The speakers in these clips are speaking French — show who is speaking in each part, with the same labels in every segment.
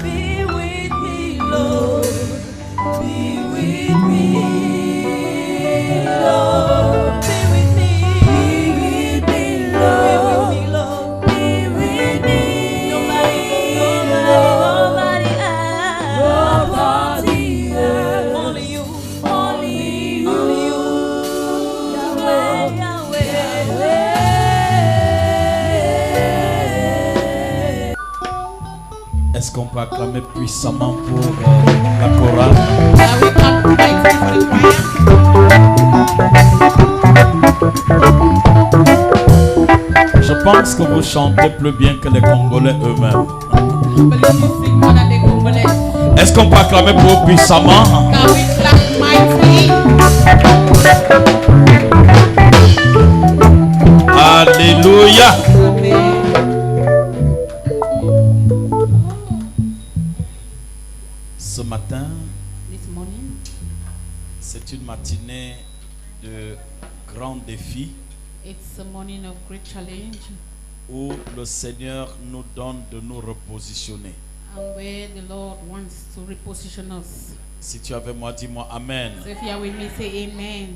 Speaker 1: Be with me, Lord. Be with me, Lord. Be with me, Lord. Be with me, nobody else. Only you. Yahweh, Yahweh.
Speaker 2: Est-ce qu'on peut acclamer puissamment pour la chorale? Je pense que vous chantez plus bien que les Congolais eux-mêmes. Est-ce qu'on peut acclamer pour puissamment? Alléluia. Ce matin, c'est une matinée de grands défis
Speaker 3: It's a morning of great challenge,
Speaker 2: où le Seigneur nous donne de nous repositionner.
Speaker 3: and where the Lord wants to reposition us.
Speaker 2: Si tu es avec moi, dis-moi Amen.
Speaker 3: So if you are with me, say amen.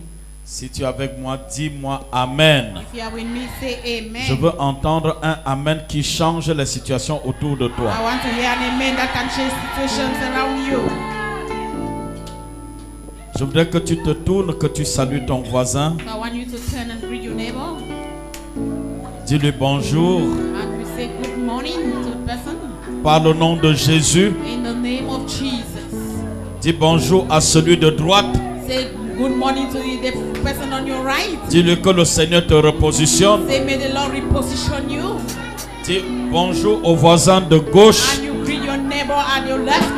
Speaker 2: Si tu es avec moi, dis-moi Amen.
Speaker 3: If you are with me, say amen.
Speaker 2: Je veux entendre un Amen qui change les situations autour de toi.
Speaker 3: I want to hear an amen that can change situations around you.
Speaker 2: Je voudrais que tu te tournes, que tu salues ton voisin.
Speaker 3: So I want you to turn and greet your neighbor,
Speaker 2: Dis-lui bonjour.
Speaker 3: and we say good morning to the person
Speaker 2: Par le nom de Jésus,
Speaker 3: in the name of Jesus.
Speaker 2: dis bonjour à celui de droite.
Speaker 3: Say good morning to the person on your right.
Speaker 2: Dis-lui que le Seigneur te repositionne.
Speaker 3: Say may the Lord reposition you,
Speaker 2: Dis bonjour au voisin de gauche.
Speaker 3: and you greet your neighbor on your left.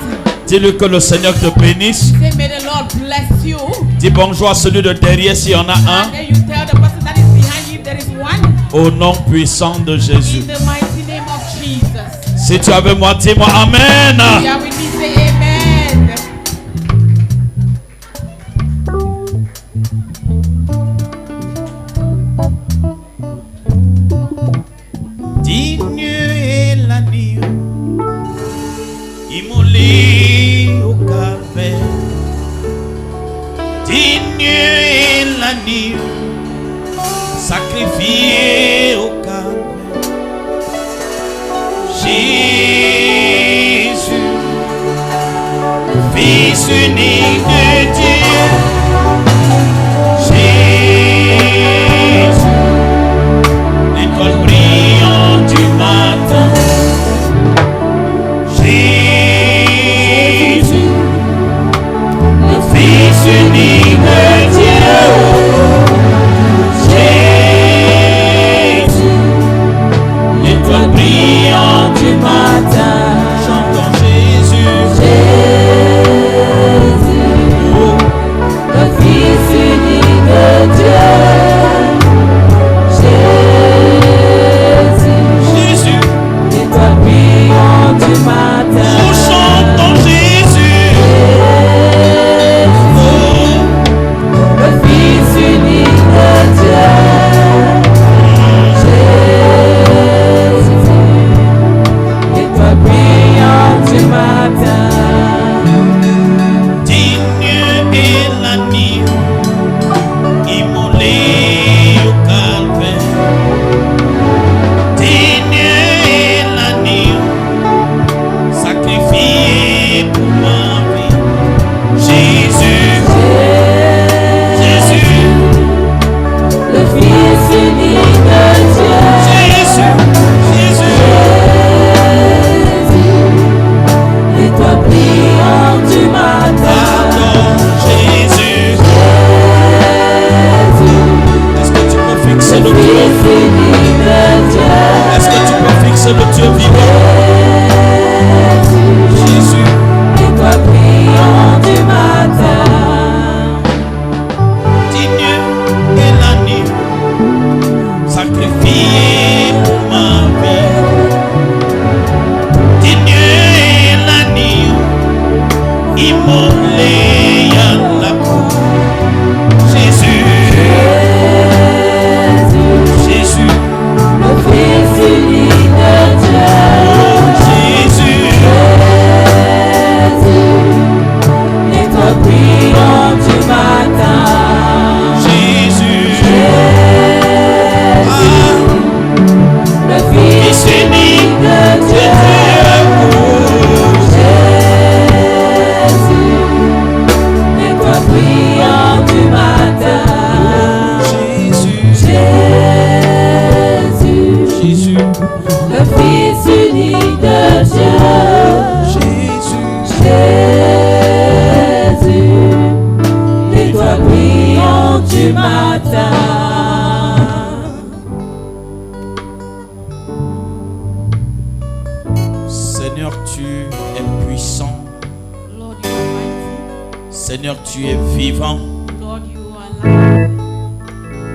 Speaker 2: Dis-lui que le Seigneur te bénisse.
Speaker 3: Say may the Lord bless you.
Speaker 2: Dis bonjour à celui de derrière s'il y en a
Speaker 3: And
Speaker 2: un.
Speaker 3: then you tell the person that is behind you if there is one.
Speaker 2: Au nom puissant de Jésus.
Speaker 3: In the mighty name of Jesus.
Speaker 2: Si tu es avec moi, dis-moi Amen.
Speaker 3: Yeah, we need to say amen.
Speaker 2: Digne est l'agneau immolé au calvaire. Digne est l'agneau sacrifié au calvaire. Jésus, Fils unique de Dieu. Jésus, l'étoile brillante du matin. Jésus, le Fils unique de Dieu. Jésus, l'étoile brillante du matin. Chantons Jésus. Jésus. Oh, tu es puissant.
Speaker 3: Lord, you are mighty.
Speaker 2: Seigneur, tu es vivant.
Speaker 3: Lord, you are alive.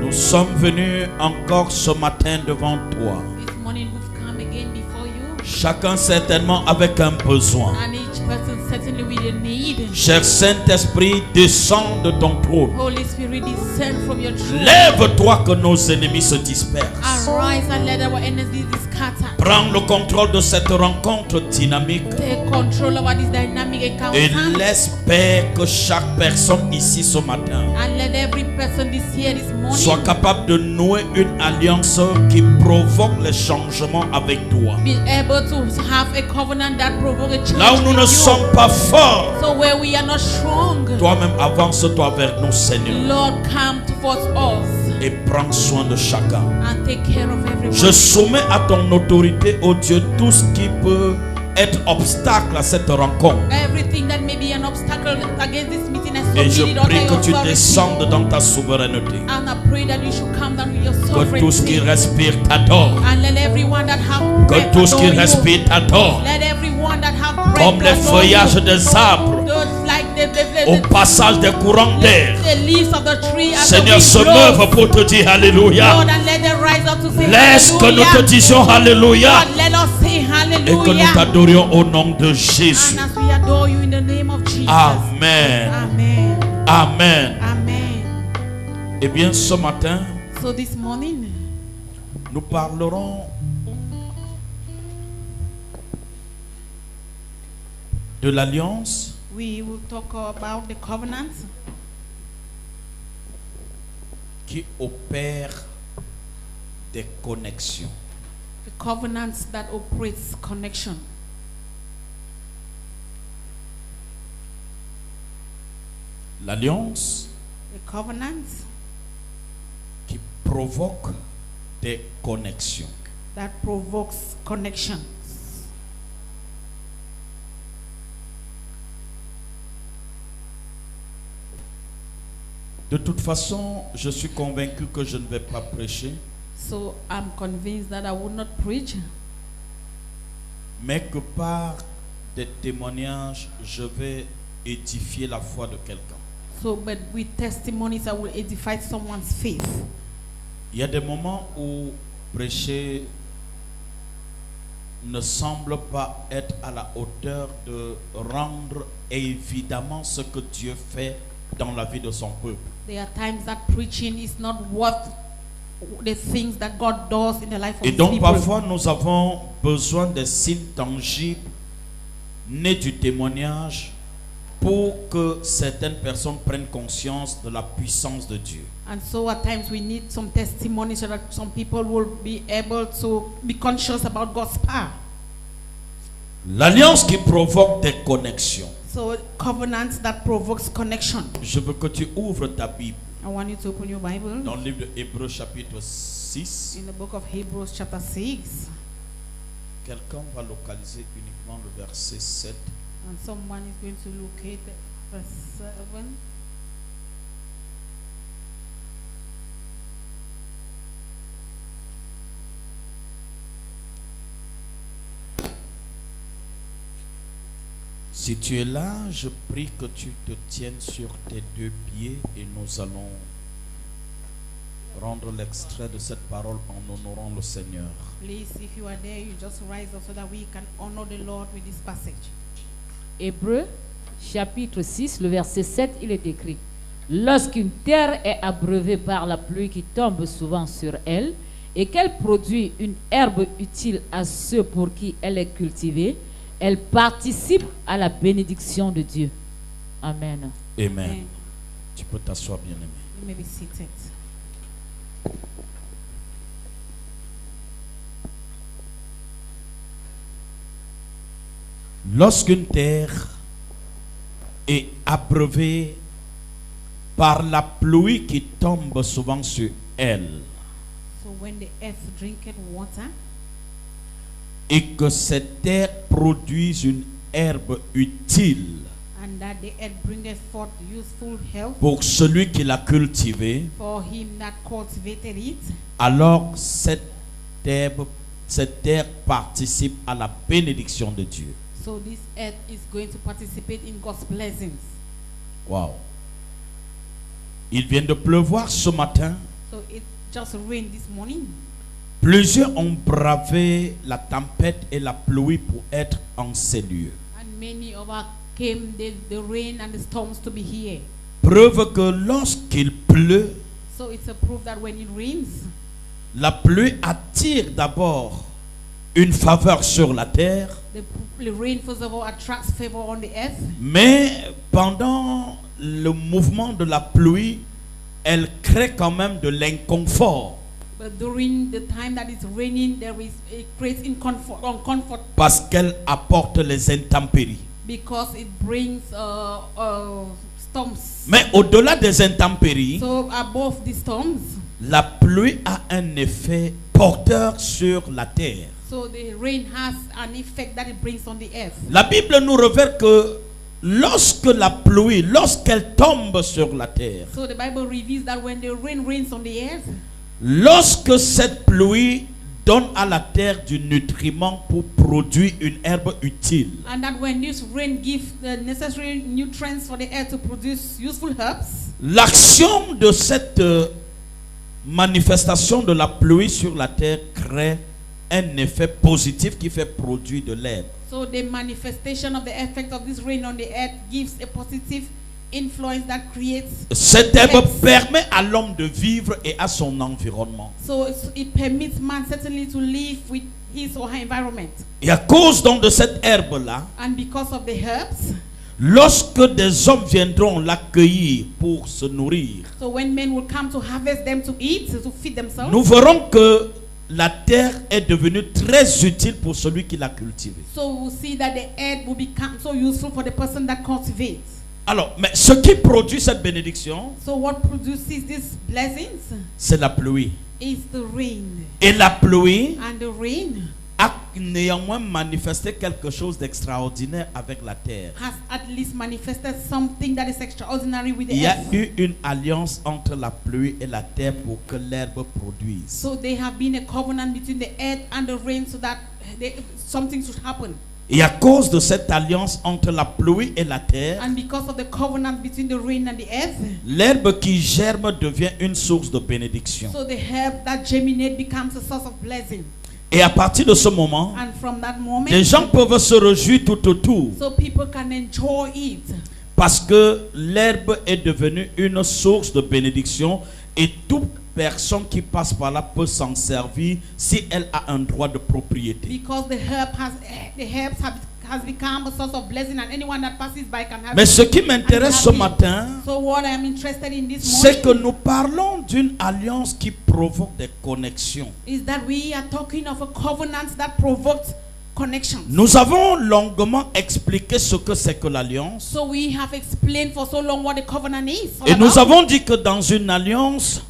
Speaker 2: Nous sommes venus encore ce matin devant toi.
Speaker 3: This morning we've come again before you.
Speaker 2: Chacun certainement avec un besoin.
Speaker 3: And each person certainly with a need.
Speaker 2: Cher Saint-Esprit, descends de ton trône.
Speaker 3: Holy Spirit, descend from your throne.
Speaker 2: Lève-toi que nos ennemis se dispersent.
Speaker 3: Arise and let our enemies be scattered.
Speaker 2: Prends le contrôle de cette rencontre dynamique.
Speaker 3: Take control over this dynamic encounter.
Speaker 2: Et laisse paix que chaque personne ici ce matin
Speaker 3: And let every person this here this morning
Speaker 2: soit capable de nouer une alliance qui provoque les changements avec toi.
Speaker 3: be able to have a covenant that provoke a change.
Speaker 2: Là où nous
Speaker 3: with
Speaker 2: ne
Speaker 3: you.
Speaker 2: sommes pas forts,
Speaker 3: So where we are not strong,
Speaker 2: toi-même avance-toi vers nous, Seigneur,
Speaker 3: Lord, come towards us
Speaker 2: et prends soin de chacun.
Speaker 3: and take care of everyone.
Speaker 2: Je soumets à ton autorité, ô Dieu, tout ce qui peut être obstacle à cette rencontre.
Speaker 3: Everything that may be an obstacle against this meeting, I
Speaker 2: Et je
Speaker 3: submit it under
Speaker 2: prie
Speaker 3: your
Speaker 2: que tu
Speaker 3: authority.
Speaker 2: descendes dans ta souveraineté.
Speaker 3: And I pray that you should come down with your
Speaker 2: Que tout ce qui
Speaker 3: sovereignty.
Speaker 2: respire t'adore.
Speaker 3: And let everyone that have
Speaker 2: Que
Speaker 3: breath
Speaker 2: tout ce qui
Speaker 3: adore you.
Speaker 2: respire t'adore.
Speaker 3: Let everyone that have breath
Speaker 2: Comme les
Speaker 3: adore
Speaker 2: feuillages
Speaker 3: you.
Speaker 2: des arbres
Speaker 3: Those like
Speaker 2: au passage des courants d'air.
Speaker 3: the leaves of the tree as
Speaker 2: Seigneur,
Speaker 3: the
Speaker 2: se
Speaker 3: wind blows.
Speaker 2: lève pour te dire Alléluia.
Speaker 3: Lord, and let them rise up to say
Speaker 2: Laisse que nous te
Speaker 3: hallelujah.
Speaker 2: disions Alléluia.
Speaker 3: Lord, let us say
Speaker 2: Et que
Speaker 3: hallelujah.
Speaker 2: nous t'adorions au nom de Jésus.
Speaker 3: And as we adore you in the name of Jesus.
Speaker 2: Amen.
Speaker 3: Amen.
Speaker 2: Amen.
Speaker 3: Amen.
Speaker 2: Eh bien, ce matin,
Speaker 3: So this morning,
Speaker 2: nous parlerons de l'alliance
Speaker 3: we will talk about the covenant
Speaker 2: qui opère des connexions.
Speaker 3: the covenant that operates connection.
Speaker 2: L'alliance
Speaker 3: The covenant
Speaker 2: qui provoque des connexions.
Speaker 3: that provokes connections.
Speaker 2: De toute façon, je suis convaincu que je ne vais pas prêcher,
Speaker 3: So I'm convinced that I would not preach,
Speaker 2: mais que par des témoignages, je vais édifier la foi de quelqu'un.
Speaker 3: so but with testimonies I will edify someone's faith.
Speaker 2: Il y a des moments où prêcher ne semble pas être à la hauteur de rendre évidemment ce que Dieu fait dans la vie de son peuple.
Speaker 3: There are times that preaching is not worth the things that God does in the life of
Speaker 2: Et
Speaker 3: his
Speaker 2: donc
Speaker 3: people.
Speaker 2: parfois nous avons besoin des signes tangibles nés du témoignage pour que certaines personnes prennent conscience de la puissance de Dieu.
Speaker 3: And so at times we need some testimony so that some people will be able to be conscious about God's power.
Speaker 2: L'alliance qui provoque des connexions.
Speaker 3: So covenant that provokes connection.
Speaker 2: Je veux que tu ouvres ta Bible
Speaker 3: I want you to open your Bible
Speaker 2: dans le livre d'Hébreux chapitre 6.
Speaker 3: in the book of Hebrews chapter 6.
Speaker 2: Quelqu'un va localiser uniquement le verset 7.
Speaker 3: And someone is going to locate verse 7.
Speaker 2: Si tu es là, je prie que tu te tiennes sur tes deux pieds et nous allons rendre l'extrait de cette parole en honorant le Seigneur.
Speaker 3: Please, if you are there, you just rise up so that we can honor the Lord with this passage.
Speaker 4: Hébreux, chapitre 6, le verset 7, il est écrit: Lorsqu'une terre est abreuvée par la pluie qui tombe souvent sur elle, et qu'elle produit une herbe utile à ceux pour qui elle est cultivée, elle participe à la bénédiction de Dieu. Amen.
Speaker 2: Amen.
Speaker 3: Amen.
Speaker 2: Tu peux t'asseoir, bien-aimé.
Speaker 3: You may be seated.
Speaker 2: Lorsqu'une terre est abreuvée par la pluie qui tombe souvent sur elle,
Speaker 3: So when the earth drinketh water,
Speaker 2: et que cette terre produise une herbe utile
Speaker 3: and that the earth bringeth forth useful health
Speaker 2: pour celui qui l'a cultivée,
Speaker 3: for him that cultivated it,
Speaker 2: alors cette terre participe à la bénédiction de Dieu.
Speaker 3: So this earth is going to participate in God's blessings.
Speaker 2: Wow. Il vient de pleuvoir ce matin.
Speaker 3: So it just rained this morning.
Speaker 2: Plusieurs ont bravé la tempête et la pluie pour être en ces lieux.
Speaker 3: And many overcame the rain and the storms to be here.
Speaker 2: Preuve que lorsqu'il pleut,
Speaker 3: So it's a proof that when it rains,
Speaker 2: la pluie attire d'abord une faveur sur la terre,
Speaker 3: the rain first of all attracts favor on the earth.
Speaker 2: mais pendant le mouvement de la pluie, elle crée quand même de l'inconfort
Speaker 3: But during the time that it's raining, it creates uncomfort
Speaker 2: parce qu'elle apporte les intempéries.
Speaker 3: because it brings storms.
Speaker 2: Mais au-delà des intempéries,
Speaker 3: So above the storms,
Speaker 2: la pluie a un effet porteur sur la terre.
Speaker 3: so the rain has an effect that it brings on the earth.
Speaker 2: La Bible nous révèle que lorsque la pluie, lorsqu'elle tombe sur la terre,
Speaker 3: So the Bible reveals that when the rain rains on the earth,
Speaker 2: lorsque cette pluie donne à la terre du nutriment pour produire une herbe utile,
Speaker 3: and that when this rain gives the necessary nutrients for the earth to produce useful herbs,
Speaker 2: l'action de cette manifestation de la pluie sur la terre crée un effet positif qui fait produire de l'herbe.
Speaker 3: so the manifestation of the effect of this rain on the earth gives a positive influence that creates.
Speaker 2: Cette herbe
Speaker 3: Yes.
Speaker 2: permet à l'homme de vivre et à son environnement.
Speaker 3: So it permits man certainly to live with his or her environment.
Speaker 2: Et à cause donc de cette herbe-là,
Speaker 3: And because of the herbs,
Speaker 2: lorsque des hommes viendront l'accueillir pour se nourrir,
Speaker 3: so when men will come to harvest them to eat, to feed themselves,
Speaker 2: nous verrons que la terre est devenue très utile pour celui qui l'a cultivée.
Speaker 3: so we'll see that the earth will become so useful for the person that cultivates.
Speaker 2: Alors, mais ce qui produit cette bénédiction,
Speaker 3: So what produces these blessings
Speaker 2: c'est la pluie.
Speaker 3: is the rain.
Speaker 2: Et la pluie
Speaker 3: And the rain
Speaker 2: a néanmoins manifesté quelque chose d'extraordinaire avec la terre.
Speaker 3: has at least manifested something that is extraordinary with the
Speaker 2: Il y a
Speaker 3: earth.
Speaker 2: eu une alliance entre la pluie et la terre pour que l'herbe produise.
Speaker 3: So there have been a covenant between the earth and the rain so that something should happen.
Speaker 2: Et à cause de cette alliance entre la pluie et la terre,
Speaker 3: And because of the covenant between the rain and the earth,
Speaker 2: l'herbe qui germe devient une source de bénédiction.
Speaker 3: so the herb that germinates becomes a source of blessing.
Speaker 2: Et à partir de ce moment,
Speaker 3: And from that moment,
Speaker 2: les gens peuvent se réjouir tout autour
Speaker 3: so people can enjoy it.
Speaker 2: parce que l'herbe est devenue une source de bénédiction et toute personne qui passe par là peut s'en servir si elle a un droit de propriété.
Speaker 3: Because the herbs has become a source of blessing, and anyone that passes by can have
Speaker 2: Mais
Speaker 3: it.
Speaker 2: ce qui m'intéresse ce
Speaker 3: And happy.
Speaker 2: matin,
Speaker 3: So what I am interested in this
Speaker 2: c'est que
Speaker 3: morning
Speaker 2: nous parlons d'une alliance qui provoque des connexions.
Speaker 3: is that we are talking of a covenant that provokes connections.
Speaker 2: Nous avons longuement expliqué ce que c'est que l'alliance.
Speaker 3: So we have explained for so long what the covenant is. all
Speaker 2: Et nous
Speaker 3: about.
Speaker 2: avons dit que dans une alliance,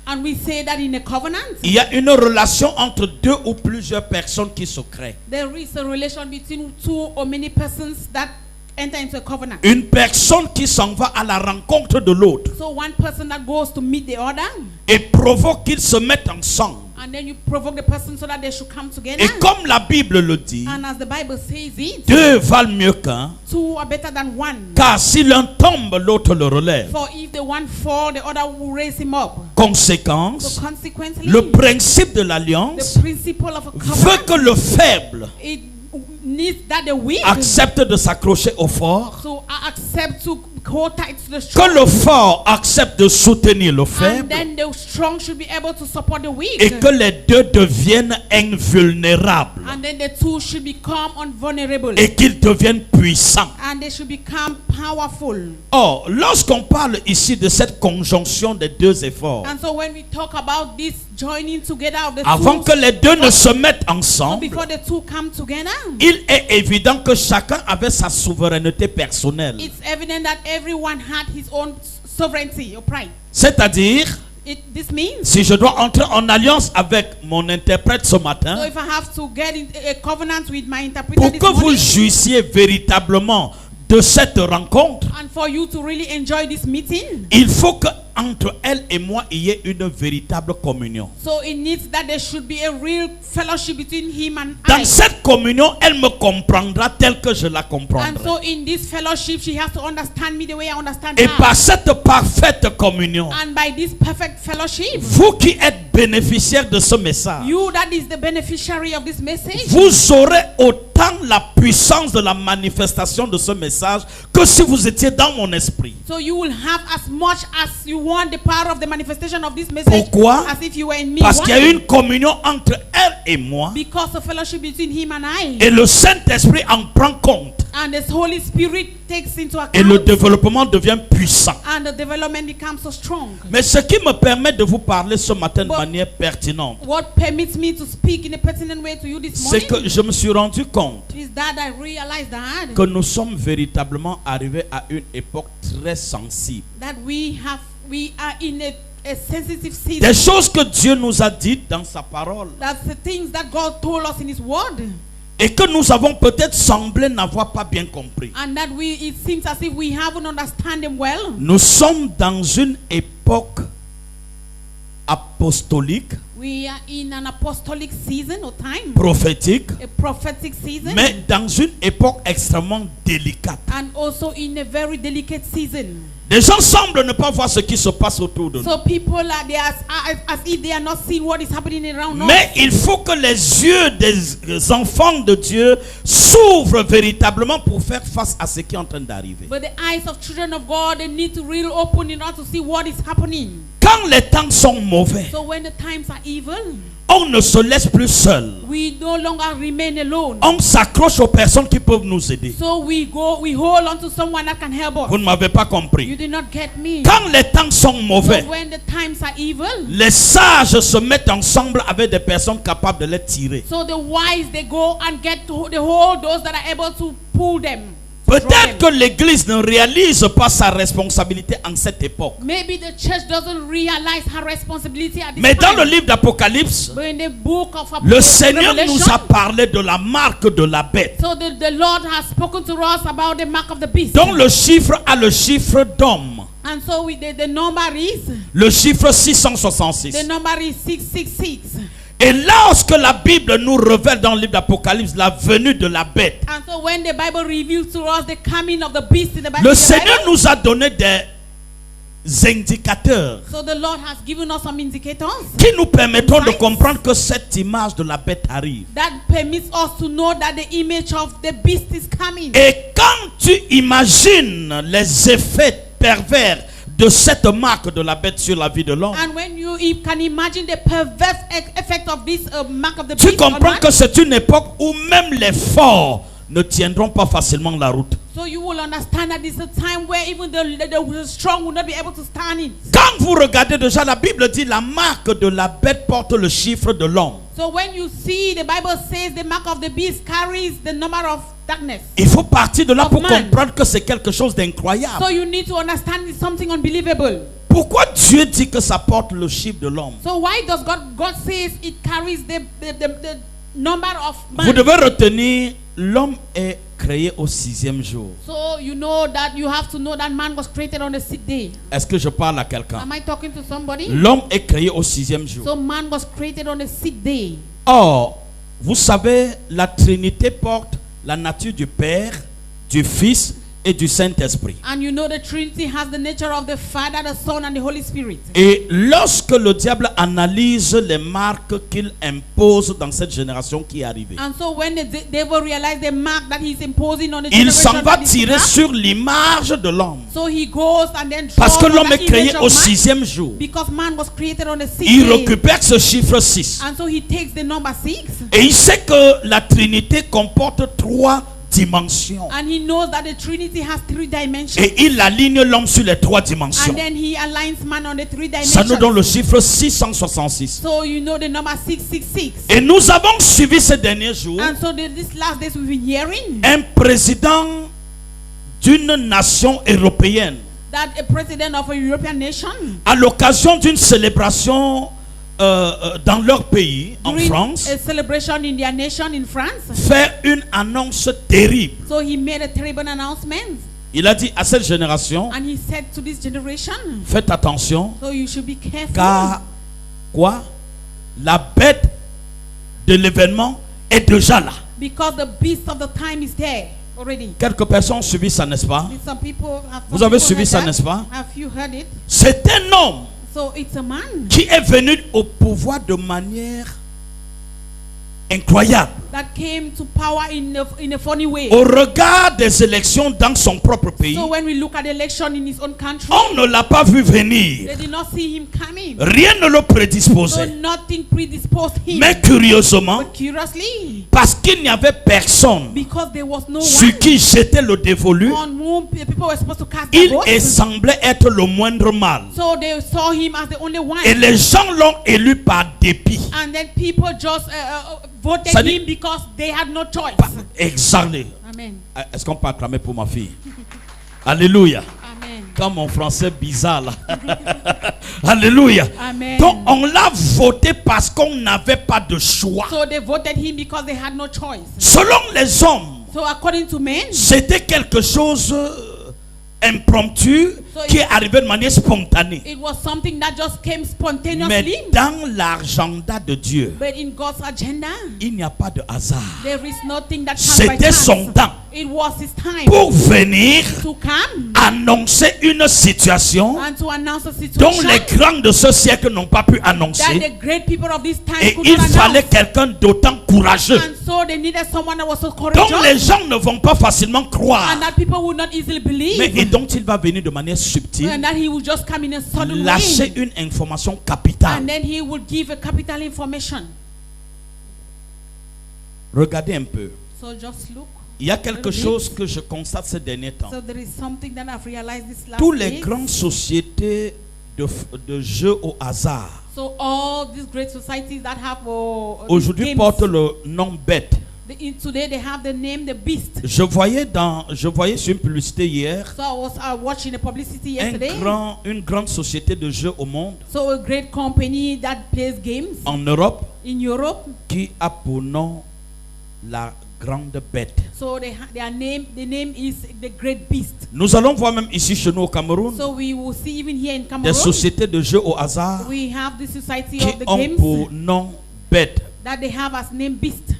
Speaker 3: And we say that in a covenant,
Speaker 2: il y a une relation entre deux ou plusieurs personnes qui se créent.
Speaker 3: there is a relation between two or many persons that enter into a covenant.
Speaker 2: Une personne qui s'en va à la rencontre de l'autre
Speaker 3: So one person that goes to meet the other,
Speaker 2: et provoque qu'ils se mettent ensemble.
Speaker 3: and then you provoke the person so that they should come together.
Speaker 2: Et comme la Bible le dit,
Speaker 3: And as the Bible says it,
Speaker 2: deux valent mieux qu'un,
Speaker 3: two are better than one.
Speaker 2: car si l'un tombe, l'autre le relève.
Speaker 3: For if the one fall, the other will raise him up.
Speaker 2: Conséquence,
Speaker 3: So consequently,
Speaker 2: le principe de
Speaker 3: the
Speaker 2: l'alliance
Speaker 3: principle of a
Speaker 2: veut
Speaker 3: covenant,
Speaker 2: que le faible
Speaker 3: it needs that the weak
Speaker 2: accepte de s'accrocher au fort,
Speaker 3: so I accept to hold tight to the
Speaker 2: que
Speaker 3: strong,
Speaker 2: le fort accepte de soutenir le
Speaker 3: and
Speaker 2: faible,
Speaker 3: then the strong should be able to support the weak,
Speaker 2: et que les deux deviennent invulnérables
Speaker 3: and then the two should become invulnerable,
Speaker 2: et qu'ils deviennent puissants.
Speaker 3: and they should become powerful.
Speaker 2: Or, lorsqu'on parle ici de cette conjonction des deux efforts,
Speaker 3: And so when we talk about this joining together of the
Speaker 2: avant
Speaker 3: two,
Speaker 2: que les deux ne se mettent
Speaker 3: so
Speaker 2: ensemble,
Speaker 3: before the two come together,
Speaker 2: il est évident que chacun avait sa souveraineté personnelle.
Speaker 3: it's evident that everyone had his own sovereignty or pride.
Speaker 2: C'est-à-dire,
Speaker 3: This means,
Speaker 2: si je dois entrer en alliance avec mon interprète ce matin,
Speaker 3: so if I have to get in a covenant with my interpreter
Speaker 2: pour
Speaker 3: this
Speaker 2: que vous
Speaker 3: morning,
Speaker 2: jouissiez véritablement de cette rencontre,
Speaker 3: and for you to really enjoy this meeting,
Speaker 2: il faut que entre elle et moi, il y ait une véritable communion.
Speaker 3: So it needs that there should be a real fellowship between him and
Speaker 2: Dans
Speaker 3: I.
Speaker 2: cette communion, elle me comprendra telle que je la
Speaker 3: And
Speaker 2: comprendrai.
Speaker 3: so in this fellowship, she has to understand me the way I understand
Speaker 2: Et
Speaker 3: her.
Speaker 2: par cette parfaite communion,
Speaker 3: And by this perfect fellowship,
Speaker 2: vous qui êtes bénéficiaires de ce message,
Speaker 3: you that is the beneficiary of this message,
Speaker 2: vous aurez autant la puissance de la manifestation de ce message que si vous étiez dans mon esprit.
Speaker 3: so you will have as much as you want the power of the manifestation of this message.
Speaker 2: Pourquoi?
Speaker 3: As if you were in me.
Speaker 2: Parce qu'il y a
Speaker 3: Why?
Speaker 2: une communion entre elle et moi
Speaker 3: Because of fellowship between him and I.
Speaker 2: et le Saint-Esprit en prend compte
Speaker 3: And the Holy Spirit takes into
Speaker 2: et le
Speaker 3: account.
Speaker 2: développement devient puissant.
Speaker 3: And the development becomes so strong.
Speaker 2: Mais ce qui me permet de vous parler ce matin de
Speaker 3: But-
Speaker 2: manière pertinente,
Speaker 3: What permits me to speak in a pertinent way to you this
Speaker 2: c'est
Speaker 3: morning
Speaker 2: que je me suis rendu compte
Speaker 3: is that I realized
Speaker 2: que nous sommes véritablement arrivés à une époque très sensible.
Speaker 3: that we are in a sensitive season.
Speaker 2: Des choses que Dieu nous a dites dans sa parole
Speaker 3: That's the things that God told us in His Word,
Speaker 2: et que nous avons peut-être semblé n'avoir pas bien compris.
Speaker 3: and that it seems as if we haven't understand them well.
Speaker 2: Nous sommes dans une époque apostolique,
Speaker 3: We are in an apostolic season or time,
Speaker 2: prophétique,
Speaker 3: a prophetic season,
Speaker 2: mais dans une époque extrêmement délicate.
Speaker 3: and also in a very delicate season.
Speaker 2: Les gens semblent ne pas voir ce qui se passe autour de nous.
Speaker 3: So people are there as if they are not seeing what is happening around
Speaker 2: Mais
Speaker 3: us.
Speaker 2: il faut que les yeux des enfants de Dieu s'ouvrent véritablement pour faire face à ce qui est en train d'arriver.
Speaker 3: But the eyes of children of God, they need to really open in order to see what is happening.
Speaker 2: Quand les temps sont mauvais,
Speaker 3: So when the times are evil,
Speaker 2: on ne se laisse plus seul.
Speaker 3: we no longer remain alone.
Speaker 2: On s'accroche aux personnes qui peuvent nous aider.
Speaker 3: So we hold on to someone that can help us.
Speaker 2: Vous ne m'avez pas
Speaker 3: You
Speaker 2: compris.
Speaker 3: did not get me.
Speaker 2: Quand les temps sont mauvais,
Speaker 3: So when the times are evil,
Speaker 2: les sages se mettent ensemble avec des personnes capables de les tirer.
Speaker 3: so the wise, they go and get the hold those that are able to pull them. to draw
Speaker 2: Peut-être que
Speaker 3: them.
Speaker 2: l'Église ne réalise pas sa responsabilité en cette époque.
Speaker 3: Maybe the church doesn't realize her responsibility at this
Speaker 2: Mais dans
Speaker 3: time.
Speaker 2: le livre d'Apocalypse,
Speaker 3: But in the book of
Speaker 2: le Seigneur nous
Speaker 3: Revelation,
Speaker 2: a parlé de la marque de la bête,
Speaker 3: so the Lord has spoken to us about the mark of the beast.
Speaker 2: dont le chiffre a le chiffre d'homme.
Speaker 3: And so the number is,
Speaker 2: Le chiffre 666.
Speaker 3: the number is 666.
Speaker 2: Et lorsque la Bible nous révèle dans le livre d'Apocalypse la venue de la bête,
Speaker 3: And so when the Bible reveals to us the coming of the beast in the Bible,
Speaker 2: le Seigneur nous a donné des indicateurs
Speaker 3: so the Lord has given us some indicators
Speaker 2: qui nous permettront de
Speaker 3: Signs.
Speaker 2: comprendre que cette image de la bête arrive.
Speaker 3: that permits us to know that the image of the beast is coming.
Speaker 2: Et quand tu imagines les effets pervers de cette marque de la bête sur la vie de l'homme,
Speaker 3: And when you can imagine the perverse effect of this mark of the
Speaker 2: tu
Speaker 3: beast on
Speaker 2: comprends
Speaker 3: man,
Speaker 2: que c'est une époque où même les forts ne tiendront pas facilement la route.
Speaker 3: so you will understand that it's a time where even the strong will not be able to stand in.
Speaker 2: Quand vous regardez déjà, la Bible dit la marque de la bête porte le chiffre de l'homme.
Speaker 3: So when you see, the Bible says the mark of the beast carries the number of darkness.
Speaker 2: Il faut partir de là
Speaker 3: Of
Speaker 2: pour
Speaker 3: man.
Speaker 2: comprendre que c'est quelque chose d'incroyable.
Speaker 3: So you need to understand it's something unbelievable.
Speaker 2: Pourquoi Dieu dit que ça porte le chiffre de l'homme?
Speaker 3: So why does God says it carries the number of
Speaker 2: Vous
Speaker 3: man?
Speaker 2: devez retenir, l'homme est créé au 6e jour.
Speaker 3: So you know that you have to know that man was created on the 6th day.
Speaker 2: Est-ce que je parle à quelqu'un?
Speaker 3: Am I talking to somebody?
Speaker 2: L'homme est créé au 6e jour.
Speaker 3: So man was created on the 6th day.
Speaker 2: Or, vous savez, la Trinité porte la nature du Père, du Fils et du Saint-Esprit.
Speaker 3: And you know the Trinity has the nature of the Father, the Son, and the Holy Spirit.
Speaker 2: Et lorsque le diable analyse les marques qu'il impose dans cette génération qui est arrivée,
Speaker 3: And so when the devil realized the mark that he's imposing on the
Speaker 2: il
Speaker 3: generation
Speaker 2: s'en va
Speaker 3: that is
Speaker 2: tirer
Speaker 3: now,
Speaker 2: sur l'image de l'homme.
Speaker 3: so he goes and then
Speaker 2: Parce
Speaker 3: draws
Speaker 2: que
Speaker 3: on
Speaker 2: l'homme
Speaker 3: that
Speaker 2: est créé
Speaker 3: image
Speaker 2: au
Speaker 3: of man,
Speaker 2: 6e jour.
Speaker 3: because man was created on the 6th
Speaker 2: Il
Speaker 3: day.
Speaker 2: récupère ce chiffre 6.
Speaker 3: And so he takes the number 6,
Speaker 2: Et il sait que la Trinité comporte 3 dimensions.
Speaker 3: and he knows that the Trinity has 3 dimensions.
Speaker 2: Et il aligne l'homme sur les 3 dimensions.
Speaker 3: And then he aligns man on the 3
Speaker 2: Ça nous donne
Speaker 3: dimensions.
Speaker 2: le chiffre 666.
Speaker 3: So you know the number 666.
Speaker 2: Et nous avons suivi ces derniers jours
Speaker 3: And so this last days we've been hearing
Speaker 2: un président d'une nation européenne
Speaker 3: that a president of a European nation,
Speaker 2: à l'occasion d'une célébration dans leur pays, en
Speaker 3: during
Speaker 2: France,
Speaker 3: a celebration in their nation in France,
Speaker 2: fait une annonce terrible.
Speaker 3: so he made a terrible announcement.
Speaker 2: Il a dit à cette génération,
Speaker 3: And he said to this generation,
Speaker 2: faites attention,
Speaker 3: so you should be careful.
Speaker 2: car quoi? La bête de l'événement est déjà là.
Speaker 3: Because the beast of the time is there already.
Speaker 2: Quelques personnes ont suivi ça, n'est-ce pas?
Speaker 3: Some people have
Speaker 2: Vous avez suivi
Speaker 3: heard
Speaker 2: ça,
Speaker 3: that.
Speaker 2: n'est-ce pas?
Speaker 3: Have you heard it?
Speaker 2: C'est un homme
Speaker 3: So it's a man
Speaker 2: qui est venu au pouvoir de manière incroyable.
Speaker 3: that came to power in a funny way.
Speaker 2: Au regard des élections dans son propre pays,
Speaker 3: So when we look at the election in his own country,
Speaker 2: on ne l'a pas vu venir.
Speaker 3: they did not see him coming.
Speaker 2: Rien ne le
Speaker 3: So
Speaker 2: prédisposait.
Speaker 3: nothing predisposed him.
Speaker 2: Mais curieusement,
Speaker 3: But curiously,
Speaker 2: parce qu'il n'y avait personne
Speaker 3: because there was no
Speaker 2: sur
Speaker 3: one
Speaker 2: qui jeter le dévolu,
Speaker 3: on whom the people were supposed to cast the
Speaker 2: il
Speaker 3: vote,
Speaker 2: semblait être le moindre mal.
Speaker 3: so they saw him as the only one.
Speaker 2: Et les gens l'ont élu par dépit.
Speaker 3: And then people just voted
Speaker 2: Ça dit-
Speaker 3: him because they had no choice.
Speaker 2: Exalé.
Speaker 3: Amen.
Speaker 2: Est-ce qu'on peut acclamer pour ma fille? Alléluia.
Speaker 3: Amen.
Speaker 2: Quand mon français bizarre là. Alléluia.
Speaker 3: Amen.
Speaker 2: Donc on l'a voté parce qu'on n'avait pas de choix.
Speaker 3: So they voted him because they had no choice.
Speaker 2: Selon les hommes,
Speaker 3: So according to men,
Speaker 2: c'était quelque chose impromptu qui est arrivé de manière spontanée.
Speaker 3: it was something that just came
Speaker 2: Mais
Speaker 3: spontaneously.
Speaker 2: dans l'agenda de Dieu,
Speaker 3: But in God's agenda,
Speaker 2: il n'y a pas de hasard.
Speaker 3: there is nothing that comes by
Speaker 2: C'était
Speaker 3: chance.
Speaker 2: son temps
Speaker 3: It was his time
Speaker 2: pour venir
Speaker 3: to come
Speaker 2: annoncer une situation
Speaker 3: and to announce a
Speaker 2: dont
Speaker 3: situation
Speaker 2: les grands de ce siècle n'ont pas pu
Speaker 3: that
Speaker 2: annoncer.
Speaker 3: the great people of this time
Speaker 2: Et
Speaker 3: could
Speaker 2: il
Speaker 3: not
Speaker 2: fallait
Speaker 3: announce.
Speaker 2: quelqu'un d'autant courageux.
Speaker 3: And so they needed someone that was so
Speaker 2: Donc
Speaker 3: courageous
Speaker 2: les gens ne vont pas facilement croire.
Speaker 3: and that people would not easily believe.
Speaker 2: Mais et donc il va venir de manière subtile,
Speaker 3: And that he would just come in a sudden
Speaker 2: lâcher
Speaker 3: way.
Speaker 2: une information capitale.
Speaker 3: And then he would give a capital information.
Speaker 2: Regardez un peu.
Speaker 3: So just look.
Speaker 2: Il y a quelque chose que je constate ces derniers temps.
Speaker 3: So there is something that I've realized this last
Speaker 2: Tous les
Speaker 3: days.
Speaker 2: grandes sociétés de jeux au hasard
Speaker 3: So all these great societies that have these
Speaker 2: aujourd'hui
Speaker 3: games,
Speaker 2: portent le nom bête.
Speaker 3: today they have the name the beast.
Speaker 2: Je voyais sur une publicité hier
Speaker 3: So I was watching the publicity yesterday.
Speaker 2: une grande société de jeux au monde
Speaker 3: So a great company that plays games
Speaker 2: en Europe
Speaker 3: in Europe.
Speaker 2: qui a pour nom la grande bête.
Speaker 3: So their name, the name is the great beast.
Speaker 2: Nous allons voir même ici chez nous au Cameroun
Speaker 3: So we will see even here in
Speaker 2: des
Speaker 3: Cameroon,
Speaker 2: sociétés de jeux au hasard
Speaker 3: we have the society
Speaker 2: qui
Speaker 3: of the
Speaker 2: ont
Speaker 3: games
Speaker 2: pour nom bête.
Speaker 3: that they have as name beast.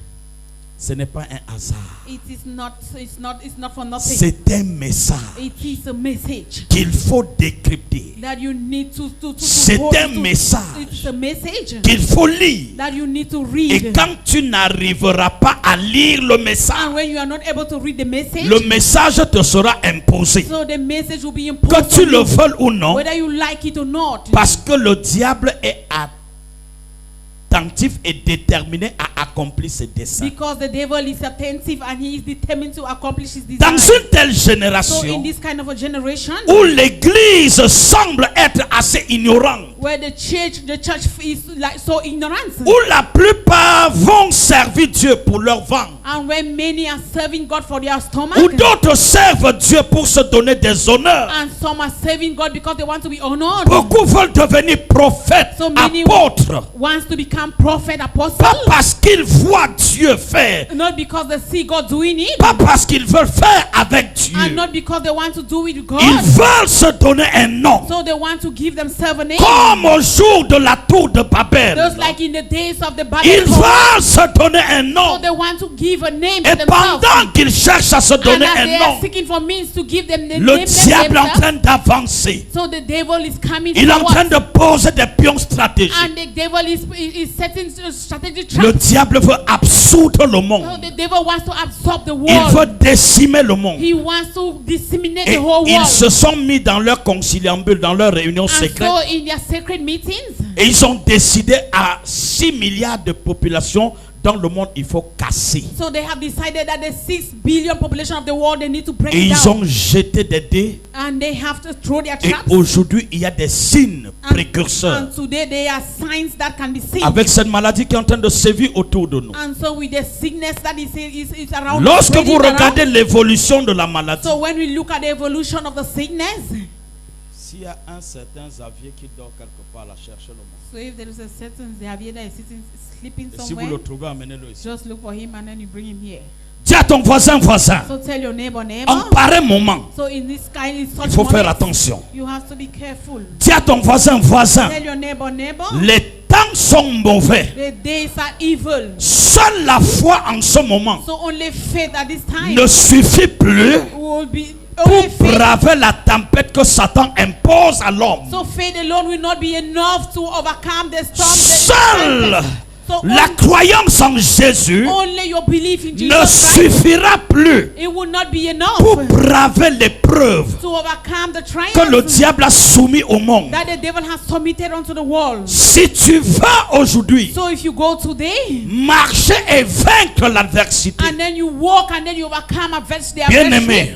Speaker 2: Ce n'est pas un hasard.
Speaker 3: It's not for nothing.
Speaker 2: C'est un message
Speaker 3: It is a message
Speaker 2: qu'il faut décrypter.
Speaker 3: that you need to
Speaker 2: C'est
Speaker 3: hold
Speaker 2: un
Speaker 3: to.
Speaker 2: message
Speaker 3: It's a message
Speaker 2: qu'il faut lire.
Speaker 3: that you need to
Speaker 2: Et
Speaker 3: read.
Speaker 2: quand tu n'arriveras pas à lire le message,
Speaker 3: And when you are not able to read the message,
Speaker 2: le message te sera imposé.
Speaker 3: so the message will be
Speaker 2: Que
Speaker 3: imposed
Speaker 2: tu
Speaker 3: on
Speaker 2: le
Speaker 3: you,
Speaker 2: veuilles ou non,
Speaker 3: whether you like it or not.
Speaker 2: parce que le diable est attentif et déterminé à accomplir ses desseins.
Speaker 3: Because the devil is attentive and he is determined to accomplish his
Speaker 2: Dans
Speaker 3: desire.
Speaker 2: une telle
Speaker 3: So in
Speaker 2: génération
Speaker 3: this kind of a generation
Speaker 2: où l'église semble être assez ignorante,
Speaker 3: where the church is like so ignorant,
Speaker 2: où la plupart vont servir Dieu pour leur ventre,
Speaker 3: and when many are serving God for their stomach,
Speaker 2: où d'autres servent Dieu pour se donner des honneurs,
Speaker 3: and some are serving God because they want to be honored.
Speaker 2: beaucoup veulent devenir prophètes,
Speaker 3: So many
Speaker 2: apôtres,
Speaker 3: wants to become prophet, apostle,
Speaker 2: pas parce qu'ils voient Dieu faire,
Speaker 3: not because they see God doing it,
Speaker 2: pas parce qu'ils veulent faire avec Dieu.
Speaker 3: and not because they want to do it with God.
Speaker 2: Ils veulent se donner un nom,
Speaker 3: So they want to give themselves a name.
Speaker 2: comme au jour de la tour de Babel.
Speaker 3: Just like in the days of the
Speaker 2: Ils
Speaker 3: Bible.
Speaker 2: veulent se donner un
Speaker 3: So
Speaker 2: nom.
Speaker 3: they want to give a name to
Speaker 2: Et
Speaker 3: themselves.
Speaker 2: pendant qu'ils cherchent à se
Speaker 3: And
Speaker 2: donner
Speaker 3: as they
Speaker 2: un
Speaker 3: are
Speaker 2: nom,
Speaker 3: seeking for means to give them the
Speaker 2: le
Speaker 3: name
Speaker 2: diable est en
Speaker 3: themselves,
Speaker 2: train d'avancer.
Speaker 3: so the devil is coming
Speaker 2: Il est en train
Speaker 3: forward.
Speaker 2: de poser des pions stratégiques.
Speaker 3: And the devil is setting strategic
Speaker 2: Le
Speaker 3: traps.
Speaker 2: diable veut absoudre le
Speaker 3: So
Speaker 2: monde.
Speaker 3: the devil wants to absorb the
Speaker 2: Il veut
Speaker 3: world.
Speaker 2: décimer le monde.
Speaker 3: He wants to disseminate
Speaker 2: Et
Speaker 3: the whole
Speaker 2: ils
Speaker 3: world.
Speaker 2: se sont mis dans leur conciliambule, dans leur réunion
Speaker 3: And
Speaker 2: secrète.
Speaker 3: so in their sacred meetings,
Speaker 2: Et ils ont décidé à 6 milliards de population dans le monde, il faut casser.
Speaker 3: so they have decided that the 6 billion population of the world, they need to break
Speaker 2: Et
Speaker 3: it
Speaker 2: ils
Speaker 3: down.
Speaker 2: ont jeté des dés.
Speaker 3: And they have to throw their
Speaker 2: Et
Speaker 3: traps.
Speaker 2: aujourd'hui, il y a des signes
Speaker 3: And
Speaker 2: précurseurs.
Speaker 3: today there are signs that can be seen.
Speaker 2: Avec cette maladie qui est en train de sévir autour de nous.
Speaker 3: And so with the sickness that is around,
Speaker 2: Lorsque
Speaker 3: spreading
Speaker 2: vous
Speaker 3: around.
Speaker 2: regardez l'évolution de la maladie,
Speaker 3: So when we look at the evolution of the sickness,
Speaker 2: s'il y a un certain Xavier qui dort quelque part, là, cherchez le monde.
Speaker 3: so if there is a certain Xavier that is sleeping
Speaker 2: Et si vous le
Speaker 3: somewhere,
Speaker 2: trouvez, amenez-le ici.
Speaker 3: just look for him and then you bring him here.
Speaker 2: Dis à ton voisin,
Speaker 3: So tell your neighbor,
Speaker 2: en
Speaker 3: neighbor.
Speaker 2: pareil moment,
Speaker 3: So in this kind, in such
Speaker 2: il faut faire
Speaker 3: moments,
Speaker 2: attention.
Speaker 3: you have to be careful.
Speaker 2: Dis à ton voisin,
Speaker 3: Tell your neighbor, neighbor.
Speaker 2: les temps sont mauvais.
Speaker 3: The days are evil.
Speaker 2: Seule la foi en ce moment
Speaker 3: So only faith at this time
Speaker 2: ne suffit plus
Speaker 3: will be
Speaker 2: pour
Speaker 3: only faith.
Speaker 2: braver la tempête que Satan impose à l'homme.
Speaker 3: So faith alone will not be enough to overcome the storm.
Speaker 2: Seule
Speaker 3: So
Speaker 2: la croyance en Jésus
Speaker 3: only your belief in
Speaker 2: ne
Speaker 3: Jesus Christ,
Speaker 2: suffira plus
Speaker 3: it will not be enough
Speaker 2: pour braver l'épreuve
Speaker 3: to overcome the
Speaker 2: que le
Speaker 3: trials
Speaker 2: diable a soumis au monde.
Speaker 3: that the devil has submitted unto the world.
Speaker 2: Si tu vas aujourd'hui
Speaker 3: So if you go today
Speaker 2: marcher et vaincre l'adversité,
Speaker 3: and then you walk and then you overcome adversity,
Speaker 2: bien-aimé,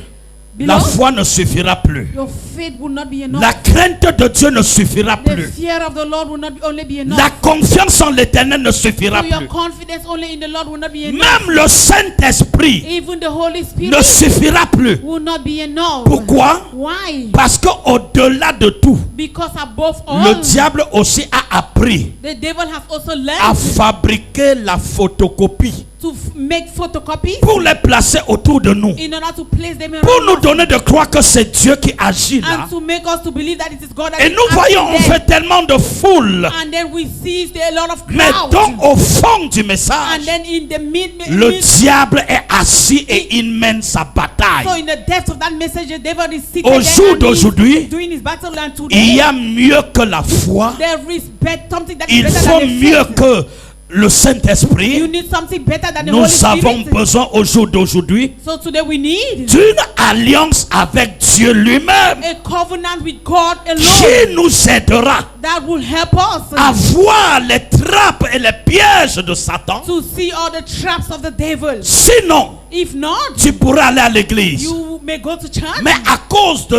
Speaker 2: la
Speaker 3: beloved,
Speaker 2: foi ne suffira plus.
Speaker 3: your faith will not be enough.
Speaker 2: La crainte de Dieu ne suffira
Speaker 3: The
Speaker 2: plus.
Speaker 3: fear of the Lord will not only be enough.
Speaker 2: La confiance en l'Éternel ne suffira
Speaker 3: So your
Speaker 2: plus.
Speaker 3: confidence only in the Lord will not be enough.
Speaker 2: Même le Saint-Esprit
Speaker 3: Even the Holy
Speaker 2: ne
Speaker 3: Spirit
Speaker 2: suffira plus.
Speaker 3: will not be enough.
Speaker 2: Pourquoi?
Speaker 3: Why?
Speaker 2: Parce qu'au-delà de tout,
Speaker 3: Because above
Speaker 2: le
Speaker 3: all,
Speaker 2: diable aussi a appris
Speaker 3: the devil has also
Speaker 2: à
Speaker 3: learned
Speaker 2: fabriquer la photocopie
Speaker 3: to make photocopies
Speaker 2: pour les placer autour de nous.
Speaker 3: in order to place them
Speaker 2: Pour
Speaker 3: around
Speaker 2: nous
Speaker 3: us
Speaker 2: donner de croire que c'est Dieu qui agit là.
Speaker 3: and to make us to believe that it is God that
Speaker 2: Et
Speaker 3: is
Speaker 2: nous voyons, on
Speaker 3: acting
Speaker 2: fait
Speaker 3: there.
Speaker 2: tellement de foule.
Speaker 3: And then we see a lot of
Speaker 2: Mais
Speaker 3: crowds.
Speaker 2: donc au fond du
Speaker 3: And
Speaker 2: message,
Speaker 3: then in the
Speaker 2: le diable est assis et il mène sa
Speaker 3: so
Speaker 2: bataille.
Speaker 3: in the depth of that message, the devil is sitting
Speaker 2: Au
Speaker 3: there
Speaker 2: jour
Speaker 3: and he's
Speaker 2: d'aujourd'hui,
Speaker 3: doing his battle, and
Speaker 2: il
Speaker 3: today
Speaker 2: y a mieux que la foi.
Speaker 3: there is something that is
Speaker 2: Il
Speaker 3: better
Speaker 2: faut
Speaker 3: than the
Speaker 2: mieux
Speaker 3: faith.
Speaker 2: que le
Speaker 3: You
Speaker 2: Saint-Esprit.
Speaker 3: need something better than the
Speaker 2: Nous
Speaker 3: Holy
Speaker 2: avons
Speaker 3: Spirit.
Speaker 2: besoin au jour d'aujourd'hui
Speaker 3: So today we need
Speaker 2: d'une alliance avec Dieu lui-même
Speaker 3: a covenant with God alone
Speaker 2: qui nous aidera
Speaker 3: that will help us
Speaker 2: à voir les trappes et les pièges de Satan.
Speaker 3: to see all the traps of the devil.
Speaker 2: Sinon,
Speaker 3: If not,
Speaker 2: tu pourras aller à l'église.
Speaker 3: you may go to church.
Speaker 2: Mais à cause de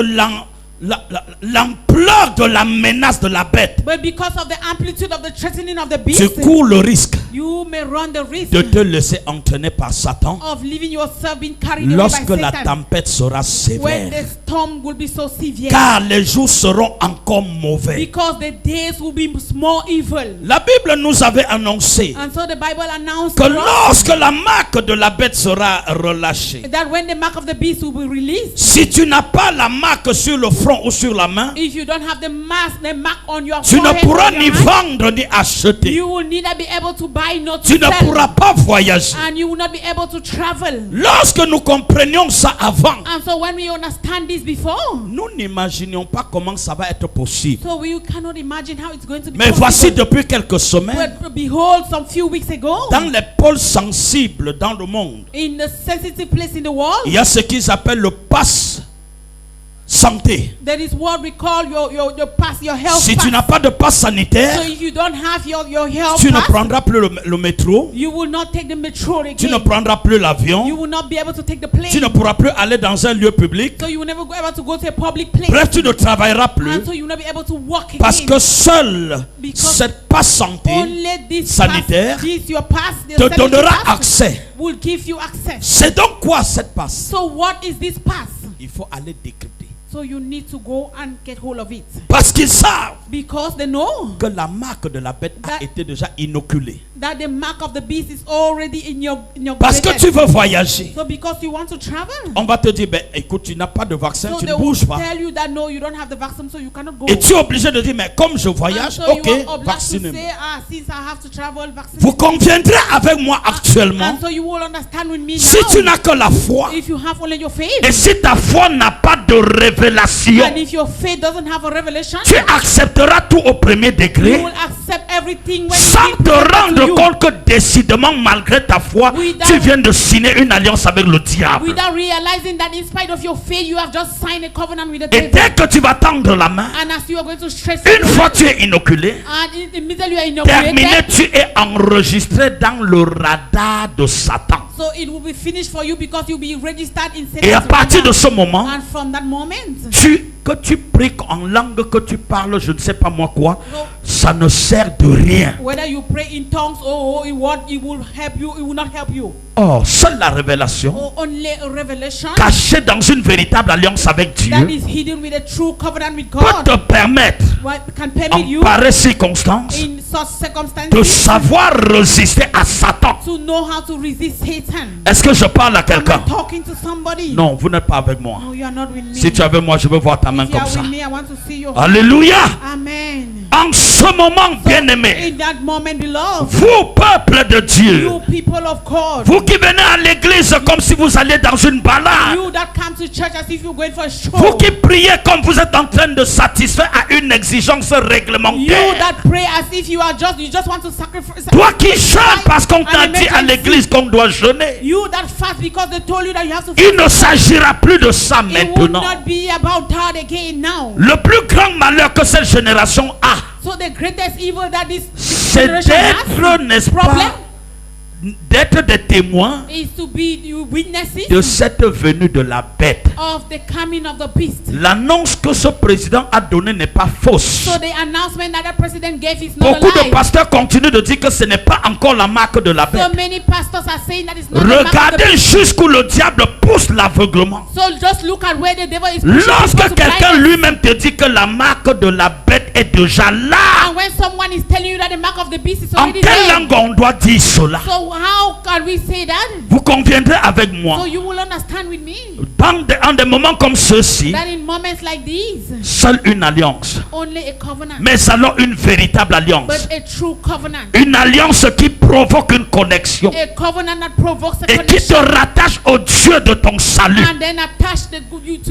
Speaker 2: l'ampleur de la menace de la bête,
Speaker 3: But because of the amplitude of the threatening of the
Speaker 2: tu
Speaker 3: beast,
Speaker 2: cours le risque
Speaker 3: you may run the risk
Speaker 2: de te laisser entraîner par Satan
Speaker 3: of leaving yourself being carried away
Speaker 2: lorsque
Speaker 3: by
Speaker 2: la
Speaker 3: Satan
Speaker 2: tempête sera
Speaker 3: when
Speaker 2: sévère.
Speaker 3: the storm will be so severe.
Speaker 2: Car les jours seront encore mauvais.
Speaker 3: Because the days will be more evil.
Speaker 2: La Bible nous avait annoncé
Speaker 3: And so the Bible announced
Speaker 2: que
Speaker 3: to us
Speaker 2: lorsque la marque de la bête sera relâchée,
Speaker 3: that when the mark of the beast will be released,
Speaker 2: si tu n'as pas la marque sur le front ou sur la main,
Speaker 3: if you don't have the mark on your
Speaker 2: tu ne
Speaker 3: forehead
Speaker 2: pourras
Speaker 3: or your
Speaker 2: ni
Speaker 3: hand,
Speaker 2: vendre ni acheter.
Speaker 3: you will neither be able to buy nor to
Speaker 2: Tu ne
Speaker 3: sell,
Speaker 2: pourras pas voyager.
Speaker 3: and you will not be able to travel.
Speaker 2: Lorsque nous comprenions ça avant,
Speaker 3: And so when we understand this before,
Speaker 2: nous n'imaginions pas comment ça va être possible.
Speaker 3: so we cannot imagine how it's going to be
Speaker 2: Mais voici
Speaker 3: possible.
Speaker 2: depuis quelques semaines,
Speaker 3: But behold, some few weeks ago,
Speaker 2: dans les pôles sensibles dans le monde,
Speaker 3: in the sensitive place in the world,
Speaker 2: il y a ce qu'ils appellent le pass santé.
Speaker 3: that is what we call your pass, your health
Speaker 2: Si
Speaker 3: pass.
Speaker 2: tu n'as pas de passe
Speaker 3: So
Speaker 2: sanitaire,
Speaker 3: if you don't have your health
Speaker 2: tu ne
Speaker 3: pass,
Speaker 2: prendras plus le métro,
Speaker 3: you will not take the metro
Speaker 2: tu ne
Speaker 3: again.
Speaker 2: prendras plus
Speaker 3: You
Speaker 2: l'avion,
Speaker 3: will not be able to take the plane.
Speaker 2: tu ne pourras plus aller dans un lieu public.
Speaker 3: So you will never be able to go to a public place.
Speaker 2: Bref, tu ne travailleras plus
Speaker 3: And so you will not be able to walk
Speaker 2: parce
Speaker 3: again.
Speaker 2: que seule
Speaker 3: Because
Speaker 2: cette passe santé
Speaker 3: Only this
Speaker 2: sanitaire
Speaker 3: pass, this your pass, the
Speaker 2: te
Speaker 3: sanitary
Speaker 2: donnera
Speaker 3: pass,
Speaker 2: accès.
Speaker 3: will give you access.
Speaker 2: C'est donc quoi cette passe?
Speaker 3: So what is this pass?
Speaker 2: Il faut aller décrypter.
Speaker 3: So you need to go and get hold of it.
Speaker 2: Parce qu'ils savent
Speaker 3: Because they know
Speaker 2: que la marque de la bête a
Speaker 3: That-
Speaker 2: été déjà inoculée.
Speaker 3: that the mark of the beast is already in your
Speaker 2: Parce que
Speaker 3: greatest.
Speaker 2: tu veux voyager.
Speaker 3: So because you want to travel.
Speaker 2: On va te dire, ben, écoute, tu n'as pas de vaccin,
Speaker 3: So
Speaker 2: tu
Speaker 3: they
Speaker 2: ne
Speaker 3: will
Speaker 2: bouges pas.
Speaker 3: tell you that no, you don't have the vaccine, so you cannot go.
Speaker 2: Et tu es obligé de dire, mais comme je
Speaker 3: And
Speaker 2: voyage,
Speaker 3: so you
Speaker 2: ok,
Speaker 3: are obliged to
Speaker 2: vaccinez-moi.
Speaker 3: say, since I have to travel, vaccinate.
Speaker 2: Vous conviendrez avec moi actuellement,
Speaker 3: And so you will understand with me
Speaker 2: si
Speaker 3: now.
Speaker 2: tu n'as que la foi,
Speaker 3: If you have only your faith,
Speaker 2: et si ta foi n'a pas de révélation,
Speaker 3: and if your faith doesn't have a revelation,
Speaker 2: tu accepteras tout au premier
Speaker 3: you
Speaker 2: degré,
Speaker 3: will accept everything when
Speaker 2: sans
Speaker 3: it
Speaker 2: te
Speaker 3: is presented to
Speaker 2: rendre
Speaker 3: you,
Speaker 2: compte que décidément, malgré ta foi,
Speaker 3: Without-
Speaker 2: tu viens de signer une alliance avec le diable.
Speaker 3: without realizing that in spite of your faith, you have just signed a covenant with the
Speaker 2: Et
Speaker 3: devil.
Speaker 2: dès que tu vas tendre la main,
Speaker 3: And as you are going to stretch
Speaker 2: une fois tu es inoculé,
Speaker 3: and immediately you are
Speaker 2: terminé,
Speaker 3: inaugurated,
Speaker 2: tu es enregistré dans le radar de Satan.
Speaker 3: so it will be finished for you because you'll be registered in
Speaker 2: Et à
Speaker 3: Satan's
Speaker 2: partir de
Speaker 3: radar.
Speaker 2: ce moment,
Speaker 3: And from that moment,
Speaker 2: tu que tu pries en langue, que tu parles, je ne sais pas moi quoi, ça ne sert de rien.
Speaker 3: Whether you pray in tongues or in what, it will help you, it will not help you.
Speaker 2: Or, seule la révélation,
Speaker 3: Or only a revelation
Speaker 2: cachée dans une véritable alliance avec
Speaker 3: that
Speaker 2: Dieu,
Speaker 3: is hidden with a true covenant with
Speaker 2: peut
Speaker 3: God
Speaker 2: te permettre,
Speaker 3: what can permit you
Speaker 2: en pareille circonstance,
Speaker 3: in such
Speaker 2: de
Speaker 3: circumstances
Speaker 2: savoir résister à Satan.
Speaker 3: to know how to resist Satan.
Speaker 2: Est-ce que je parle à
Speaker 3: Am
Speaker 2: quelqu'un?
Speaker 3: I talking to somebody?
Speaker 2: Non, vous n'êtes pas avec moi.
Speaker 3: No, you are not with me.
Speaker 2: Si tu es avec moi, je veux voir ta main
Speaker 3: If you
Speaker 2: comme
Speaker 3: are
Speaker 2: ça.
Speaker 3: with me, I want to see your
Speaker 2: Alléluia.
Speaker 3: Amen.
Speaker 2: En ce moment, bien-aimé,
Speaker 3: In that moment, beloved,
Speaker 2: vous, peuple de Dieu,
Speaker 3: you people of God,
Speaker 2: vous qui venez à l'église comme si vous alliez dans une balade,
Speaker 3: you that come to church as if you're going for a show,
Speaker 2: vous qui priez comme vous êtes en train de satisfaire à une exigence
Speaker 3: you
Speaker 2: réglementaire,
Speaker 3: that pray as if you just want to sacrifice.
Speaker 2: toi qui jeûnes parce qu'on t'a
Speaker 3: an
Speaker 2: dit à
Speaker 3: emergency.
Speaker 2: l'église qu'on doit jeûner,
Speaker 3: You that fast because they told you that you have to
Speaker 2: il
Speaker 3: fast.
Speaker 2: ne s'agira plus de ça
Speaker 3: It will
Speaker 2: maintenant.
Speaker 3: not be about that again now.
Speaker 2: Le plus grand malheur que cette génération a,
Speaker 3: So the greatest evil that this
Speaker 2: c'est
Speaker 3: generation
Speaker 2: d'être,
Speaker 3: has,
Speaker 2: n'est-ce
Speaker 3: problem,
Speaker 2: pas, d'être des témoins
Speaker 3: is to be you witnesses
Speaker 2: de cette venue de la bête.
Speaker 3: of the coming of the beast.
Speaker 2: L'annonce que ce président a donnée n'est pas fausse.
Speaker 3: So the announcement that the president gave is not
Speaker 2: Beaucoup
Speaker 3: a
Speaker 2: de
Speaker 3: lie.
Speaker 2: pasteurs continuent de dire que ce n'est pas encore la marque de la bête.
Speaker 3: So many pastors are saying that it's not the mark of the
Speaker 2: Regardez
Speaker 3: beast.
Speaker 2: jusqu'où le diable pousse l'aveuglement.
Speaker 3: So just look at where the devil is pushing people
Speaker 2: Lorsque
Speaker 3: to
Speaker 2: quelqu'un
Speaker 3: blindness.
Speaker 2: lui-même te dit que la marque de la bête est déjà là,
Speaker 3: And when someone is telling you that the mark of the beast is
Speaker 2: en
Speaker 3: already
Speaker 2: quelle
Speaker 3: there,
Speaker 2: langue on doit dire cela?
Speaker 3: so how can we say that?
Speaker 2: Vous conviendrez avec moi.
Speaker 3: So you will understand with me
Speaker 2: En des moments comme ceux-ci,
Speaker 3: that in moments like these,
Speaker 2: seule une alliance.
Speaker 3: only a covenant,
Speaker 2: Mais alors une véritable alliance.
Speaker 3: but a true covenant,
Speaker 2: Une alliance qui provoque une connexion.
Speaker 3: a covenant that provokes a
Speaker 2: Et qui te
Speaker 3: connection,
Speaker 2: rattache au Dieu de ton salut.
Speaker 3: and then attach to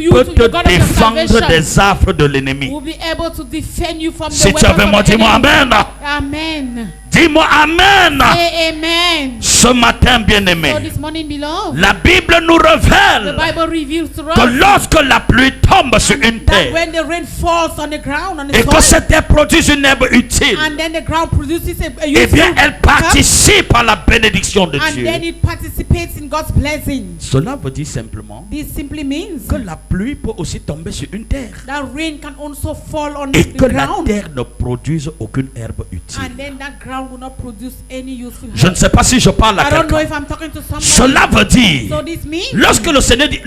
Speaker 3: you
Speaker 2: Peut
Speaker 3: to
Speaker 2: te
Speaker 3: the God of your
Speaker 2: défendre
Speaker 3: salvation,
Speaker 2: des affres de l'ennemi.
Speaker 3: will be able to defend you from
Speaker 2: Si
Speaker 3: the
Speaker 2: tu es avec
Speaker 3: weapons
Speaker 2: moi,
Speaker 3: of the
Speaker 2: dis-moi
Speaker 3: enemy.
Speaker 2: Amen.
Speaker 3: Amen.
Speaker 2: Dis-moi Amen.
Speaker 3: Say amen.
Speaker 2: Ce matin,
Speaker 3: So
Speaker 2: bien-aimé,
Speaker 3: this morning, beloved,
Speaker 2: la Bible nous
Speaker 3: the
Speaker 2: révèle
Speaker 3: Bible reveals to
Speaker 2: que
Speaker 3: us
Speaker 2: lorsque la pluie tombe sur une
Speaker 3: that
Speaker 2: terre
Speaker 3: when the rain falls on the ground, on the
Speaker 2: et que
Speaker 3: soil,
Speaker 2: cette terre produise une herbe utile,
Speaker 3: and then the ground produces a
Speaker 2: eh
Speaker 3: useful
Speaker 2: bien, elle
Speaker 3: crop,
Speaker 2: participe à la bénédiction de
Speaker 3: and
Speaker 2: Dieu.
Speaker 3: then it participates in God's blessing.
Speaker 2: Cela veut dire simplement
Speaker 3: This simply means
Speaker 2: que la pluie peut aussi tomber sur une terre
Speaker 3: that rain can also fall on
Speaker 2: et
Speaker 3: the
Speaker 2: que la
Speaker 3: ground,
Speaker 2: terre ne produise aucune herbe utile.
Speaker 3: and then that ground will not produce any useful
Speaker 2: Je ne
Speaker 3: herb.
Speaker 2: sais pas si je parle à
Speaker 3: I don't know
Speaker 2: quelqu'un.
Speaker 3: if I'm talking to somebody.
Speaker 2: Cela veut dire,
Speaker 3: So this means
Speaker 2: lorsque le Seigneur dit,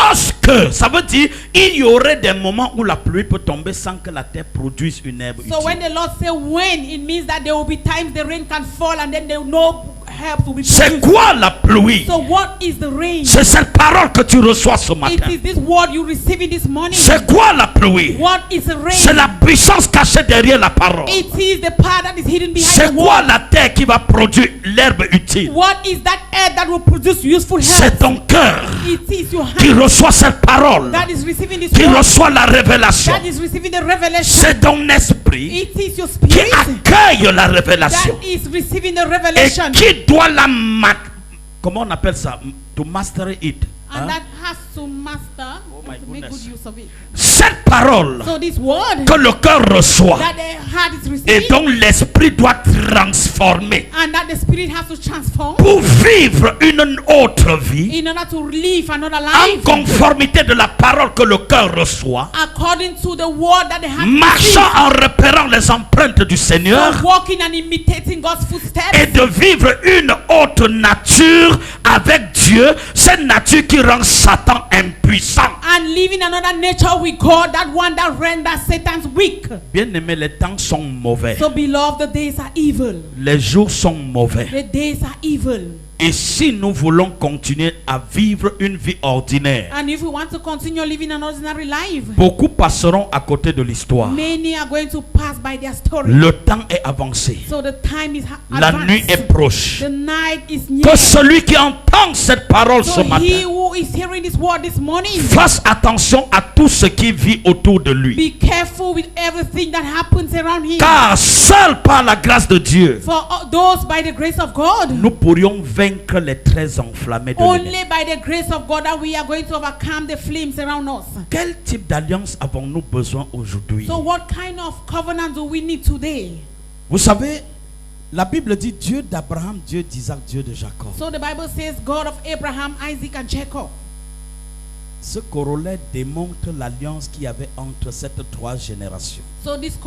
Speaker 2: lorsque, ça veut dire, il y aurait des moments où la pluie peut tomber sans que la terre produise une herbe
Speaker 3: so when
Speaker 2: utile.
Speaker 3: the Lord say when, it means that there will be times the rain can fall and then there will no help will be
Speaker 2: C'est
Speaker 3: produced.
Speaker 2: quoi la pluie?
Speaker 3: So what is the rain?
Speaker 2: C'est cette parole que tu reçois ce
Speaker 3: It
Speaker 2: matin.
Speaker 3: is this word you receive in this morning.
Speaker 2: C'est quoi la pluie?
Speaker 3: What is the rain?
Speaker 2: C'est la puissance cachée derrière la parole.
Speaker 3: It is the power that is hidden behind
Speaker 2: C'est
Speaker 3: the
Speaker 2: quoi
Speaker 3: word.
Speaker 2: la terre qui va produire l'herbe utile?
Speaker 3: What is that earth that will produce useful
Speaker 2: C'est
Speaker 3: help?
Speaker 2: ton cœur
Speaker 3: It is your
Speaker 2: qui
Speaker 3: hand
Speaker 2: reçoit cette parole,
Speaker 3: that is receiving this
Speaker 2: qui
Speaker 3: word,
Speaker 2: reçoit la révélation.
Speaker 3: that is receiving the revelation.
Speaker 2: C'est ton esprit
Speaker 3: It is your
Speaker 2: qui
Speaker 3: spirit
Speaker 2: accueille la révélation
Speaker 3: that is receiving the
Speaker 2: et
Speaker 3: revelation,
Speaker 2: qui doit comment on appelle ça? To master it.
Speaker 3: and
Speaker 2: Hein?
Speaker 3: that has to master
Speaker 2: my
Speaker 3: and to make
Speaker 2: goodness.
Speaker 3: good use of it.
Speaker 2: Cette parole
Speaker 3: So this word
Speaker 2: que le cœur reçoit
Speaker 3: that the heart is
Speaker 2: et
Speaker 3: receiving
Speaker 2: dont l'esprit doit transformer
Speaker 3: and that the spirit has to transform
Speaker 2: pour vivre une autre vie
Speaker 3: in order to live another
Speaker 2: en
Speaker 3: life
Speaker 2: conformité de la parole que le cœur reçoit,
Speaker 3: according to the word that the heart
Speaker 2: marchant
Speaker 3: receives.
Speaker 2: en repérant les empreintes du Seigneur
Speaker 3: So walking and imitating God's
Speaker 2: et
Speaker 3: footsteps
Speaker 2: de vivre une autre nature avec Dieu, cette nature qui rend Satan impuissant.
Speaker 3: and living another nature with God, that one that renders Satan's weak.
Speaker 2: Bien-aimés, les temps sont mauvais.
Speaker 3: So beloved, the days are evil.
Speaker 2: Les jours sont mauvais.
Speaker 3: The days are evil.
Speaker 2: Et si nous voulons continuer à vivre une vie ordinaire,
Speaker 3: And if we want to continue living an ordinary life,
Speaker 2: beaucoup passeront à côté de l'histoire.
Speaker 3: many are going to pass by their story.
Speaker 2: Le temps est avancé.
Speaker 3: So the time is
Speaker 2: La nuit est
Speaker 3: advanced.
Speaker 2: proche.
Speaker 3: The night is
Speaker 2: Que
Speaker 3: near.
Speaker 2: celui qui entend cette parole ce
Speaker 3: So he
Speaker 2: matin
Speaker 3: who is hearing this word this morning,
Speaker 2: fasse attention à tout ce qui vit autour de lui.
Speaker 3: be careful with everything that happens around him.
Speaker 2: Car seul par la grâce de Dieu,
Speaker 3: For those by the grace of God,
Speaker 2: nous pourrions vaincre les traits enflammés de l'ennemi.
Speaker 3: only by the grace of God that we are going to overcome the flames around us.
Speaker 2: Quel type d'alliance avons-nous besoin aujourd'hui?
Speaker 3: So what kind of covenant do we need today?
Speaker 2: Vous savez, la Bible dit Dieu d'Abraham, Dieu d'Isaac, Dieu de Jacob.
Speaker 3: So the Bible says God of Abraham, Isaac and Jacob.
Speaker 2: Ce corollaire démontre l'alliance qu'il y avait entre ces trois générations.
Speaker 3: So this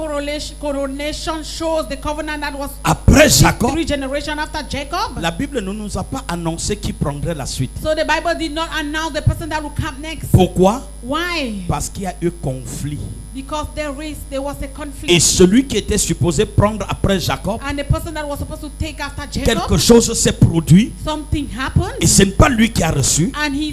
Speaker 3: coronation shows the covenant that was
Speaker 2: Après Jacob,
Speaker 3: 3 generations after Jacob.
Speaker 2: la Bible ne nous a pas annoncé qui prendrait la suite.
Speaker 3: So the Bible did not announce the person that will come next.
Speaker 2: Pourquoi?
Speaker 3: Why?
Speaker 2: Parce qu'il y a eu conflit.
Speaker 3: Because there was a conflict.
Speaker 2: Et celui qui était supposé prendre après Jacob,
Speaker 3: And the person that was supposed to take after
Speaker 2: quelque
Speaker 3: Jacob,
Speaker 2: chose s'est produit
Speaker 3: something happened.
Speaker 2: et ce n'est pas lui qui a reçu.
Speaker 3: And he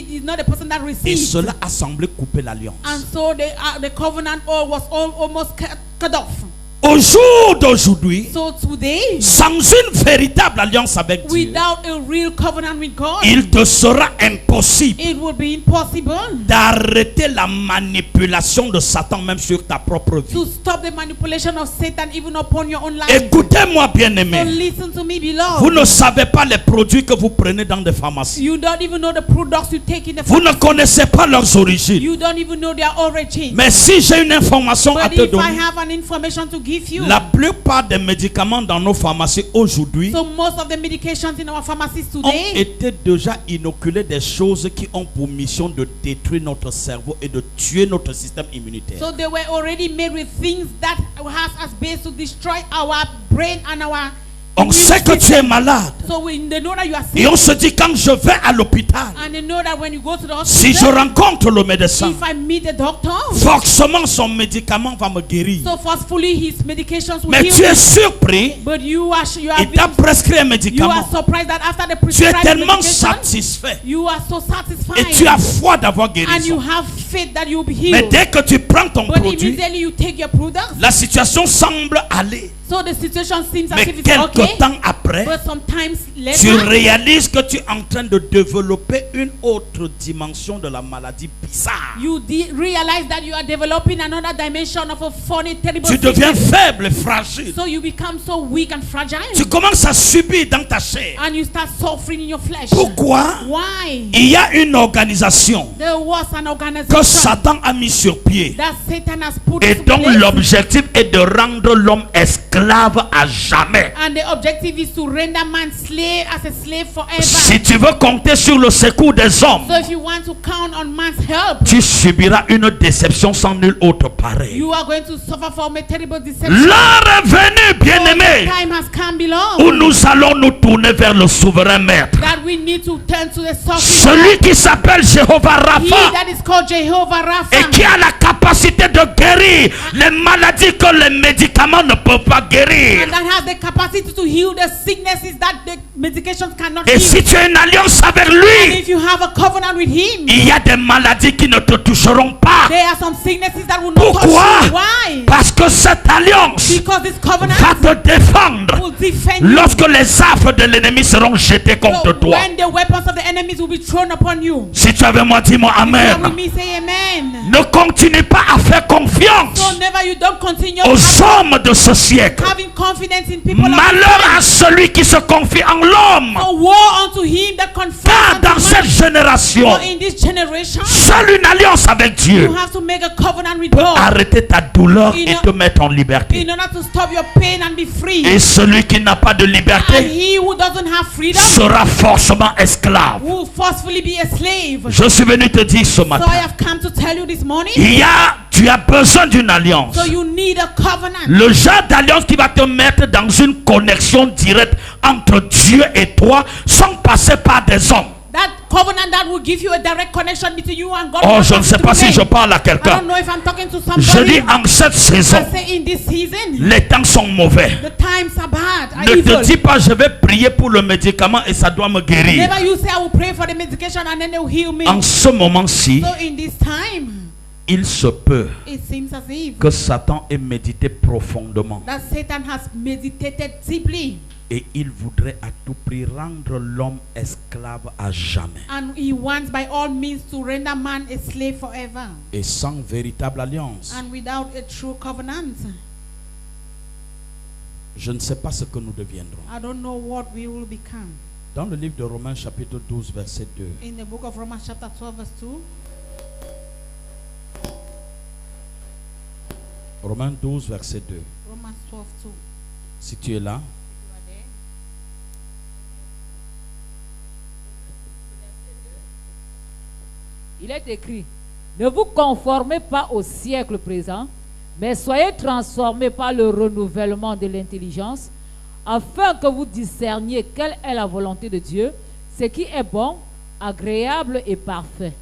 Speaker 3: is not the person that
Speaker 2: Et
Speaker 3: received.
Speaker 2: cela a semblé couper l'alliance.
Speaker 3: And so the covenant was almost cut off.
Speaker 2: Au jour d'aujourd'hui,
Speaker 3: So today,
Speaker 2: sans une véritable alliance avec Dieu,
Speaker 3: without a real covenant with God,
Speaker 2: il te sera impossible
Speaker 3: it will be impossible
Speaker 2: d'arrêter la manipulation de Satan même sur ta propre
Speaker 3: to
Speaker 2: vie.
Speaker 3: stop the manipulation of Satan even upon your own life.
Speaker 2: Écoutez-moi bien
Speaker 3: So
Speaker 2: aimé,
Speaker 3: listen to me,
Speaker 2: vous
Speaker 3: beloved.
Speaker 2: ne savez pas les produits que vous prenez dans des pharmacies.
Speaker 3: You don't even know the products you take in the
Speaker 2: Vous ne connaissez pas leurs origines.
Speaker 3: You don't even know their origin.
Speaker 2: Mais si j'ai une information à
Speaker 3: But
Speaker 2: te
Speaker 3: if I
Speaker 2: donner,
Speaker 3: have an information to give you,
Speaker 2: la plupart des médicaments dans nos pharmacies aujourd'hui
Speaker 3: so most of the medications in our pharmacies
Speaker 2: ont
Speaker 3: today,
Speaker 2: été déjà inoculés des choses qui ont pour mission de détruire notre cerveau et de tuer notre système immunitaire.
Speaker 3: so they were already made with things that has as base to destroy our brain and our
Speaker 2: On sait que tu es malade.
Speaker 3: So they know that you are
Speaker 2: Et
Speaker 3: sick.
Speaker 2: on se dit quand je vais à l'hôpital,
Speaker 3: And they know that when you go to the
Speaker 2: si je
Speaker 3: hospital,
Speaker 2: rencontre le médecin,
Speaker 3: if I meet the doctor,
Speaker 2: forcément son médicament va me guérir.
Speaker 3: so forcefully his medications will
Speaker 2: Mais
Speaker 3: heal
Speaker 2: tu es
Speaker 3: me.
Speaker 2: surpris,
Speaker 3: But you are
Speaker 2: il t'a prescrit un
Speaker 3: you are
Speaker 2: médicament.
Speaker 3: surprised that after the
Speaker 2: Tu es
Speaker 3: prescribed
Speaker 2: tellement
Speaker 3: medication,
Speaker 2: satisfait
Speaker 3: you are so
Speaker 2: et tu as
Speaker 3: satisfied
Speaker 2: foi d'avoir
Speaker 3: and you
Speaker 2: guérison.
Speaker 3: have faith that you'll be
Speaker 2: Mais
Speaker 3: healed.
Speaker 2: dès que tu prends ton
Speaker 3: But
Speaker 2: produit,
Speaker 3: immediately you take your products,
Speaker 2: la situation semble aller.
Speaker 3: so the situation seems as
Speaker 2: Mais
Speaker 3: if it's
Speaker 2: quelque
Speaker 3: okay.
Speaker 2: temps après,
Speaker 3: But sometimes
Speaker 2: tu
Speaker 3: later,
Speaker 2: réalises que tu es en train de développer une autre dimension de la maladie bizarre.
Speaker 3: you realize that you are developing another dimension of a funny, terrible
Speaker 2: Tu deviens
Speaker 3: sickness.
Speaker 2: faible et fragile.
Speaker 3: So you become so weak and fragile.
Speaker 2: Tu commences à subir dans ta chair.
Speaker 3: And you start suffering in your flesh.
Speaker 2: Pourquoi?
Speaker 3: Why?
Speaker 2: Il y a une organisation
Speaker 3: There was an
Speaker 2: que
Speaker 3: organization
Speaker 2: Satan a mis sur pied
Speaker 3: that Satan has put
Speaker 2: et
Speaker 3: into
Speaker 2: dont
Speaker 3: place.
Speaker 2: l'objectif est de rendre l'homme esclave à jamais.
Speaker 3: And the objective is to render man slave as a slave forever.
Speaker 2: Si tu veux compter sur le secours des hommes,
Speaker 3: So if you want to count on man's help,
Speaker 2: tu subiras une déception sans nul autre pareil.
Speaker 3: you are going to suffer from a terrible deception.
Speaker 2: L'heure est venue,
Speaker 3: The
Speaker 2: bien-aimé,
Speaker 3: time has come,
Speaker 2: où
Speaker 3: beloved,
Speaker 2: nous allons nous tourner vers le souverain maître.
Speaker 3: that we need to turn to the sovereign
Speaker 2: Celui qui s'appelle Jéhovah
Speaker 3: He
Speaker 2: Rapha
Speaker 3: that is called Jehovah
Speaker 2: et
Speaker 3: Rapha,
Speaker 2: qui a la capacité de guérir les maladies que les médicaments ne peuvent pas guérir.
Speaker 3: and that has the capacity to heal the sicknesses that the medications cannot
Speaker 2: Et
Speaker 3: heal.
Speaker 2: si tu as une alliance avec
Speaker 3: And
Speaker 2: lui,
Speaker 3: if you have a covenant with Him,
Speaker 2: il y a des maladies qui ne te toucheront pas.
Speaker 3: there are some sicknesses that will not
Speaker 2: Pourquoi?
Speaker 3: touch you. Why?
Speaker 2: Parce que cette alliance
Speaker 3: Because this covenant
Speaker 2: va te défendre
Speaker 3: will defend you.
Speaker 2: lorsque les affres de l'ennemi seront jetées contre
Speaker 3: So
Speaker 2: toi.
Speaker 3: when the weapons of the enemies will be thrown upon you.
Speaker 2: Si tu avais moi, dis-moi
Speaker 3: If you are with
Speaker 2: Amen.
Speaker 3: me, say amen.
Speaker 2: Ne continue pas à faire confiance
Speaker 3: So never you don't continue
Speaker 2: aux hommes de ce siècle.
Speaker 3: having confidence in people.
Speaker 2: Malheur à celui qui se confie en l'homme.
Speaker 3: So woe unto him that
Speaker 2: Car
Speaker 3: confesses
Speaker 2: dans cette génération,
Speaker 3: So in this generation,
Speaker 2: seule une alliance avec Dieu
Speaker 3: you have to make a covenant with
Speaker 2: peut
Speaker 3: God
Speaker 2: arrêter ta douleur et te mettre en liberté.
Speaker 3: in order to stop your pain and be free.
Speaker 2: Et celui qui n'a pas de
Speaker 3: And
Speaker 2: liberté
Speaker 3: he who doesn't have freedom
Speaker 2: sera forcément esclave.
Speaker 3: will forcefully be a slave.
Speaker 2: Je suis venu te dire ce
Speaker 3: So
Speaker 2: matin,
Speaker 3: I have come to tell you this morning.
Speaker 2: tu as besoin d'une alliance.
Speaker 3: So you need a covenant.
Speaker 2: Le genre d'alliance qui va te mettre dans une connexion directe entre Dieu et toi sans passer par des hommes.
Speaker 3: That covenant that will give you a direct connection between you and God.
Speaker 2: Oh,
Speaker 3: Not
Speaker 2: je ne sais pas si
Speaker 3: men.
Speaker 2: je parle à
Speaker 3: I
Speaker 2: quelqu'un.
Speaker 3: don't know if I'm talking to
Speaker 2: Je
Speaker 3: somebody.
Speaker 2: dis en cette saison,
Speaker 3: I say in this season,
Speaker 2: les temps sont mauvais.
Speaker 3: the times are bad, are
Speaker 2: Ne
Speaker 3: evil.
Speaker 2: te dis pas je vais prier pour le médicament et ça doit me guérir.
Speaker 3: Never you say I will pray for the medication and then they will heal me.
Speaker 2: En ce moment-ci,
Speaker 3: So in this time,
Speaker 2: il se peut
Speaker 3: it seems as if
Speaker 2: que Satan ait médité profondément
Speaker 3: that Satan has meditated deeply
Speaker 2: et il voudrait à tout prix rendre l'homme esclave à jamais
Speaker 3: and he wants by all means to render man a slave forever
Speaker 2: et sans véritable alliance.
Speaker 3: and without a true covenant.
Speaker 2: Je ne sais pas ce que nous deviendrons.
Speaker 3: I don't know what we will become.
Speaker 2: Dans le livre de Romains chapitre 12 verset 2,
Speaker 3: In the book of Romans chapter 12 verse 2,
Speaker 2: Romains 12 verset 2.
Speaker 3: Romans 12 2.
Speaker 2: Si tu es là,
Speaker 4: il est écrit, ne vous conformez pas au siècle présent, mais soyez transformés par le renouvellement de l'intelligence, afin que vous discerniez quelle est la volonté de Dieu, ce qui est bon, agréable et parfait.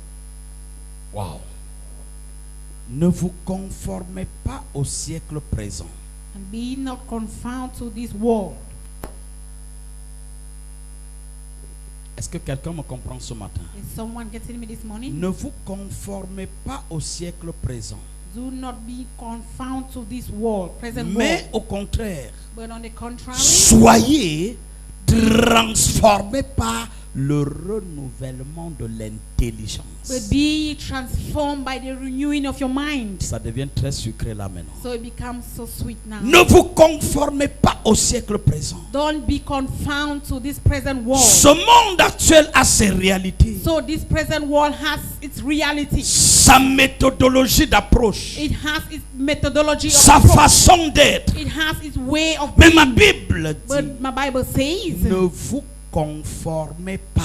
Speaker 2: Wow. Ne vous conformez pas au siècle présent.
Speaker 3: And be not confounded to this world.
Speaker 2: Est-ce que quelqu'un me comprend ce matin?
Speaker 3: Is someone getting me this morning?
Speaker 2: Ne vous conformez pas au siècle présent,
Speaker 3: Do not be confounded to this world, present
Speaker 2: mais
Speaker 3: world.
Speaker 2: au contraire,
Speaker 3: But on the contrary,
Speaker 2: soyez transformés par le renouvellement de l'intelligence.
Speaker 3: but be transformed by the renewing of your mind.
Speaker 2: Ça devient très sucré là maintenant.
Speaker 3: So it becomes so sweet now.
Speaker 2: Ne vous conformez pas au siècle présent.
Speaker 3: Don't be confounded to this present world.
Speaker 2: Ce monde actuel a ses réalités,
Speaker 3: So this present world has its reality.
Speaker 2: sa méthodologie d'approche,
Speaker 3: It has its methodology of
Speaker 2: sa
Speaker 3: approach.
Speaker 2: façon d'être.
Speaker 3: It has its way of
Speaker 2: Mais ma
Speaker 3: being.
Speaker 2: Bible dit,
Speaker 3: But my Bible says,
Speaker 2: ne vous conformez pas.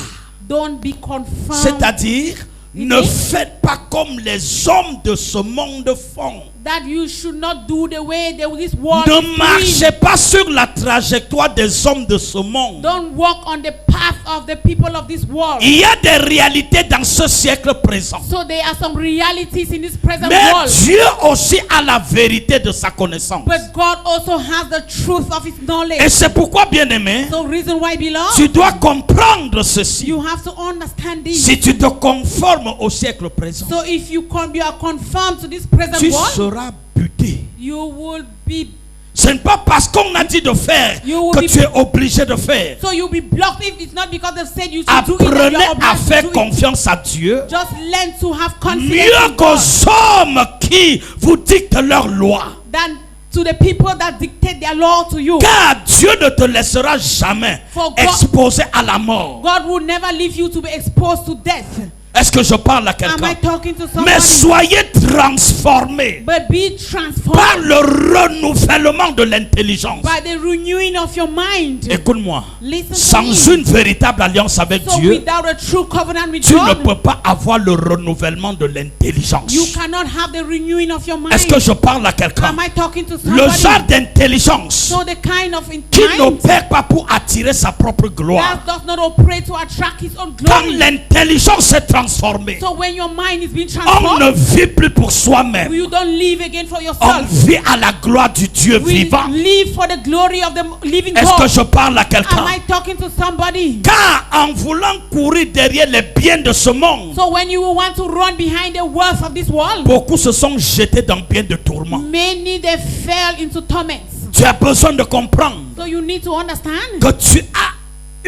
Speaker 3: don't be confounded.
Speaker 2: C'est-à-dire, ne faites pas comme les hommes de ce monde font.
Speaker 3: That you should not do the way this world
Speaker 2: Ne
Speaker 3: is doing.
Speaker 2: marchez pas sur la trajectoire des hommes de ce monde.
Speaker 3: Don't walk on the path of the people of this world.
Speaker 2: Il y a des réalités dans ce siècle présent.
Speaker 3: So there are some realities in this present
Speaker 2: Mais
Speaker 3: world.
Speaker 2: Dieu aussi a la vérité de sa connaissance.
Speaker 3: But God also has the truth of His
Speaker 2: Et
Speaker 3: knowledge.
Speaker 2: c'est pourquoi, bien-aimé,
Speaker 3: So reason why, beloved,
Speaker 2: tu dois comprendre ceci.
Speaker 3: you have to understand this.
Speaker 2: Si tu te conformes au siècle présent,
Speaker 3: So if you are conformed to this present
Speaker 2: tu
Speaker 3: world,
Speaker 2: seras buté.
Speaker 3: you will be
Speaker 2: Ce n'est pas parce qu'on a dit de faire
Speaker 3: You will
Speaker 2: que
Speaker 3: be-
Speaker 2: tu es obligé de faire.
Speaker 3: so you'll be blocked if it's not because they've said you should do it. That
Speaker 2: Apprenez
Speaker 3: you're
Speaker 2: à
Speaker 3: obliged
Speaker 2: faire
Speaker 3: to do it.
Speaker 2: confiance à Dieu.
Speaker 3: Just learn to have confidence
Speaker 2: Mieux
Speaker 3: in God
Speaker 2: qu'aux hommes qui vous dictent leur loi.
Speaker 3: than to the people that dictate their law to you.
Speaker 2: Car Dieu ne te laissera jamais
Speaker 3: For God-
Speaker 2: exposé à la mort.
Speaker 3: God will never leave you to be exposed to death.
Speaker 2: Est-ce que je parle à
Speaker 3: Am
Speaker 2: quelqu'un?
Speaker 3: I talking to
Speaker 2: Mais
Speaker 3: somebody?
Speaker 2: soyez transformés
Speaker 3: But be
Speaker 2: par
Speaker 3: transformed
Speaker 2: le renouvellement de l'intelligence.
Speaker 3: by the renewing of your mind.
Speaker 2: Écoute-moi.
Speaker 3: Listen to
Speaker 2: Sans
Speaker 3: me.
Speaker 2: une véritable alliance avec
Speaker 3: So
Speaker 2: Dieu,
Speaker 3: without a true covenant with
Speaker 2: tu ne
Speaker 3: God,
Speaker 2: peux pas avoir le renouvellement de l'intelligence.
Speaker 3: you cannot have the renewing of your mind.
Speaker 2: Est-ce que je parle à quelqu'un?
Speaker 3: Am I talking to
Speaker 2: Le
Speaker 3: somebody?
Speaker 2: genre d'intelligence
Speaker 3: So the kind of
Speaker 2: qui
Speaker 3: mind
Speaker 2: n'opère pas pour attirer sa propre gloire.
Speaker 3: that does not operate to attract his own
Speaker 2: Quand
Speaker 3: glory.
Speaker 2: l'intelligence est transformée,
Speaker 3: So when your mind is being
Speaker 2: on
Speaker 3: transformed,
Speaker 2: ne vit plus pour soi-même.
Speaker 3: you don't live again for
Speaker 2: On
Speaker 3: yourself.
Speaker 2: vit à la gloire du Dieu
Speaker 3: We
Speaker 2: vivant.
Speaker 3: live for the glory of the living
Speaker 2: Est-ce que
Speaker 3: God.
Speaker 2: je parle à quelqu'un?
Speaker 3: Am I talking to somebody?
Speaker 2: Car en voulant courir derrière les biens de ce monde,
Speaker 3: So when you want to run behind the wealth of this world,
Speaker 2: beaucoup se sont jetés dans bien de tourments.
Speaker 3: many they fell into torments.
Speaker 2: Tu as besoin de comprendre
Speaker 3: So you need to understand
Speaker 2: que tu as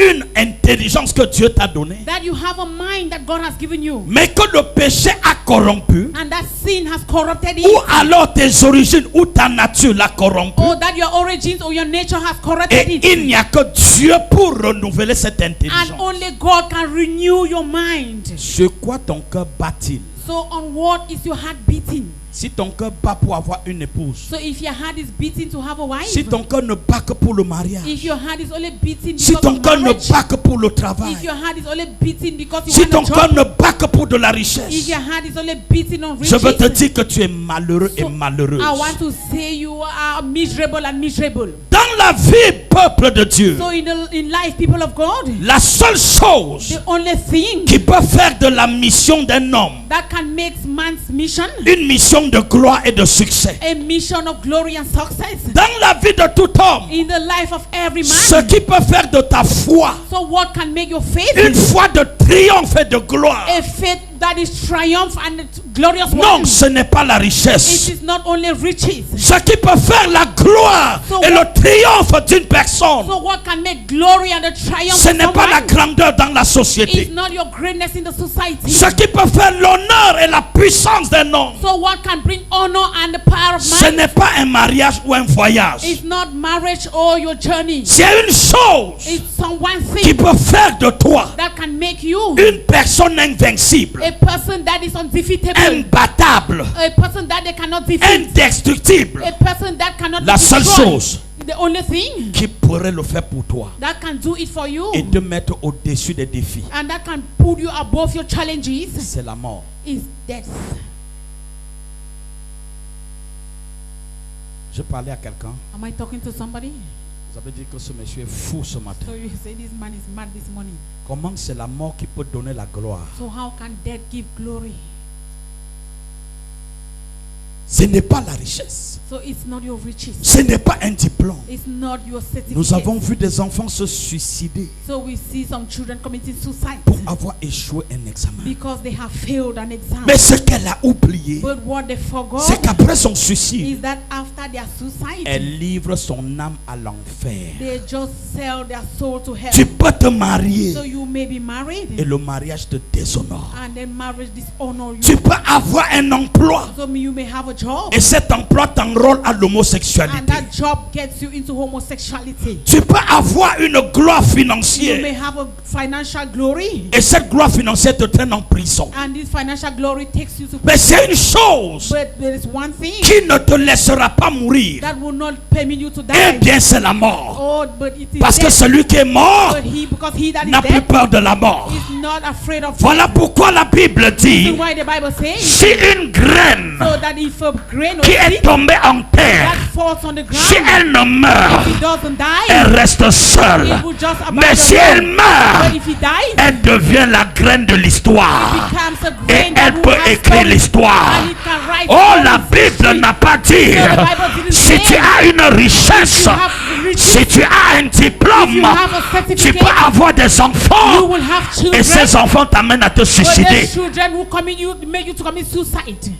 Speaker 2: une intelligence que Dieu t'a donnée,
Speaker 3: that you have a mind that God has given you,
Speaker 2: mais que le péché a corrompu,
Speaker 3: and that sin has corrupted it,
Speaker 2: ou alors tes origines ou ta nature l'a corrompu.
Speaker 3: or that your origins or your nature has corrupted
Speaker 2: Et
Speaker 3: it.
Speaker 2: il n'y a que Dieu pour renouveler cette
Speaker 3: And
Speaker 2: intelligence.
Speaker 3: only God can renew your mind.
Speaker 2: Sur quoi ton cœur bat-il?
Speaker 3: So on what is your heart beating?
Speaker 2: Si ton cœur bat pour avoir une épouse,
Speaker 3: So if your heart is beating to have a wife,
Speaker 2: si ton cœur ne bat que pour le mariage,
Speaker 3: if your heart is only beating
Speaker 2: si
Speaker 3: because
Speaker 2: ton
Speaker 3: of
Speaker 2: cœur ne
Speaker 3: marriage,
Speaker 2: bat que pour le travail,
Speaker 3: if your heart is only beating because you
Speaker 2: si
Speaker 3: want
Speaker 2: ton
Speaker 3: a
Speaker 2: cœur
Speaker 3: job,
Speaker 2: ne bat que pour de la
Speaker 3: if
Speaker 2: richesse,
Speaker 3: your heart is only beating on
Speaker 2: je veux te
Speaker 3: riches,
Speaker 2: dire que tu es malheureux et
Speaker 3: So,
Speaker 2: malheureuse.
Speaker 3: I want to say you are miserable and miserable.
Speaker 2: Dans la vie, peuple de Dieu,
Speaker 3: So in life, people of God,
Speaker 2: la seule chose
Speaker 3: the only thing
Speaker 2: qui peut faire de la mission d'un homme
Speaker 3: that can make man's mission
Speaker 2: une mission de gloire et de succès,
Speaker 3: a mission of glory and success
Speaker 2: dans la vie de tout homme,
Speaker 3: in the life of every
Speaker 2: ce
Speaker 3: man.
Speaker 2: qui peut faire de ta foi
Speaker 3: So what can make your faith
Speaker 2: une foi de triomphe et de gloire,
Speaker 3: a faith that is triumph and glorious
Speaker 2: non,
Speaker 3: one?
Speaker 2: ce n'est pas la
Speaker 3: It
Speaker 2: richesse.
Speaker 3: is not only riches.
Speaker 2: Ce qui peut faire la gloire
Speaker 3: So
Speaker 2: et
Speaker 3: what-
Speaker 2: le triomphe d'une personne,
Speaker 3: So what can make glory and the triumph
Speaker 2: ce
Speaker 3: of
Speaker 2: n'est pas la
Speaker 3: someone
Speaker 2: grandeur dans la
Speaker 3: is
Speaker 2: société.
Speaker 3: not your greatness in the society.
Speaker 2: Ce qui peut faire l'honneur et la puissance d'un homme,
Speaker 3: So what can bring honor and the power of
Speaker 2: ce
Speaker 3: man
Speaker 2: n'est pas un mariage ou un voyage.
Speaker 3: is not marriage or your journey.
Speaker 2: C'est une chose
Speaker 3: It's some one
Speaker 2: qui
Speaker 3: thing
Speaker 2: peut faire de toi
Speaker 3: that can make you
Speaker 2: une personne invincible,
Speaker 3: a person that is undefeatable,
Speaker 2: imbattable,
Speaker 3: a person that they cannot defeat,
Speaker 2: indestructible.
Speaker 3: a person that cannot
Speaker 2: La
Speaker 3: be
Speaker 2: seule
Speaker 3: destroyed.
Speaker 2: chose
Speaker 3: the only thing
Speaker 2: qui pourrait le faire pour toi
Speaker 3: that can do it for you
Speaker 2: et te mettre au-dessus des défis,
Speaker 3: and that can put you above your challenges
Speaker 2: c'est la mort.
Speaker 3: is death.
Speaker 2: Je parlais à quelqu'un.
Speaker 3: Am I talking to somebody?
Speaker 2: Vous avez dit que ce monsieur est fou ce matin.
Speaker 3: So you say this man is mad this morning.
Speaker 2: Comment c'est la mort qui peut donner la gloire?
Speaker 3: So how can death give glory?
Speaker 2: Ce n'est pas la richesse.
Speaker 3: So it's not your riches.
Speaker 2: Ce n'est pas un diplôme.
Speaker 3: It's not your certificate.
Speaker 2: Nous avons vu des enfants se suicider
Speaker 3: So we see some children committing suicide
Speaker 2: pour avoir échoué un examen.
Speaker 3: because they have failed an exam.
Speaker 2: Mais ce qu'elle a oublié,
Speaker 3: But what they forgot
Speaker 2: c'est qu'après son suicide,
Speaker 3: is that after their suicide,
Speaker 2: elle livre son âme à l'enfer.
Speaker 3: they just sell their soul to hell.
Speaker 2: Tu peux te marier
Speaker 3: So you may be married
Speaker 2: et le mariage te déshonore.
Speaker 3: and then marriage dishonor you.
Speaker 2: Tu peux avoir un emploi
Speaker 3: So you may have a job
Speaker 2: et cet emploi t'enrôle à
Speaker 3: and
Speaker 2: l'homosexualité.
Speaker 3: that job gets you into homosexuality.
Speaker 2: Tu peux avoir une gloire
Speaker 3: You may
Speaker 2: financière
Speaker 3: have a financial glory
Speaker 2: et cette gloire financière te traîne en prison.
Speaker 3: and this financial glory takes you to
Speaker 2: Mais c'est une chose
Speaker 3: But there is one thing
Speaker 2: qui ne te laissera pas mourir.
Speaker 3: that will not permit you to
Speaker 2: Eh
Speaker 3: die.
Speaker 2: bien, c'est la mort.
Speaker 3: Oh, but it is
Speaker 2: Parce que
Speaker 3: death.
Speaker 2: celui qui est mort
Speaker 3: Because he that is
Speaker 2: n'a plus
Speaker 3: dead
Speaker 2: peur de la mort.
Speaker 3: is not afraid of
Speaker 2: Voilà
Speaker 3: death.
Speaker 2: pourquoi la Bible
Speaker 3: This is
Speaker 2: dit,
Speaker 3: why the Bible says
Speaker 2: si une graine
Speaker 3: so that if a grain or
Speaker 2: qui est
Speaker 3: seed
Speaker 2: tombée en terre,
Speaker 3: that falls on the
Speaker 2: si
Speaker 3: ground,
Speaker 2: elle ne meurt,
Speaker 3: if it doesn't die,
Speaker 2: elle reste seule.
Speaker 3: it will just abandon
Speaker 2: Mais si
Speaker 3: the
Speaker 2: elle
Speaker 3: ground.
Speaker 2: meurt,
Speaker 3: But if he dies,
Speaker 2: elle devient la graine de l'histoire.
Speaker 3: becomes a
Speaker 2: Et
Speaker 3: grain that
Speaker 2: elle
Speaker 3: will
Speaker 2: peut
Speaker 3: have
Speaker 2: écrire
Speaker 3: stories,
Speaker 2: l'histoire.
Speaker 3: and it can write
Speaker 2: Oh,
Speaker 3: stories.
Speaker 2: la Bible n'a pas dit,
Speaker 3: So the Bible didn't
Speaker 2: si
Speaker 3: say
Speaker 2: tu as une richesse,
Speaker 3: you have riches,
Speaker 2: si tu as un
Speaker 3: if
Speaker 2: diplôme,
Speaker 3: you have a
Speaker 2: tu
Speaker 3: certificate,
Speaker 2: peux avoir des
Speaker 3: you
Speaker 2: enfants.
Speaker 3: will have
Speaker 2: Et
Speaker 3: children.
Speaker 2: ces enfants t'amènent à te
Speaker 3: But
Speaker 2: suicider.
Speaker 3: those children will commit you, make you to commit suicide.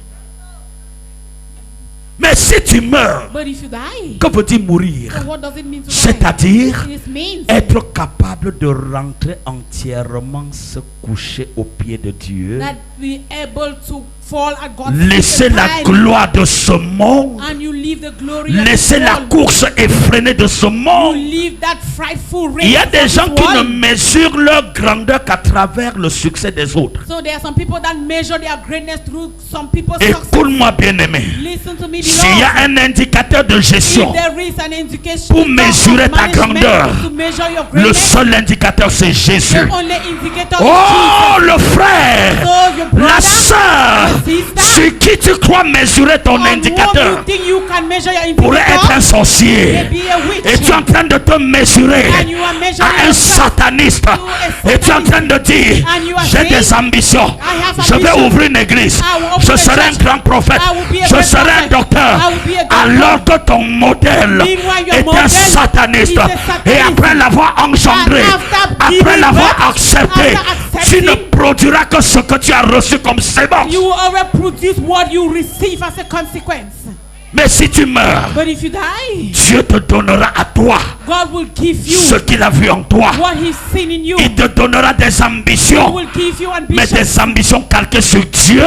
Speaker 2: Mais si tu meurs,
Speaker 3: But if you die,
Speaker 2: que veut-dire mourir?
Speaker 3: so what does it mean to die?
Speaker 2: C'est-à-dire
Speaker 3: It means
Speaker 2: être capable de rentrer entièrement, se coucher aux pieds de Dieu,
Speaker 3: that we able to fall at God's
Speaker 2: laisser
Speaker 3: feet
Speaker 2: la
Speaker 3: and die,
Speaker 2: gloire de ce monde,
Speaker 3: and you leave the glory of
Speaker 2: laisser
Speaker 3: this
Speaker 2: la
Speaker 3: world.
Speaker 2: course effrénée de ce
Speaker 3: You
Speaker 2: monde.
Speaker 3: leave that frightful race
Speaker 2: Il y a
Speaker 3: of
Speaker 2: des
Speaker 3: this
Speaker 2: gens qui ne
Speaker 3: world.
Speaker 2: mesurent leur grandeur qu'à travers le succès des autres.
Speaker 3: So there are some people that measure their greatness through some people's success.
Speaker 2: Écoute-moi, bien-aimé.
Speaker 3: Listen to me,
Speaker 2: S'il y a
Speaker 3: beloved.
Speaker 2: un indicateur de gestion,
Speaker 3: If there is an indication
Speaker 2: pour
Speaker 3: of
Speaker 2: mesurer ta
Speaker 3: management
Speaker 2: grandeur,
Speaker 3: to measure your
Speaker 2: le
Speaker 3: greatness,
Speaker 2: seul indicateur c'est Jésus.
Speaker 3: the only indicator
Speaker 2: Oh,
Speaker 3: is
Speaker 2: le frère,
Speaker 3: Jesus. So your brother,
Speaker 2: la sœur,
Speaker 3: your sister,
Speaker 2: sur qui tu crois mesurer ton
Speaker 3: on whom
Speaker 2: indicateur
Speaker 3: you think you can measure your
Speaker 2: pourrait être un
Speaker 3: indicator,
Speaker 2: sorcier.
Speaker 3: may be a witch.
Speaker 2: Et tu es en train de te mesurer
Speaker 3: And you are measuring
Speaker 2: à un
Speaker 3: yourself
Speaker 2: sataniste.
Speaker 3: to a
Speaker 2: Et tu es en train de dire,
Speaker 3: And you are
Speaker 2: j'ai
Speaker 3: saying,
Speaker 2: des ambitions.
Speaker 3: I have
Speaker 2: Je vais
Speaker 3: ambition.
Speaker 2: ouvrir une église.
Speaker 3: I will open
Speaker 2: Je
Speaker 3: a
Speaker 2: serai un
Speaker 3: church.
Speaker 2: grand prophète.
Speaker 3: I will be a
Speaker 2: Je
Speaker 3: great
Speaker 2: serai un
Speaker 3: prophet.
Speaker 2: docteur.
Speaker 3: I will be a doctor.
Speaker 2: Alors que ton modèle
Speaker 3: Meanwhile, your
Speaker 2: est un
Speaker 3: model
Speaker 2: sataniste.
Speaker 3: is a satanist.
Speaker 2: Et après l'avoir engendré,
Speaker 3: And after
Speaker 2: après
Speaker 3: giving
Speaker 2: l'avoir
Speaker 3: birth,
Speaker 2: accepté,
Speaker 3: after
Speaker 2: tu
Speaker 3: accepting,
Speaker 2: ne produiras que ce que tu as reçu comme sémence.
Speaker 3: you will already produce what you receive as a consequence.
Speaker 2: Mais si tu meurs,
Speaker 3: But if you die,
Speaker 2: Dieu te donnera à toi
Speaker 3: God will give you
Speaker 2: ce qu'il a vu en toi.
Speaker 3: what He's seen in you.
Speaker 2: Il te donnera des
Speaker 3: He
Speaker 2: ambitions,
Speaker 3: will give you
Speaker 2: mais
Speaker 3: ambition.
Speaker 2: des ambitions calquées sur Dieu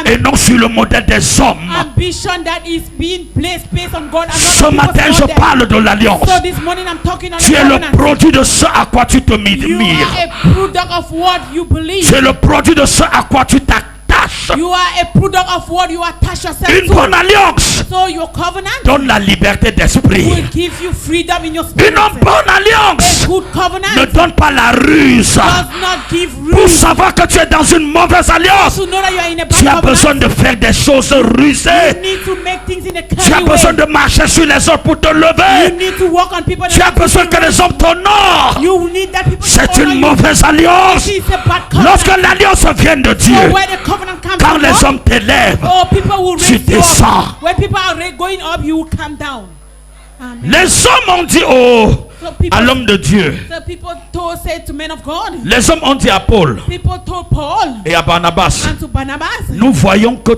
Speaker 2: et non sur le modèle des hommes.
Speaker 3: Ambition that is being placed based on God and
Speaker 2: Ce
Speaker 3: not on
Speaker 2: matin,
Speaker 3: people's
Speaker 2: je
Speaker 3: model.
Speaker 2: parle de l'alliance.
Speaker 3: So this morning I'm talking on
Speaker 2: Tu
Speaker 3: the
Speaker 2: es le
Speaker 3: covenant.
Speaker 2: produit de ce à quoi tu te
Speaker 3: You
Speaker 2: mires.
Speaker 3: are a product of what you believe.
Speaker 2: Tu es le produit de ce à quoi tu t'attaches.
Speaker 3: You are a product of what you attach yourself
Speaker 2: Une
Speaker 3: to.
Speaker 2: bonne alliance
Speaker 3: So your covenant
Speaker 2: donne la liberté d'esprit.
Speaker 3: will give you freedom in your spirit.
Speaker 2: Une bonne alliance
Speaker 3: A good covenant
Speaker 2: ne donne pas la ruse.
Speaker 3: does not give
Speaker 2: Pour
Speaker 3: room
Speaker 2: savoir que tu es dans une mauvaise alliance,
Speaker 3: to know that you are in a bad
Speaker 2: tu as besoin
Speaker 3: covenant.
Speaker 2: de faire des choses rusées.
Speaker 3: You need to make things in a
Speaker 2: Tu as
Speaker 3: cunning
Speaker 2: besoin
Speaker 3: way.
Speaker 2: de marcher sur les autres pour te
Speaker 3: You
Speaker 2: lever.
Speaker 3: need to walk on people.
Speaker 2: Tu as
Speaker 3: that
Speaker 2: besoin que les hommes t'honorent.
Speaker 3: You need that people to
Speaker 2: C'est
Speaker 3: honor
Speaker 2: une
Speaker 3: you.
Speaker 2: mauvaise alliance.
Speaker 3: It is a bad covenant.
Speaker 2: Lorsque l'alliance vient de Dieu,
Speaker 3: So where the covenant comes
Speaker 2: quand
Speaker 3: from,
Speaker 2: les hommes t'élèvent,
Speaker 3: oh, people will
Speaker 2: tu
Speaker 3: raise you
Speaker 2: descends.
Speaker 3: up. When people are going up, you will come down. Amen.
Speaker 2: les hommes ont dit au
Speaker 3: So people,
Speaker 2: à l'homme de Dieu.
Speaker 3: so people told, said to men of God,
Speaker 2: Les hommes ont dit à Paul
Speaker 3: people told Paul
Speaker 2: et à Barnabas,
Speaker 3: and to Barnabas,
Speaker 2: nous voyons que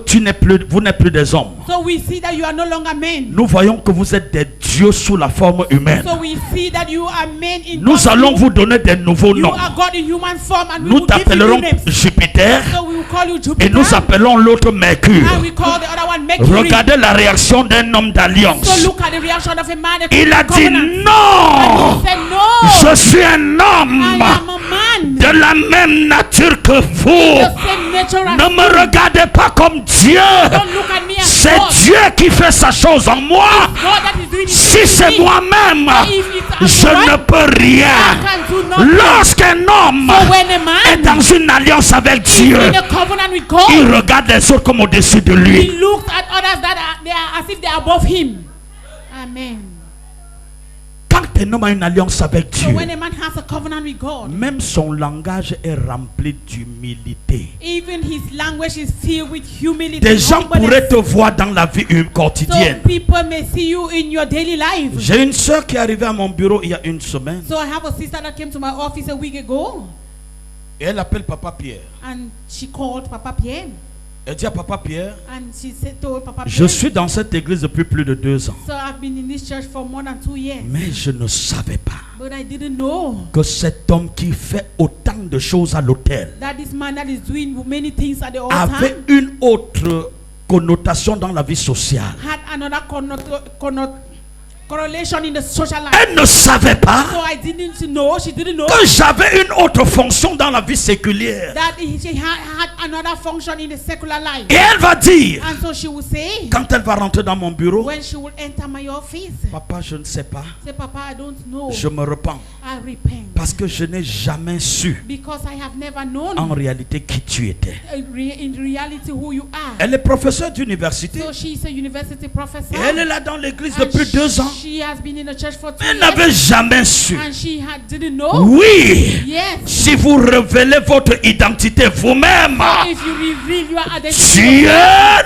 Speaker 2: vous n'êtes plus des hommes.
Speaker 3: so we see that you are no longer men.
Speaker 2: Nous voyons que vous êtes des dieux sous la forme humaine.
Speaker 3: So we see that you are men in
Speaker 2: Nous
Speaker 3: God's
Speaker 2: allons
Speaker 3: form.
Speaker 2: vous donner des nouveaux
Speaker 3: You
Speaker 2: noms.
Speaker 3: are God in human form, and we
Speaker 2: Nous
Speaker 3: will give you
Speaker 2: t'appellerons
Speaker 3: new names.
Speaker 2: Jupiter
Speaker 3: So we will call you
Speaker 2: et
Speaker 3: Jupiter,
Speaker 2: nous appelons l'autre Mercure.
Speaker 3: and we call the other one Mercury.
Speaker 2: Regardez la réaction d'un homme d'alliance.
Speaker 3: So look at the reaction of a man.
Speaker 2: Il a dit
Speaker 3: And
Speaker 2: non,
Speaker 3: he said, no,
Speaker 2: je suis un
Speaker 3: I
Speaker 2: homme
Speaker 3: am a man.
Speaker 2: de la même nature que vous.
Speaker 3: The same nature as
Speaker 2: Ne me
Speaker 3: you.
Speaker 2: regardez pas comme Dieu.
Speaker 3: Don't look at me as
Speaker 5: c'est
Speaker 3: God.
Speaker 5: Dieu qui fait sa chose en moi.
Speaker 3: God that is doing it
Speaker 5: Si
Speaker 3: in
Speaker 5: c'est
Speaker 3: me.
Speaker 5: moi-même,
Speaker 3: If it's
Speaker 5: je
Speaker 3: one,
Speaker 5: ne peux
Speaker 3: I
Speaker 5: rien.
Speaker 3: can do nothing.
Speaker 5: Lorsqu'un homme
Speaker 3: So when a
Speaker 5: est
Speaker 3: man
Speaker 5: dans une alliance avec
Speaker 3: is
Speaker 5: Dieu,
Speaker 3: in a covenant with God,
Speaker 5: il regarde les autres comme au-dessus de
Speaker 3: he
Speaker 5: lui.
Speaker 3: looks at others that they are as if they are above him. Amen.
Speaker 5: Quand un homme a une alliance avec
Speaker 3: So
Speaker 5: Dieu,
Speaker 3: when a man has a covenant with God,
Speaker 5: même son langage est rempli d'humilité.
Speaker 3: even his language is filled with humility.
Speaker 5: Des gens
Speaker 3: humbleness.
Speaker 5: pourraient te voir dans la vie
Speaker 3: So
Speaker 5: quotidienne.
Speaker 3: people may see you in your daily life.
Speaker 5: J'ai une soeur qui est arrivée à mon bureau il y a une semaine.
Speaker 3: So I have a sister that came to my office a week ago,
Speaker 5: Et elle appelle Papa Pierre.
Speaker 3: and she called Papa Pierre,
Speaker 5: Elle dit à Papa Pierre,
Speaker 3: and she said, told Papa
Speaker 5: je
Speaker 3: Pierre,
Speaker 5: suis dans cette église depuis plus de 2 ans.
Speaker 3: so I've been in this church for more than 2 years,
Speaker 5: Mais je ne savais pas
Speaker 3: but I didn't know
Speaker 5: que cet homme qui fait autant de choses à l'hôtel
Speaker 3: that this man that is doing many things at the
Speaker 5: avait
Speaker 3: altar
Speaker 5: une autre connotation dans la vie sociale.
Speaker 3: had another correlation in the social life.
Speaker 5: Elle ne savait pas
Speaker 3: So I didn't know, she didn't know
Speaker 5: que j'avais une autre fonction dans la vie séculière.
Speaker 3: that she had another function in the secular life.
Speaker 5: Et elle va dire,
Speaker 3: And so she would say,
Speaker 5: quand elle va rentrer dans mon bureau,
Speaker 3: when she would enter my office,
Speaker 5: papa, je ne sais pas,
Speaker 3: say, Papa, I don't know.
Speaker 5: je me repens.
Speaker 3: I repent.
Speaker 5: Parce que je n'ai jamais su
Speaker 3: Because I have never known
Speaker 5: en réalité qui tu étais.
Speaker 3: in reality who you are.
Speaker 5: Elle est professeure d'université.
Speaker 3: So she's a university professor.
Speaker 5: Et elle est là dans l'église
Speaker 3: And
Speaker 5: depuis 2 ans.
Speaker 3: She has been in the church for 2
Speaker 5: Elle
Speaker 3: years.
Speaker 5: n'avait jamais su.
Speaker 3: And she didn't know.
Speaker 5: Oui,
Speaker 3: Yes.
Speaker 5: si vous révélez votre identité vous-même,
Speaker 3: So if you reveal your identity,
Speaker 5: Dieu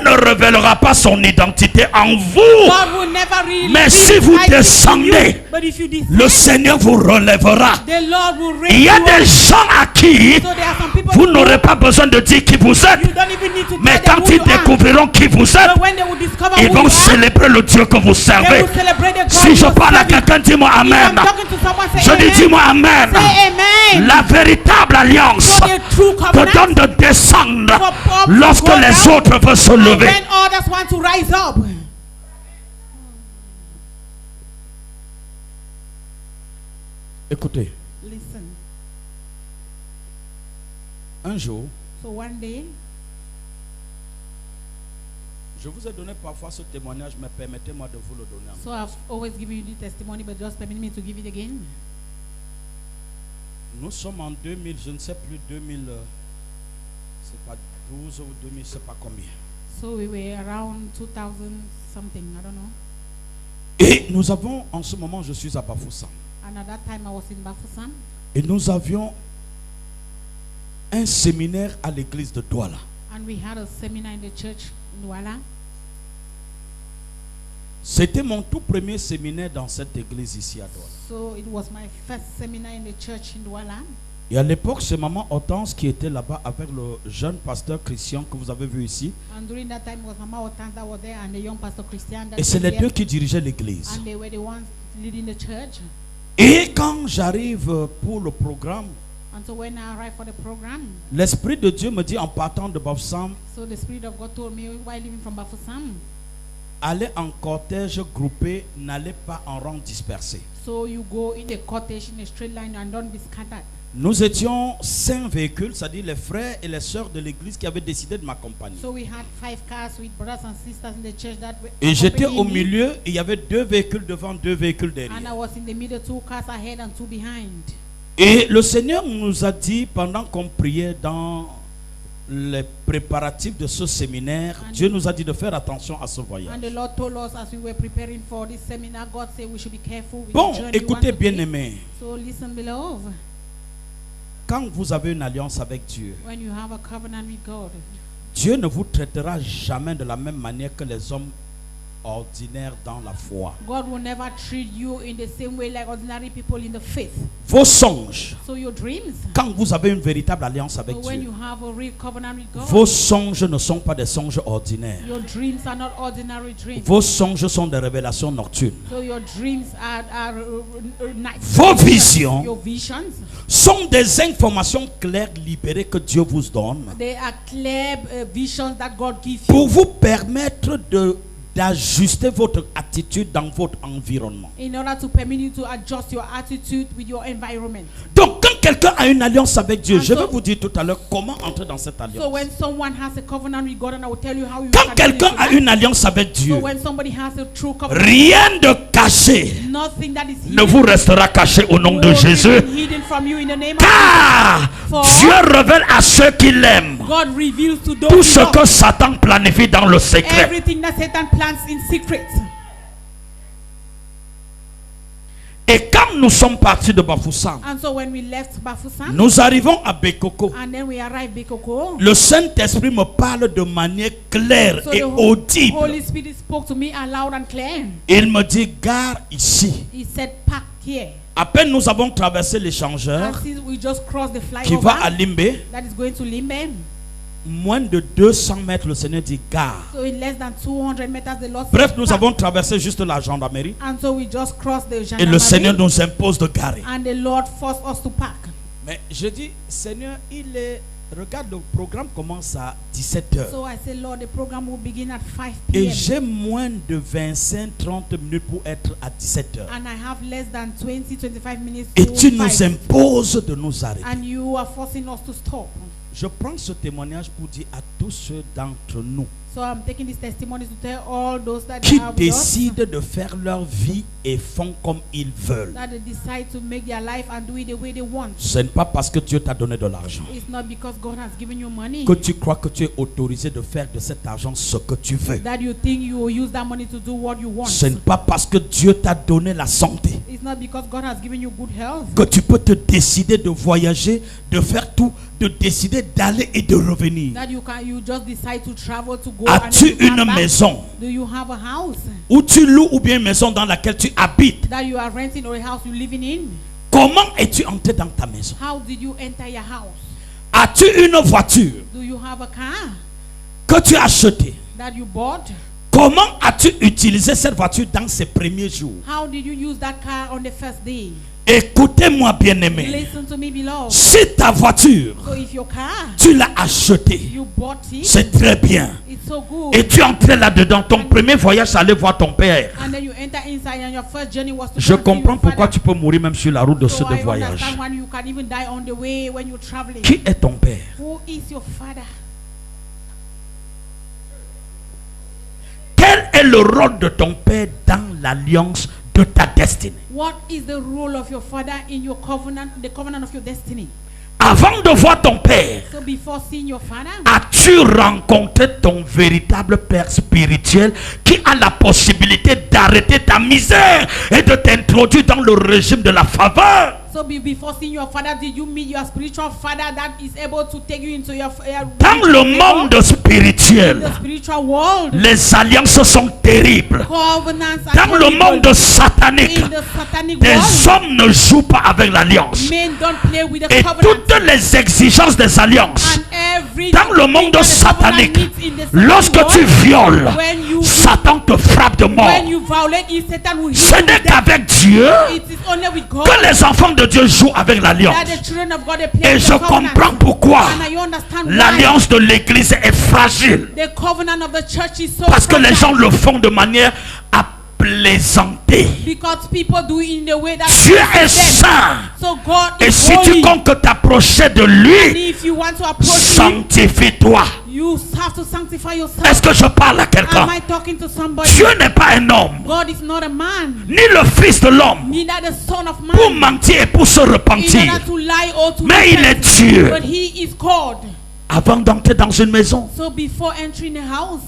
Speaker 5: ne révélera pas son identité en vous.
Speaker 3: God will never really
Speaker 5: Mais
Speaker 3: reveal
Speaker 5: si
Speaker 3: his
Speaker 5: vous
Speaker 3: identity in
Speaker 5: descendez,
Speaker 3: you. But if you descend,
Speaker 5: le Seigneur vous relèvera.
Speaker 3: the Lord will raise
Speaker 5: Il y a
Speaker 3: you
Speaker 5: des
Speaker 3: up.
Speaker 5: gens à qui
Speaker 3: So there are some people
Speaker 5: vous
Speaker 3: who
Speaker 5: n'aurez pas besoin de dire qui vous êtes.
Speaker 3: you don't even need to
Speaker 5: Mais
Speaker 3: tell them
Speaker 5: quand
Speaker 3: who
Speaker 5: ils
Speaker 3: you are.
Speaker 5: découvriront qui vous êtes,
Speaker 3: But when they will discover
Speaker 5: ils
Speaker 3: who
Speaker 5: vont
Speaker 3: you are,
Speaker 5: célébrer le Dieu que vous
Speaker 3: they
Speaker 5: servez.
Speaker 3: will celebrate the God
Speaker 5: Si je
Speaker 3: you
Speaker 5: parle à
Speaker 3: serve.
Speaker 5: quelqu'un, dis-moi
Speaker 3: If I'm
Speaker 5: Amen.
Speaker 3: talking to someone, say
Speaker 5: Je dis
Speaker 3: amen.
Speaker 5: dis-moi Amen.
Speaker 3: Say amen.
Speaker 5: La véritable alliance
Speaker 3: So the true
Speaker 5: te
Speaker 3: covenant
Speaker 5: donne de descendre
Speaker 3: for
Speaker 5: lorsque
Speaker 3: go
Speaker 5: les
Speaker 3: down,
Speaker 5: autres veulent se
Speaker 3: and
Speaker 5: lever.
Speaker 3: when others want to rise up.
Speaker 5: Écoutez,
Speaker 3: Listen.
Speaker 5: un jour,
Speaker 3: So one day,
Speaker 5: je vous ai donné parfois ce témoignage, mais permettez-moi de vous le donner.
Speaker 3: so I've always given you the testimony, but just permit me to give it again.
Speaker 5: Nous sommes en 2000, je ne sais plus, 2000, c'est pas 12 ou 2000, je ne sais pas combien.
Speaker 3: So we were around 2000 something, I don't know.
Speaker 5: Et nous avons, en ce moment, je suis à Bafoussam.
Speaker 3: And at that time I was in Bafoussam,
Speaker 5: Et nous avions un séminaire à l'église de Douala.
Speaker 3: and we had a seminar in the church in Douala.
Speaker 5: C'était mon tout premier séminaire dans cette église ici à Douala.
Speaker 3: So it was my first seminar in the church in Douala.
Speaker 5: Et à l'époque, c'est maman Hortense qui était là-bas avec le jeune pasteur Christian que vous avez vu ici.
Speaker 3: And during that time was Mama Otan that was there and the young pastor Christian that
Speaker 5: Et c'est
Speaker 3: was
Speaker 5: les
Speaker 3: there.
Speaker 5: deux qui dirigeaient l'église.
Speaker 3: And they were the ones leading the church.
Speaker 5: Et quand j'arrive pour le programme,
Speaker 3: And so when I arrived for the program,
Speaker 5: l'Esprit de Dieu me dit en partant de Bafoussam,
Speaker 3: so the Spirit of God told me while living from Bafoussam,
Speaker 5: allez en cortège groupé, n'allez pas en rang dispersé.
Speaker 3: so you go in a cottage in a straight line and don't be scattered.
Speaker 5: Nous étions 5 véhicules, c'est-à-dire les frères et les sœurs de l'église qui avaient décidé de m'accompagner.
Speaker 3: So we had 5 cars with brothers and sisters in the church that were
Speaker 5: Et j'étais au
Speaker 3: accompanying me.
Speaker 5: milieu, et il y avait 2 véhicules devant, 2 véhicules
Speaker 3: And I
Speaker 5: derrière.
Speaker 3: was in the middle, 2 cars ahead and 2 behind.
Speaker 5: Et le Seigneur nous a dit, pendant qu'on priait dans les préparatifs de ce séminaire, Dieu nous a dit de faire attention à ce
Speaker 3: And
Speaker 5: voyage.
Speaker 3: the Lord told us as we were preparing for this seminar, God said we should be careful with
Speaker 5: Bon,
Speaker 3: the journey we want
Speaker 5: écoutez
Speaker 3: to
Speaker 5: bien
Speaker 3: take.
Speaker 5: aimé,
Speaker 3: So listen, beloved,
Speaker 5: quand vous avez une alliance avec Dieu,
Speaker 3: when you have a covenant with God,
Speaker 5: Dieu ne vous traitera jamais de la même manière que les hommes ordinaires dans la foi.
Speaker 3: God will never treat you in the same way like ordinary people in the faith.
Speaker 5: Vos songes,
Speaker 3: So your dreams,
Speaker 5: quand vous avez une véritable alliance avec
Speaker 3: so when
Speaker 5: Dieu,
Speaker 3: you have a real covenant with God,
Speaker 5: vos songes ne sont pas des songes ordinaires.
Speaker 3: your dreams are not ordinary dreams.
Speaker 5: Vos songes sont des révélations nocturnes.
Speaker 3: So your dreams are night
Speaker 5: Vos visions
Speaker 3: your visions,
Speaker 5: sont des informations claires libérées que Dieu vous donne
Speaker 3: they are clear visions that God gives
Speaker 5: pour
Speaker 3: you
Speaker 5: vous permettre d'ajuster votre attitude dans votre environnement.
Speaker 3: in order to permit you to adjust your attitude with your environment.
Speaker 5: Donc quand quelqu'un a une alliance avec Dieu,
Speaker 3: And
Speaker 5: je vais
Speaker 3: so-
Speaker 5: vous dire tout à l'heure comment entrer dans cette
Speaker 3: So
Speaker 5: alliance.
Speaker 3: when someone has a covenant with God, and I will tell you how you
Speaker 5: Quand
Speaker 3: can
Speaker 5: quelqu'un
Speaker 3: get
Speaker 5: a
Speaker 3: into
Speaker 5: une alliance avec
Speaker 3: that.
Speaker 5: Dieu,
Speaker 3: So when somebody has a true covenant,
Speaker 5: rien de caché
Speaker 3: nothing that is
Speaker 5: ne
Speaker 3: hidden
Speaker 5: vous restera caché au nom de
Speaker 3: will be
Speaker 5: Jésus.
Speaker 3: hidden from you in the name of
Speaker 5: Car
Speaker 3: For-
Speaker 5: Dieu révèle à ceux qui l'aiment
Speaker 3: God reveals to those
Speaker 5: tout
Speaker 3: who
Speaker 5: ce
Speaker 3: love
Speaker 5: que Satan planifie dans le secret.
Speaker 3: everything that Satan plans in secret.
Speaker 5: Et quand nous sommes partis de Bafoussam,
Speaker 3: And so when we left Bafoussam,
Speaker 5: nous arrivons à Bekoko.
Speaker 3: and then we arrived Bekoko,
Speaker 5: Le Saint-Esprit me parle de manière claire
Speaker 3: so
Speaker 5: et
Speaker 3: the
Speaker 5: audible.
Speaker 3: Holy Spirit spoke to me loud and clear.
Speaker 5: Il me dit, gare ici.
Speaker 3: He said, park here.
Speaker 5: À peine nous avons traversé l'échangeur
Speaker 3: And since we just crossed the
Speaker 5: qui va à
Speaker 3: flyover
Speaker 5: Limbe,
Speaker 3: that is going to Limbe,
Speaker 5: moins de 200 mètres, le Seigneur dit gare.
Speaker 3: so in less than 200 meters, the Lord
Speaker 5: Bref,
Speaker 3: said,
Speaker 5: nous
Speaker 3: park.
Speaker 5: avons traversé juste la gendarmerie
Speaker 3: And so we just crossed the
Speaker 5: et le Seigneur
Speaker 3: gendarmerie,
Speaker 5: nous impose de garer.
Speaker 3: and the Lord forced us to park.
Speaker 5: Mais je dis, Seigneur, regarde, le programme commence à 17h.
Speaker 3: So I said, Lord, the program will begin at 5
Speaker 5: Et
Speaker 3: p.m.
Speaker 5: j'ai moins de 25-30 minutes pour être à 17h.
Speaker 3: And I have less than 20-25 minutes
Speaker 5: Et
Speaker 3: to
Speaker 5: tu nous
Speaker 3: fight.
Speaker 5: imposes de nous arrêter.
Speaker 3: And you are forcing us to stop.
Speaker 5: Je prends ce témoignage pour dire à tous ceux d'entre nous
Speaker 3: So I'm taking this testimony to tell all those that
Speaker 5: qui
Speaker 3: are with us,
Speaker 5: décident de faire leur vie et font comme ils veulent.
Speaker 3: that they decide to make their life and do it the way they want.
Speaker 5: Ce n'est pas parce que Dieu t'a donné de l'argent
Speaker 3: It's not because God has given you money
Speaker 5: que tu crois que tu es autorisé de faire de cet argent ce que tu veux.
Speaker 3: that you think you will use that money to do what you want.
Speaker 5: Ce n'est pas parce que Dieu t'a donné la santé
Speaker 3: It's not because God has given you good health
Speaker 5: que tu peux te décider de voyager, de faire tout, de décider d'aller et de revenir.
Speaker 3: that you just decide to travel to go. And
Speaker 5: As-tu
Speaker 3: then you come
Speaker 5: une
Speaker 3: back.
Speaker 5: maison
Speaker 3: Do you have a house
Speaker 5: où tu loues ou bien une maison dans laquelle tu habites?
Speaker 3: that you are renting or a house you're living in?
Speaker 5: Comment es-tu entré dans ta maison?
Speaker 3: How did you enter your house?
Speaker 5: As-tu une voiture
Speaker 3: Do you have a car
Speaker 5: que tu as achetée?
Speaker 3: that you bought?
Speaker 5: Comment as-tu utilisé cette voiture dans ces premiers jours?
Speaker 3: How did you use that car on the first day?
Speaker 5: Écoutez-moi, bien-aimé.
Speaker 3: Listen to me, beloved.
Speaker 5: Si ta voiture,
Speaker 3: So if your car,
Speaker 5: tu l'as achetée,
Speaker 3: you bought it,
Speaker 5: c'est très bien.
Speaker 3: it's so good.
Speaker 5: Et tu es entré là-dedans. Ton premier voyage, c'est aller voir ton père.
Speaker 3: And then you enter inside and your first journey was to
Speaker 5: Je
Speaker 3: go and see
Speaker 5: comprends
Speaker 3: your
Speaker 5: pourquoi
Speaker 3: father.
Speaker 5: tu peux mourir même sur la route de
Speaker 3: So
Speaker 5: ce
Speaker 3: I
Speaker 5: voyage.
Speaker 3: understand when you can even die on the way when you're traveling.
Speaker 5: Qui est ton père?
Speaker 3: Who is your father?
Speaker 5: Quel est le rôle de ton père dans l'alliance de ta destinée?
Speaker 3: What is the role of your father in your covenant, the covenant of your destiny?
Speaker 5: Avant de voir ton père,
Speaker 3: So before seeing your father,
Speaker 5: as-tu rencontré ton véritable père spirituel qui a la possibilité d'arrêter ta misère et de t'introduire dans le régime de la faveur?
Speaker 3: so before seeing your father, did you meet your spiritual father that is able to take you into your
Speaker 5: Dans le monde
Speaker 3: the
Speaker 5: spirituel,
Speaker 3: spiritual world?
Speaker 5: les alliances sont terribles.
Speaker 3: Covenants are
Speaker 5: Dans le
Speaker 3: terrible.
Speaker 5: monde satanique,
Speaker 3: In the satanic
Speaker 5: des
Speaker 3: world,
Speaker 5: hommes ne jouent pas avec l'alliance.
Speaker 3: men don't play with the
Speaker 5: Et
Speaker 3: covenant.
Speaker 5: toutes les exigences des alliances,
Speaker 3: And every
Speaker 5: dans le monde satanique, lorsque tu violes, Satan te frappe de mort.
Speaker 3: when you violate it, Satan will hit
Speaker 5: Ce
Speaker 3: you
Speaker 5: n'est
Speaker 3: with death.
Speaker 5: qu'avec Dieu
Speaker 3: It is only with God
Speaker 5: que les enfants de Dieu jouent avec l'alliance.
Speaker 3: that the children of God they play
Speaker 5: Et
Speaker 3: with
Speaker 5: je
Speaker 3: the covenant.
Speaker 5: comprends pourquoi
Speaker 3: And I understand why
Speaker 5: l'alliance de l'église est fragile.
Speaker 3: the covenant of the church is so
Speaker 5: Parce que les gens
Speaker 3: fragile.
Speaker 5: le font de manière à plaisanter.
Speaker 3: Because people do it in the way that
Speaker 5: Dieu est
Speaker 3: pleases them.
Speaker 5: saint.
Speaker 3: So God
Speaker 5: Et
Speaker 3: is
Speaker 5: si
Speaker 3: holy.
Speaker 5: tu comptes t'approcher de
Speaker 3: And
Speaker 5: lui,
Speaker 3: if you want to approach him,
Speaker 5: sanctifie-toi.
Speaker 3: you have to sanctify yourself.
Speaker 5: Est-ce que je parle à quelqu'un?
Speaker 3: Am I talking to somebody?
Speaker 5: Dieu n'est pas un homme,
Speaker 3: God is not a man,
Speaker 5: ni le fils de l'homme,
Speaker 3: neither the son of
Speaker 5: pour
Speaker 3: man,
Speaker 5: mentir et pour se
Speaker 3: in
Speaker 5: repentir.
Speaker 3: order to lie or to
Speaker 5: Mais il est
Speaker 3: repent.
Speaker 5: Dieu.
Speaker 3: But he is called.
Speaker 5: Avant d'entrer dans une maison,
Speaker 3: So before entering a house,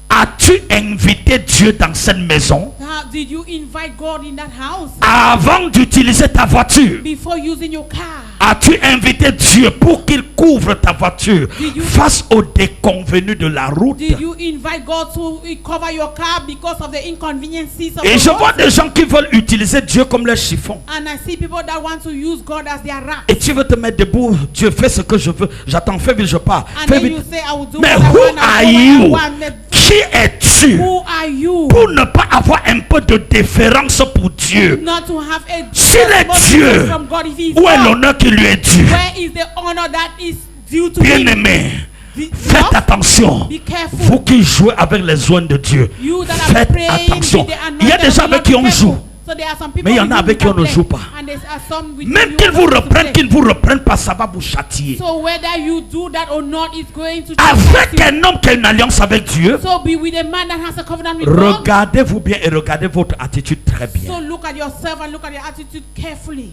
Speaker 5: as-tu invité Dieu dans cette maison?
Speaker 3: did you invite God in that house?
Speaker 5: Avant d'utiliser ta voiture,
Speaker 3: Before using your car,
Speaker 5: as-tu invité Dieu pour qu'il couvre ta voiture
Speaker 3: Did you-
Speaker 5: face aux déconvenus de la route?
Speaker 3: did you invite God to cover your car because of the inconveniences of
Speaker 5: Et
Speaker 3: the
Speaker 5: je vois
Speaker 3: road?
Speaker 5: des gens qui veulent utiliser Dieu comme leur chiffon.
Speaker 3: And I see people that want to use God as their rack.
Speaker 5: Et tu veux te mettre debout. Dieu, fais ce que je veux. J'attends, fais vite, je pars.
Speaker 3: And
Speaker 5: Fais
Speaker 3: then
Speaker 5: vite.
Speaker 3: you say, I will do
Speaker 5: Mais
Speaker 3: what I
Speaker 5: who
Speaker 3: want,
Speaker 5: are
Speaker 3: I do what I
Speaker 5: you?
Speaker 3: want.
Speaker 5: Qui es-tu
Speaker 3: Who are you?
Speaker 5: pour ne pas avoir un peu de déférence pour Dieu?
Speaker 3: Not to have a
Speaker 5: S'il est
Speaker 3: just
Speaker 5: Dieu,
Speaker 3: from God. If he is
Speaker 5: où est
Speaker 3: God,
Speaker 5: l'honneur qui lui est dû?
Speaker 3: where is the honor that is due to him?
Speaker 5: Bien-aimé,
Speaker 3: Be-
Speaker 5: faites
Speaker 3: Love,
Speaker 5: attention.
Speaker 3: Be careful.
Speaker 5: Vous qui jouez avec les oins de Dieu,
Speaker 3: You that are
Speaker 5: faites
Speaker 3: praying
Speaker 5: attention.
Speaker 3: with the
Speaker 5: Il y a
Speaker 3: anointing
Speaker 5: des gens
Speaker 3: of the
Speaker 5: avec qui
Speaker 3: Lord,
Speaker 5: on
Speaker 3: be
Speaker 5: joue.
Speaker 3: careful. So there are some people
Speaker 5: Mais il y en
Speaker 3: with
Speaker 5: a
Speaker 3: whom
Speaker 5: avec
Speaker 3: you
Speaker 5: qui on
Speaker 3: can
Speaker 5: ne
Speaker 3: play,
Speaker 5: joue pas.
Speaker 3: and there are some with
Speaker 5: Même
Speaker 3: whom
Speaker 5: qu'ils
Speaker 3: you
Speaker 5: vous
Speaker 3: want to
Speaker 5: reprennent,
Speaker 3: play.
Speaker 5: qu'ils ne vous reprennent pas, ça va vous châtier.
Speaker 3: So whether you do that or not, it's going to
Speaker 5: Avec
Speaker 3: chastise
Speaker 5: un homme qui a une alliance avec Dieu,
Speaker 3: you. So be with a man that has a covenant with God.
Speaker 5: regardez-vous bien et regardez votre attitude très
Speaker 3: So
Speaker 5: bien.
Speaker 3: look at yourself and look at your attitude carefully.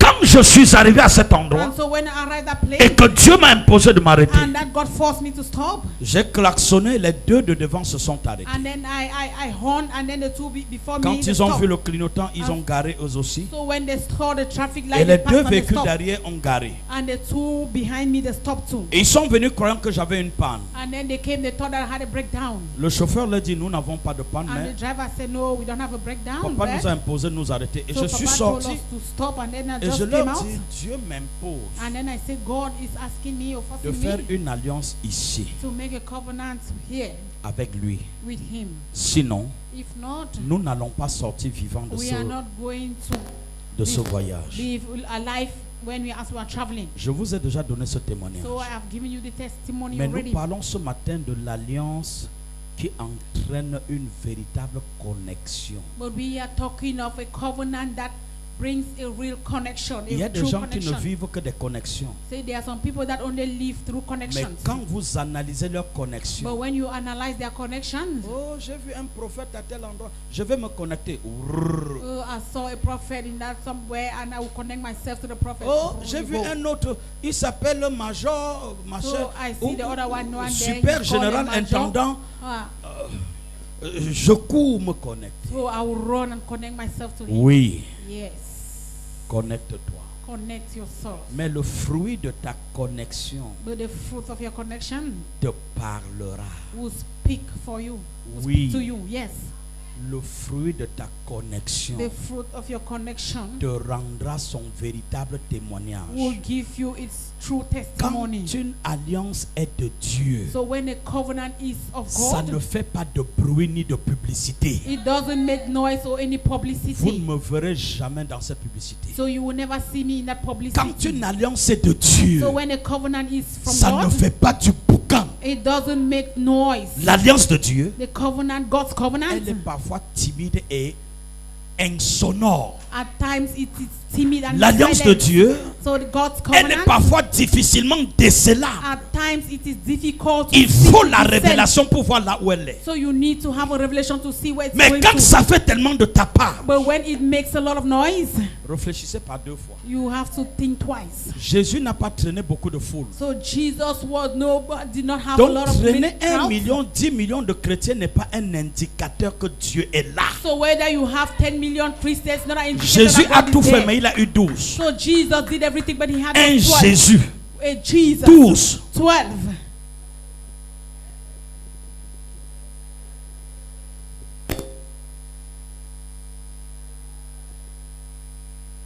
Speaker 5: Quand je suis arrivé à cet endroit
Speaker 3: And so when I arrived at that
Speaker 5: et
Speaker 3: place,
Speaker 5: que Dieu m'a imposé de m'arrêter,
Speaker 3: and that God forced me to stop,
Speaker 2: J'ai klaxonné, les deux de devant se sont arrêtés.
Speaker 3: and then I horned, and then the two before me,
Speaker 2: Quand
Speaker 3: they
Speaker 2: ils ont
Speaker 3: stopped.
Speaker 2: vu le clignotant, ils ont garé eux aussi.
Speaker 3: So when they saw the traffic light,
Speaker 2: Et
Speaker 3: they
Speaker 2: les
Speaker 3: passed
Speaker 2: deux
Speaker 3: and they
Speaker 2: véhicules
Speaker 3: stopped.
Speaker 2: derrière ont garé.
Speaker 3: And the two behind me, they stopped too.
Speaker 2: Et ils sont venus croyant que j'avais une panne.
Speaker 3: And then they came, they thought that I had a breakdown.
Speaker 2: Le chauffeur leur dit, nous n'avons pas de panne,
Speaker 3: And
Speaker 2: mais
Speaker 3: the driver said, no, we don't have a breakdown.
Speaker 2: papa nous a
Speaker 3: there.
Speaker 2: imposé de nous arrêter. Et
Speaker 3: So
Speaker 2: je suis
Speaker 3: Papa told
Speaker 2: sorti
Speaker 3: us to stop, and then I
Speaker 2: et je
Speaker 3: just
Speaker 2: leur
Speaker 3: came out.
Speaker 2: dis, Dieu m'impose
Speaker 3: And then I said, God is asking me or
Speaker 2: de
Speaker 3: forcing
Speaker 2: faire
Speaker 3: me
Speaker 2: une alliance ici
Speaker 3: to make a covenant here
Speaker 2: avec lui.
Speaker 3: with Him.
Speaker 2: Sinon,
Speaker 3: If not,
Speaker 2: nous n'allons pas sortir vivants
Speaker 3: we are not going to
Speaker 2: de ce voyage.
Speaker 3: live a life when we are traveling.
Speaker 2: Je vous ai déjà donné ce témoignage.
Speaker 3: So I have given you the testimony
Speaker 2: Mais nous
Speaker 3: already.
Speaker 2: parlons ce matin de l'alliance qui entraîne une véritable connexion.
Speaker 3: But we are talking of a covenant that brings a real connection,
Speaker 2: Il y a
Speaker 3: a
Speaker 2: des
Speaker 3: true
Speaker 2: gens qui ne
Speaker 3: connection.
Speaker 2: vivent que des connexions.
Speaker 3: Say there are some people that only live through
Speaker 2: Mais
Speaker 3: connections.
Speaker 2: quand vous analysez leurs
Speaker 3: But
Speaker 2: connexions,
Speaker 3: when you analyze their connections,
Speaker 2: oh, j'ai vu un prophète à tel endroit, je vais me connecter.
Speaker 3: I saw a prophet in that somewhere, and I will connect myself to the prophet.
Speaker 2: Oh, j'ai
Speaker 3: You
Speaker 2: vu
Speaker 3: go.
Speaker 2: un autre, il s'appelle Major, machin,
Speaker 3: So I see the other one there,
Speaker 2: super
Speaker 3: he's called
Speaker 2: général
Speaker 3: a major.
Speaker 2: intendant.
Speaker 3: Ah,
Speaker 2: Je cours me connecter.
Speaker 3: so I will run and connect myself to him.
Speaker 2: Oui,
Speaker 3: Yes.
Speaker 2: connecte-toi.
Speaker 3: Connect yourself.
Speaker 2: Mais le fruit de ta connexion
Speaker 3: But the fruit of your connection
Speaker 2: te parlera.
Speaker 3: will speak for you. Will
Speaker 2: Oui.
Speaker 3: speak to you. Yes.
Speaker 2: Le fruit de ta connexion
Speaker 3: The fruit of your connection
Speaker 2: te rendra son véritable
Speaker 3: will
Speaker 2: témoignage.
Speaker 3: give you its true
Speaker 2: Quand
Speaker 3: testimony.
Speaker 2: une alliance est de Dieu,
Speaker 3: So when a covenant is of
Speaker 2: ça
Speaker 3: God,
Speaker 2: ne fait pas de bruit ni de publicité.
Speaker 3: it doesn't make noise or any
Speaker 2: Vous ne
Speaker 3: publicity.
Speaker 2: me verrez jamais dans cette publicité.
Speaker 3: So you will never see me in that
Speaker 2: Quand
Speaker 3: publicity.
Speaker 2: une alliance est de Dieu,
Speaker 3: So when a covenant is from
Speaker 2: ça ne
Speaker 3: God,
Speaker 2: fait pas du boucan.
Speaker 3: it doesn't make noise.
Speaker 2: L'alliance de Dieu,
Speaker 3: The covenant, God's covenant,
Speaker 2: elle est parfois timide et insonore.
Speaker 3: at times it is timid and
Speaker 2: L'alliance de
Speaker 3: silent.
Speaker 2: Dieu,
Speaker 3: So God's
Speaker 2: elle est
Speaker 3: covenant,
Speaker 2: parfois difficilement décelable.
Speaker 3: at times it is difficult to
Speaker 2: Il
Speaker 3: see,
Speaker 2: faut
Speaker 3: to
Speaker 2: la
Speaker 3: discern.
Speaker 2: révélation pour voir là où elle est.
Speaker 3: So you need to have a revelation to see where it's
Speaker 2: Mais
Speaker 3: going
Speaker 2: quand
Speaker 3: to.
Speaker 2: ça fait tellement de ta part,
Speaker 3: But when it makes a lot of noise,
Speaker 2: réfléchissez par deux fois.
Speaker 3: you have to think twice.
Speaker 2: Jésus n'a pas traîné beaucoup de foule.
Speaker 3: So Jesus did not have a
Speaker 2: Donc
Speaker 3: lot of
Speaker 2: traîner
Speaker 3: many
Speaker 2: 1
Speaker 3: crowds.
Speaker 2: million, 10 millions de chrétiens n'est pas un indicateur que Dieu est là.
Speaker 3: So whether you have 10 million Christians, not an indicator
Speaker 2: Jésus
Speaker 3: that
Speaker 2: a
Speaker 3: God
Speaker 2: tout
Speaker 3: is
Speaker 2: fait,
Speaker 3: there.
Speaker 2: mais il a eu 12.
Speaker 3: So Jesus did everything, but he had
Speaker 2: Un
Speaker 3: 12.
Speaker 2: Jésus,
Speaker 3: A Jesus,
Speaker 2: 12.
Speaker 3: 12.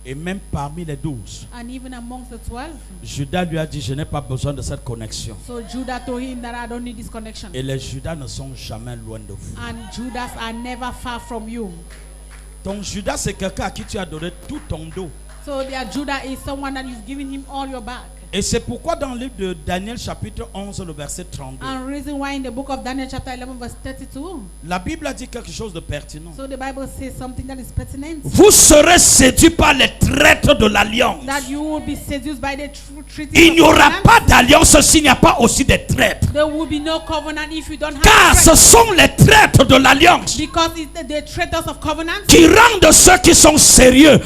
Speaker 2: Et même parmi les 12,
Speaker 3: And even amongst the 12,
Speaker 2: Judas lui a dit, je n'ai pas besoin de cette connexion.
Speaker 3: so Judah told him that I don't need this connection.
Speaker 2: Et les Judas ne sont jamais loin de vous.
Speaker 3: And Judas are never far from you.
Speaker 2: Donc Judas, c'est quelqu'un à qui tu as donné tout ton dos.
Speaker 3: So their Judah is someone that you've given him all your back.
Speaker 2: Et c'est pourquoi dans le livre de Daniel chapitre 11, le verset 32,
Speaker 3: And reason why in the book of Daniel chapter 11 verse 32,
Speaker 2: la Bible a dit quelque chose de pertinent.
Speaker 3: so the Bible says something that is pertinent.
Speaker 5: vous serez séduits par les traîtres de l'alliance.
Speaker 3: That you will be seduced by the true treaty.
Speaker 5: Il n'y aura pas d'alliance s'il n'y a pas aussi des traîtres.
Speaker 3: There will be no covenant if you don't have
Speaker 5: Car ce
Speaker 3: strength.
Speaker 5: sont les traîtres de l'alliance
Speaker 3: Because it's the traitors of covenant
Speaker 5: qui rendent ceux qui sont sérieux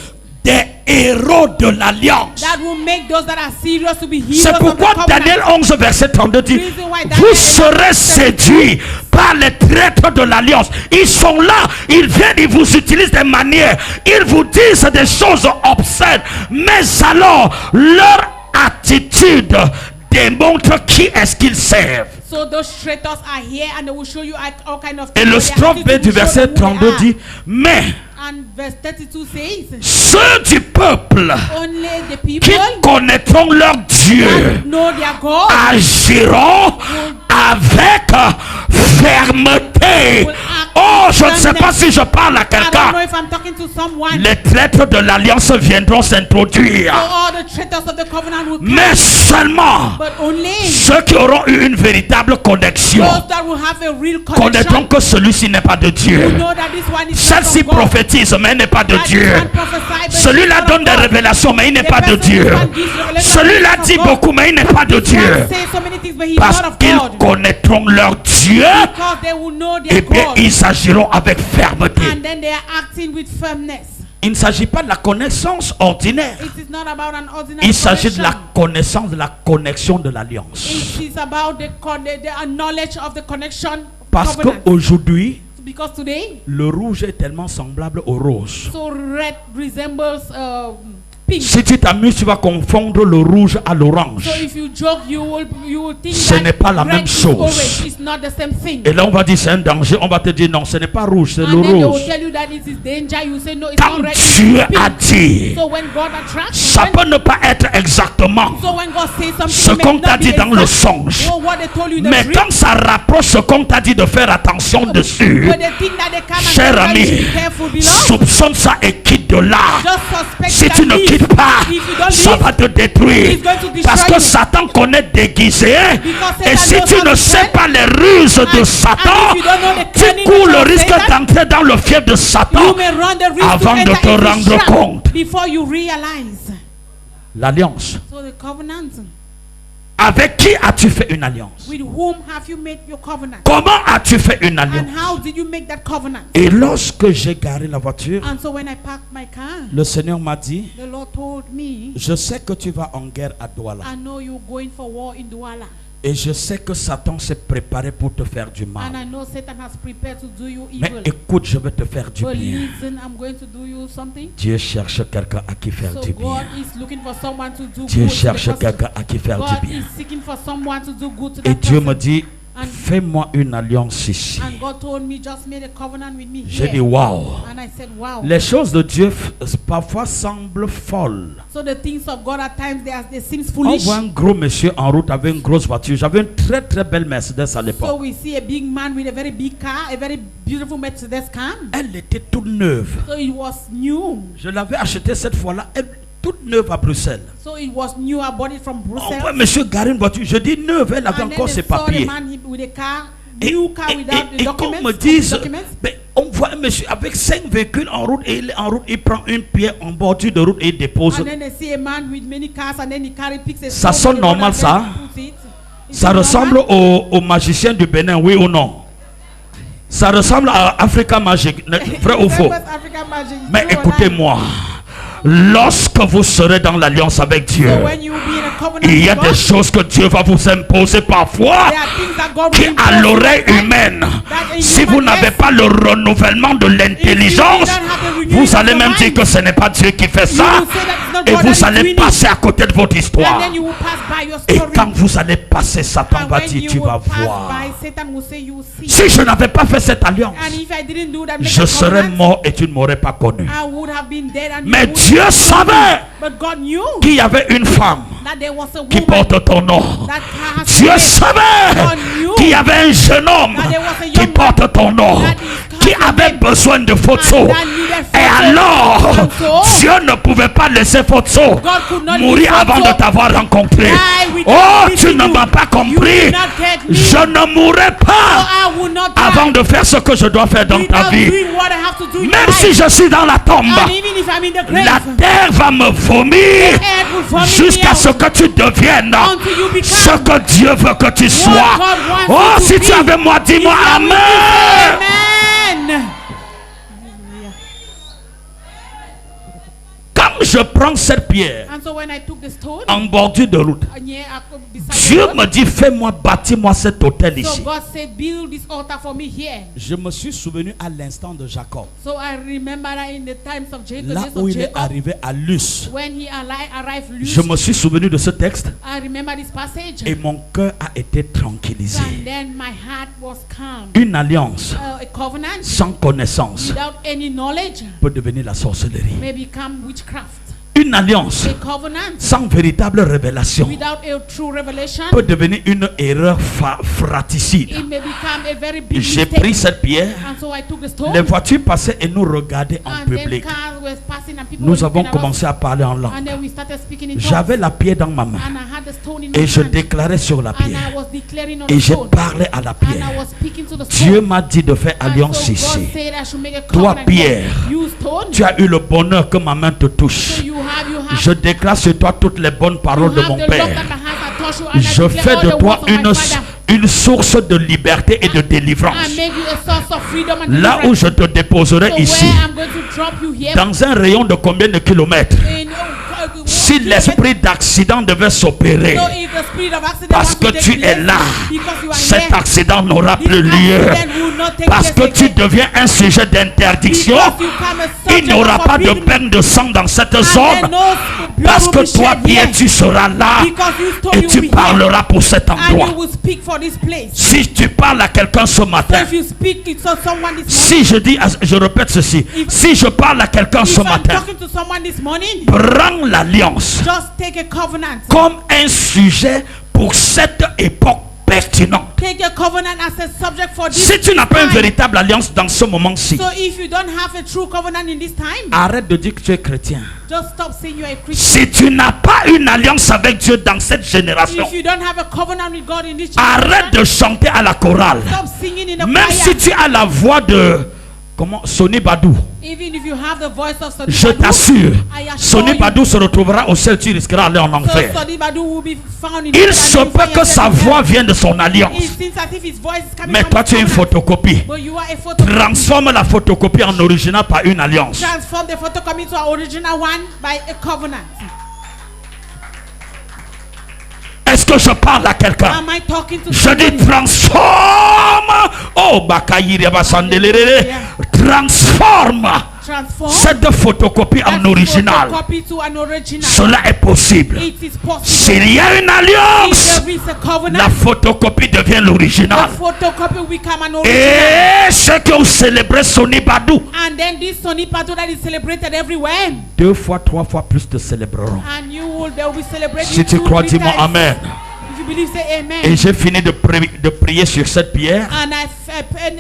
Speaker 5: des héros de l'alliance.
Speaker 3: that will make those that are serious to be heroes
Speaker 5: C'est
Speaker 3: of the
Speaker 5: pourquoi
Speaker 3: covenant.
Speaker 5: Daniel 11 verset 32 dit,
Speaker 3: Reason why Daniel
Speaker 5: vous
Speaker 3: 11
Speaker 5: serez séduits par les traîtres de l'alliance. Ils sont là, ils viennent, ils vous utilisent des manières, ils vous disent des choses obscènes, mais alors leur attitude démontre qui est-ce qu'ils servent.
Speaker 3: So those traitors are here and they will show you all kind of
Speaker 5: Et
Speaker 3: things.
Speaker 5: le
Speaker 3: Their
Speaker 5: strophe B
Speaker 3: attitude
Speaker 5: du
Speaker 3: will show
Speaker 5: verset
Speaker 3: them who they
Speaker 5: 32
Speaker 3: are.
Speaker 5: dit, mais
Speaker 3: And verse 32 says,
Speaker 5: ceux du peuple
Speaker 3: only the
Speaker 5: qui
Speaker 3: people
Speaker 5: connaîtront leur Dieu
Speaker 3: that know their God
Speaker 5: agiront avec fermeté. Oh, je ne sais sais pas si je parle à
Speaker 3: I don't know
Speaker 5: quelqu'un.
Speaker 3: if I'm talking to someone.
Speaker 5: Les traîtres de l'alliance viendront s'introduire.
Speaker 3: So all the traitors of the covenant will come.
Speaker 5: Mais seulement
Speaker 3: But only
Speaker 5: ceux qui auront eu une véritable connexion
Speaker 3: those that will have a real
Speaker 5: connaîtront
Speaker 3: connection
Speaker 5: que celui-ci n'est pas de
Speaker 3: will
Speaker 5: Dieu.
Speaker 3: know that this one is not
Speaker 5: Celle-ci
Speaker 3: from God.
Speaker 5: prophétise, mais elle n'est pas de
Speaker 3: That
Speaker 5: Dieu.
Speaker 3: this one prophesy, but
Speaker 5: Celui-là
Speaker 3: it's not
Speaker 5: donne
Speaker 3: of
Speaker 5: des
Speaker 3: God.
Speaker 5: révélations, mais il n'est
Speaker 3: The
Speaker 5: pas de
Speaker 3: person
Speaker 5: Dieu.
Speaker 3: this one gives revelation,
Speaker 5: Celui-là
Speaker 3: but
Speaker 5: dit
Speaker 3: it's not of
Speaker 5: beaucoup, mais il n'est pas de
Speaker 3: God. This one
Speaker 5: Dieu.
Speaker 3: says so many things, but he's
Speaker 5: Parce
Speaker 3: not of
Speaker 5: qu'ils
Speaker 3: God.
Speaker 5: connaîtront leur Dieu,
Speaker 3: Because they will know
Speaker 5: et
Speaker 3: their
Speaker 5: bien
Speaker 3: God.
Speaker 5: ils agiront avec fermeté.
Speaker 3: And then they are acting with firmness.
Speaker 5: Il ne s'agit pas de la connaissance ordinaire.
Speaker 3: It is not about an ordinary
Speaker 5: Il s'agit de la
Speaker 3: connection.
Speaker 5: connaissance, de la connexion de l'alliance.
Speaker 3: It is about the knowledge of the connection
Speaker 5: Parce
Speaker 3: covenant.
Speaker 5: qu'aujourd'hui,
Speaker 3: Because today,
Speaker 5: le rouge est tellement semblable au rose.
Speaker 3: so red resembles pink.
Speaker 5: Si tu t'amuses, tu vas confondre le rouge à l'orange.
Speaker 3: So if you joke, you will think
Speaker 5: Ce
Speaker 3: that
Speaker 5: n'est pas la
Speaker 3: red
Speaker 5: même
Speaker 3: is
Speaker 5: chose.
Speaker 3: orange. It's not the same thing.
Speaker 5: Et là, on va dire c'est un danger. On va te dire non, ce n'est pas rouge, c'est le
Speaker 3: And then they will
Speaker 5: rose.
Speaker 3: tell you that it is danger. You say no, it's
Speaker 5: Quand
Speaker 3: not red. It's
Speaker 5: Dieu
Speaker 3: pink.
Speaker 5: a dit,
Speaker 3: So when God attracts,
Speaker 5: ça peut ne pas être exactement
Speaker 3: so when God says something,
Speaker 5: ce
Speaker 3: it may
Speaker 5: qu'on
Speaker 3: not
Speaker 5: t'a
Speaker 3: be
Speaker 5: dit dans le
Speaker 3: exact.
Speaker 5: songe.
Speaker 3: Or what they told you in the
Speaker 5: Mais
Speaker 3: dream.
Speaker 5: quand ça rapproche ce qu'on t'a dit de faire attention dessus,
Speaker 3: But they think that they come and
Speaker 5: cher
Speaker 3: tell you
Speaker 5: ami,
Speaker 3: to be careful, beloved.
Speaker 5: soupçonne ça et quitte de là.
Speaker 3: Just suspect
Speaker 5: Si
Speaker 3: that
Speaker 5: tu ne
Speaker 3: if-
Speaker 5: quittes pas,
Speaker 3: if you don't
Speaker 5: ça
Speaker 3: leave,
Speaker 5: va te détruire.
Speaker 3: he's going to destroy
Speaker 5: Parce que
Speaker 3: you.
Speaker 5: Satan connaît déguisé.
Speaker 3: Because
Speaker 5: Et
Speaker 3: Satan
Speaker 5: si
Speaker 3: knows
Speaker 5: tu
Speaker 3: how
Speaker 5: ne
Speaker 3: to
Speaker 5: sais
Speaker 3: play.
Speaker 5: pas les ruses de
Speaker 3: And
Speaker 5: Satan,
Speaker 3: if you don't know the
Speaker 5: tu
Speaker 3: cunning
Speaker 5: cours le
Speaker 3: of
Speaker 5: risque
Speaker 3: Satan,
Speaker 5: d'entrer dans le fief de Satan
Speaker 3: You may run the risk
Speaker 5: avant
Speaker 3: to
Speaker 5: de
Speaker 3: enter
Speaker 5: te
Speaker 3: into
Speaker 5: rendre
Speaker 3: trap
Speaker 5: compte.
Speaker 3: before you realize.
Speaker 5: L'alliance.
Speaker 3: So the covenant.
Speaker 5: Avec qui as-tu fait une alliance?
Speaker 3: With whom have you made your covenant?
Speaker 5: Comment as-tu fait une
Speaker 3: And
Speaker 5: alliance?
Speaker 3: how did you make that covenant?
Speaker 5: Et lorsque j'ai garé la voiture,
Speaker 3: And so when I parked my car,
Speaker 5: le Seigneur m'a dit,
Speaker 3: the Lord told me,
Speaker 5: je sais que tu vas en guerre à Douala.
Speaker 3: I know you're going for war in Douala.
Speaker 5: Et je sais que Satan s'est préparé pour te faire du
Speaker 3: And
Speaker 5: mal.
Speaker 3: I know Satan has prepared to do you
Speaker 5: Mais
Speaker 3: evil.
Speaker 5: écoute, je vais te faire du
Speaker 3: But
Speaker 5: bien.
Speaker 3: listen, I'm going to do you something.
Speaker 5: Dieu cherche quelqu'un à qui faire
Speaker 3: So
Speaker 5: du
Speaker 3: God
Speaker 5: bien.
Speaker 3: is looking for someone to do
Speaker 5: Dieu
Speaker 3: good.
Speaker 5: cherche
Speaker 3: because
Speaker 5: quelqu'un à qui faire
Speaker 3: God
Speaker 5: du bien.
Speaker 3: is seeking for someone to do good to
Speaker 5: Et
Speaker 3: that
Speaker 5: Dieu me
Speaker 3: person.
Speaker 5: dit,
Speaker 3: And-
Speaker 5: fais-moi une alliance ici.
Speaker 3: And God told me, just made a covenant with me
Speaker 5: J'ai
Speaker 3: here.
Speaker 5: dit, waouh.
Speaker 3: And I said, wow.
Speaker 5: Les choses de Dieu parfois semblent folles.
Speaker 3: So the things of God at times they seem
Speaker 5: On
Speaker 3: foolish.
Speaker 5: voit un gros monsieur en route avec une grosse voiture. J'avais une très très belle Mercedes à
Speaker 3: So
Speaker 5: l'époque.
Speaker 3: we see a big man with a very big car, a very beautiful Mercedes car.
Speaker 5: Elle était toute neuve.
Speaker 3: So it was new.
Speaker 5: Je l'avais achetée cette fois-là, toute neuve à Bruxelles.
Speaker 3: So it was new. I bought it from
Speaker 5: On
Speaker 3: Brussels.
Speaker 5: voit monsieur garer une voiture. Je dis neuve, elle avait
Speaker 3: And then
Speaker 5: encore
Speaker 3: they
Speaker 5: ses
Speaker 3: saw the
Speaker 5: papiers.
Speaker 3: man with a car,
Speaker 5: Et,
Speaker 3: new car without the
Speaker 5: et qu'on
Speaker 3: documents.
Speaker 5: me
Speaker 3: of the
Speaker 5: dise,
Speaker 3: documents.
Speaker 5: ben, on voit un monsieur avec 5 véhicules en route et il est en route, il prend une pierre en bordure de route et il dépose.
Speaker 3: And then they see a man with many cars and then he picks a
Speaker 5: Ça
Speaker 3: stone
Speaker 5: sonne
Speaker 3: from the road
Speaker 5: normal,
Speaker 3: and
Speaker 5: ça?
Speaker 3: then puts it. Is
Speaker 5: Ça
Speaker 3: it
Speaker 5: ressemble
Speaker 3: normal?
Speaker 5: au magicien du Bénin, oui ou non? Ça ressemble à Africa Magic, vrai ou faux?
Speaker 3: West African magic,
Speaker 5: Mais
Speaker 3: true or
Speaker 5: écoutez-moi, lorsque vous serez dans l'alliance avec Dieu,
Speaker 3: lie? So when you be in a covenant
Speaker 5: il y a
Speaker 3: with
Speaker 5: des
Speaker 3: God,
Speaker 5: choses que Dieu va vous imposer parfois
Speaker 3: there are things that God
Speaker 5: qui
Speaker 3: will
Speaker 5: à
Speaker 3: impose
Speaker 5: l'oreille
Speaker 3: on you.
Speaker 5: humaine,
Speaker 3: That in
Speaker 5: si
Speaker 3: human
Speaker 5: vous n'avez
Speaker 3: ears,
Speaker 5: pas le renouvellement de l'intelligence,
Speaker 3: don't have the renewing
Speaker 5: vous allez
Speaker 3: of
Speaker 5: même
Speaker 3: your
Speaker 5: dire
Speaker 3: mind,
Speaker 5: que ce n'est pas Dieu qui fait
Speaker 3: you
Speaker 5: ça
Speaker 3: will say that it's not
Speaker 5: et
Speaker 3: God that
Speaker 5: vous
Speaker 3: is
Speaker 5: allez
Speaker 3: doing it.
Speaker 5: passer à côté de votre histoire.
Speaker 3: And then you will pass by your
Speaker 5: Et
Speaker 3: story.
Speaker 5: quand vous allez passer, Satan
Speaker 3: And
Speaker 5: va
Speaker 3: when
Speaker 5: dire,
Speaker 3: you
Speaker 5: tu
Speaker 3: will
Speaker 5: vas
Speaker 3: pass
Speaker 5: voir.
Speaker 3: by, Satan will say, you will see.
Speaker 5: Si je n'avais pas fait cette alliance,
Speaker 3: And if I didn't do that, make
Speaker 5: je
Speaker 3: a
Speaker 5: serais
Speaker 3: covenant,
Speaker 5: mort et tu ne m'aurais pas connu.
Speaker 3: I would have been dead and
Speaker 5: Mais
Speaker 3: you would
Speaker 5: Dieu
Speaker 3: have
Speaker 5: savait
Speaker 3: known me. But God knew
Speaker 5: qu'il y avait une femme
Speaker 3: that there was a
Speaker 5: qui
Speaker 3: woman
Speaker 5: porte ton nom.
Speaker 3: that has
Speaker 5: Dieu
Speaker 3: faith.
Speaker 5: savait
Speaker 3: God knew
Speaker 5: qu'il y avait un jeune homme
Speaker 3: that there was a
Speaker 5: qui
Speaker 3: young
Speaker 5: porte ton nom,
Speaker 3: that is
Speaker 5: qui
Speaker 3: cast
Speaker 5: avait
Speaker 3: away
Speaker 5: besoin de photos.
Speaker 3: and that needed
Speaker 5: Et
Speaker 3: photos.
Speaker 5: alors,
Speaker 3: And so,
Speaker 5: Dieu ne pouvait pas laisser photos
Speaker 3: God could not
Speaker 5: mourir
Speaker 3: leave
Speaker 5: avant
Speaker 3: photos
Speaker 5: de t'avoir rencontré.
Speaker 3: die without
Speaker 5: Oh, tu
Speaker 3: meeting
Speaker 5: ne
Speaker 3: you.
Speaker 5: m'as pas
Speaker 3: You
Speaker 5: compris.
Speaker 3: did not get me.
Speaker 5: Je ne mourrai
Speaker 3: So
Speaker 5: pas
Speaker 3: I will not die
Speaker 5: avant de faire ce que je dois faire dans ta
Speaker 3: without
Speaker 5: vie.
Speaker 3: doing what I have to do in
Speaker 5: Même
Speaker 3: my
Speaker 5: si
Speaker 3: life.
Speaker 5: je suis dans la tombe,
Speaker 3: And even if I'm in the grave,
Speaker 5: la terre va me vomir
Speaker 3: earth will vomit
Speaker 5: jusqu'à
Speaker 3: me
Speaker 5: ce
Speaker 3: out
Speaker 5: que tu deviennes
Speaker 3: until you become
Speaker 5: ce que Dieu veut que tu sois.
Speaker 3: God wants
Speaker 5: Oh,
Speaker 3: you to
Speaker 5: si tu
Speaker 3: be.
Speaker 5: es avec moi, dis-moi
Speaker 3: If you are with me,
Speaker 5: Amen.
Speaker 3: say Amen.
Speaker 5: Quand je prends cette pierre
Speaker 3: And so when I took the stone,
Speaker 5: en bordure de route,
Speaker 3: beside
Speaker 5: Dieu
Speaker 3: the
Speaker 5: me
Speaker 3: road,
Speaker 5: dit, fais-moi, bâtis-moi cet hôtel
Speaker 3: so
Speaker 5: ici.
Speaker 3: God said, build this altar for me here.
Speaker 2: Je me suis souvenu à l'instant de Jacob,
Speaker 3: So I remember that in the times of Jacob,
Speaker 2: là
Speaker 3: days
Speaker 2: où
Speaker 3: of
Speaker 2: il est
Speaker 3: Jacob,
Speaker 2: arrivé à Luz.
Speaker 3: when he arrived
Speaker 5: Je
Speaker 3: loose,
Speaker 5: me suis souvenu de ce texte
Speaker 3: I remember this passage.
Speaker 5: et mon cœur a été tranquillisé.
Speaker 3: And then my heart was calm.
Speaker 5: Une alliance
Speaker 3: A covenant
Speaker 5: sans connaissance
Speaker 3: without any knowledge
Speaker 5: peut devenir la sorcellerie.
Speaker 3: may become witchcraft.
Speaker 5: Une Une alliance
Speaker 3: A covenant
Speaker 5: sans véritable révélation
Speaker 3: without a true revelation,
Speaker 5: peut devenir une erreur fratricide.
Speaker 3: it may become a very big
Speaker 5: J'ai
Speaker 3: mistake.
Speaker 5: pris cette pierre,
Speaker 3: And so I took the stone,
Speaker 5: les voitures passaient et nous regardaient en
Speaker 3: and then
Speaker 5: public.
Speaker 3: cars were passing and people
Speaker 5: Nous
Speaker 3: were
Speaker 5: avons
Speaker 3: looking at us.
Speaker 5: commencé à parler en langue.
Speaker 3: And then we started speaking in tongues.
Speaker 5: J'avais la pierre dans ma main
Speaker 3: And I had the stone in
Speaker 5: et
Speaker 3: my
Speaker 5: je
Speaker 3: hand.
Speaker 5: déclarais sur la
Speaker 3: And
Speaker 5: pierre
Speaker 3: I was declaring on
Speaker 5: et
Speaker 3: the
Speaker 5: j'ai
Speaker 3: stone.
Speaker 5: parlé à la
Speaker 3: And I
Speaker 5: pierre.
Speaker 3: was speaking to the
Speaker 5: Dieu
Speaker 3: stone.
Speaker 5: m'a dit de faire
Speaker 3: And
Speaker 5: alliance
Speaker 3: so God
Speaker 5: ici.
Speaker 3: said I should make a
Speaker 5: Toi,
Speaker 3: covenant.
Speaker 5: Pierre,
Speaker 3: You stone.
Speaker 5: tu as eu le bonheur que ma main te
Speaker 3: So
Speaker 5: touche.
Speaker 3: you have
Speaker 5: Je déclare sur toi toutes les bonnes paroles de
Speaker 3: you
Speaker 5: mon
Speaker 3: have the love
Speaker 5: Père.
Speaker 3: that my hands have touched you, and I
Speaker 5: Je
Speaker 3: declare
Speaker 5: fais
Speaker 3: all
Speaker 5: de
Speaker 3: the
Speaker 5: toi
Speaker 3: words of my Father.
Speaker 5: une source de liberté et de délivrance.
Speaker 3: I make you a source of freedom and
Speaker 5: Là où
Speaker 3: deliverance.
Speaker 5: je te déposerai
Speaker 3: So
Speaker 5: ici,
Speaker 3: where I'm going to drop you here,
Speaker 5: dans un rayon de combien de kilomètres,
Speaker 3: in,
Speaker 5: si l'esprit d'accident devait s'opérer,
Speaker 3: so if the spirit of accident
Speaker 5: parce
Speaker 3: wants to
Speaker 5: que
Speaker 3: take
Speaker 5: tu
Speaker 3: place,
Speaker 5: es là,
Speaker 3: because you are
Speaker 5: cet
Speaker 3: here,
Speaker 5: accident n'aura
Speaker 3: this
Speaker 5: plus lieu.
Speaker 3: accident will not take
Speaker 5: Parce que
Speaker 3: place
Speaker 5: tu
Speaker 3: again.
Speaker 5: deviens un sujet d'interdiction.
Speaker 3: Because you become a
Speaker 5: Il
Speaker 3: subject
Speaker 5: n'y aura
Speaker 3: of
Speaker 5: pas de
Speaker 3: forbidden.
Speaker 5: peine de sang dans cette
Speaker 3: And
Speaker 5: zone.
Speaker 3: then no blood
Speaker 5: Parce
Speaker 3: will
Speaker 5: que
Speaker 3: be
Speaker 5: toi,
Speaker 3: shed
Speaker 5: Pierre,
Speaker 3: here.
Speaker 5: tu seras là
Speaker 3: Because you told
Speaker 5: et
Speaker 3: you
Speaker 5: tu
Speaker 3: will be
Speaker 5: parleras pour cet
Speaker 3: here, and
Speaker 5: endroit.
Speaker 3: you will speak for this place.
Speaker 5: Si tu parles à quelqu'un ce
Speaker 3: So
Speaker 5: matin,
Speaker 3: if you speak to someone this morning,
Speaker 5: si je dis, je répète ceci, si je parle à quelqu'un
Speaker 3: if
Speaker 5: ce
Speaker 3: I'm
Speaker 5: matin,
Speaker 3: talking to someone this morning,
Speaker 5: prends l'alliance
Speaker 3: just take a covenant.
Speaker 5: comme un sujet pour cette époque pertinente.
Speaker 3: Take a covenant as a subject for this
Speaker 5: Si tu n'as pas une
Speaker 3: time.
Speaker 5: véritable alliance dans ce moment-ci,
Speaker 3: So if you don't have a true covenant in this time,
Speaker 5: arrête de dire que tu es chrétien.
Speaker 3: just stop saying you're a Christian.
Speaker 5: Si tu n'as pas une alliance avec Dieu dans cette génération,
Speaker 3: If you don't have a covenant with God in this
Speaker 5: arrête
Speaker 3: generation,
Speaker 5: de chanter à la chorale.
Speaker 3: stop singing in the
Speaker 5: Même si
Speaker 3: choir.
Speaker 5: tu as la voix de Sonny Badou,
Speaker 3: Even if you have the voice of Sonny
Speaker 5: je
Speaker 3: Badou,
Speaker 5: t'assure,
Speaker 3: I assure
Speaker 5: Sonny
Speaker 3: you,
Speaker 5: Badou se retrouvera au ciel, tu risqueras d'aller en
Speaker 3: so
Speaker 5: enfer.
Speaker 3: Sonny Badou will be found in
Speaker 5: Il
Speaker 3: hell
Speaker 5: se
Speaker 3: and you
Speaker 5: peut
Speaker 3: find
Speaker 5: que sa
Speaker 3: yourself in
Speaker 5: voix
Speaker 3: hell.
Speaker 5: vienne de son alliance.
Speaker 3: It seems as if his voice is coming
Speaker 5: Mais
Speaker 3: from
Speaker 5: toi,
Speaker 3: his
Speaker 5: tu es une
Speaker 3: covenant.
Speaker 5: photocopie.
Speaker 3: But you are a photocopy.
Speaker 5: Transforme la photocopie en original par une alliance.
Speaker 3: Transform the photocopy to an original one by a covenant.
Speaker 5: Est-ce que je parle à quelqu'un?
Speaker 3: Am I talking to
Speaker 5: Je dis
Speaker 3: somebody?
Speaker 5: transforme. Oh, Bakayiri Abasandelere. Transforme
Speaker 3: Transform
Speaker 5: cette photocopie en
Speaker 3: that
Speaker 5: original.
Speaker 3: photocopy to an original.
Speaker 5: Cela est possible.
Speaker 3: It is possible.
Speaker 5: S'il y a une alliance,
Speaker 3: If there is a covenant,
Speaker 5: la photocopie devient
Speaker 3: the
Speaker 5: l'original.
Speaker 3: photocopy will become an original.
Speaker 5: Et ceux qui ont célébré Sonny Badou,
Speaker 3: And then this Sonny Badou that is celebrated everywhere,
Speaker 5: 2 fois, 3 fois plus te célébreront.
Speaker 3: and they will be celebrated.
Speaker 5: Si tu
Speaker 3: 2,
Speaker 5: crois,
Speaker 3: 3
Speaker 5: dis-moi
Speaker 3: times.
Speaker 5: Amen.
Speaker 3: If you believe, say amen.
Speaker 5: Et j'ai fini de prier sur cette pierre.
Speaker 3: And I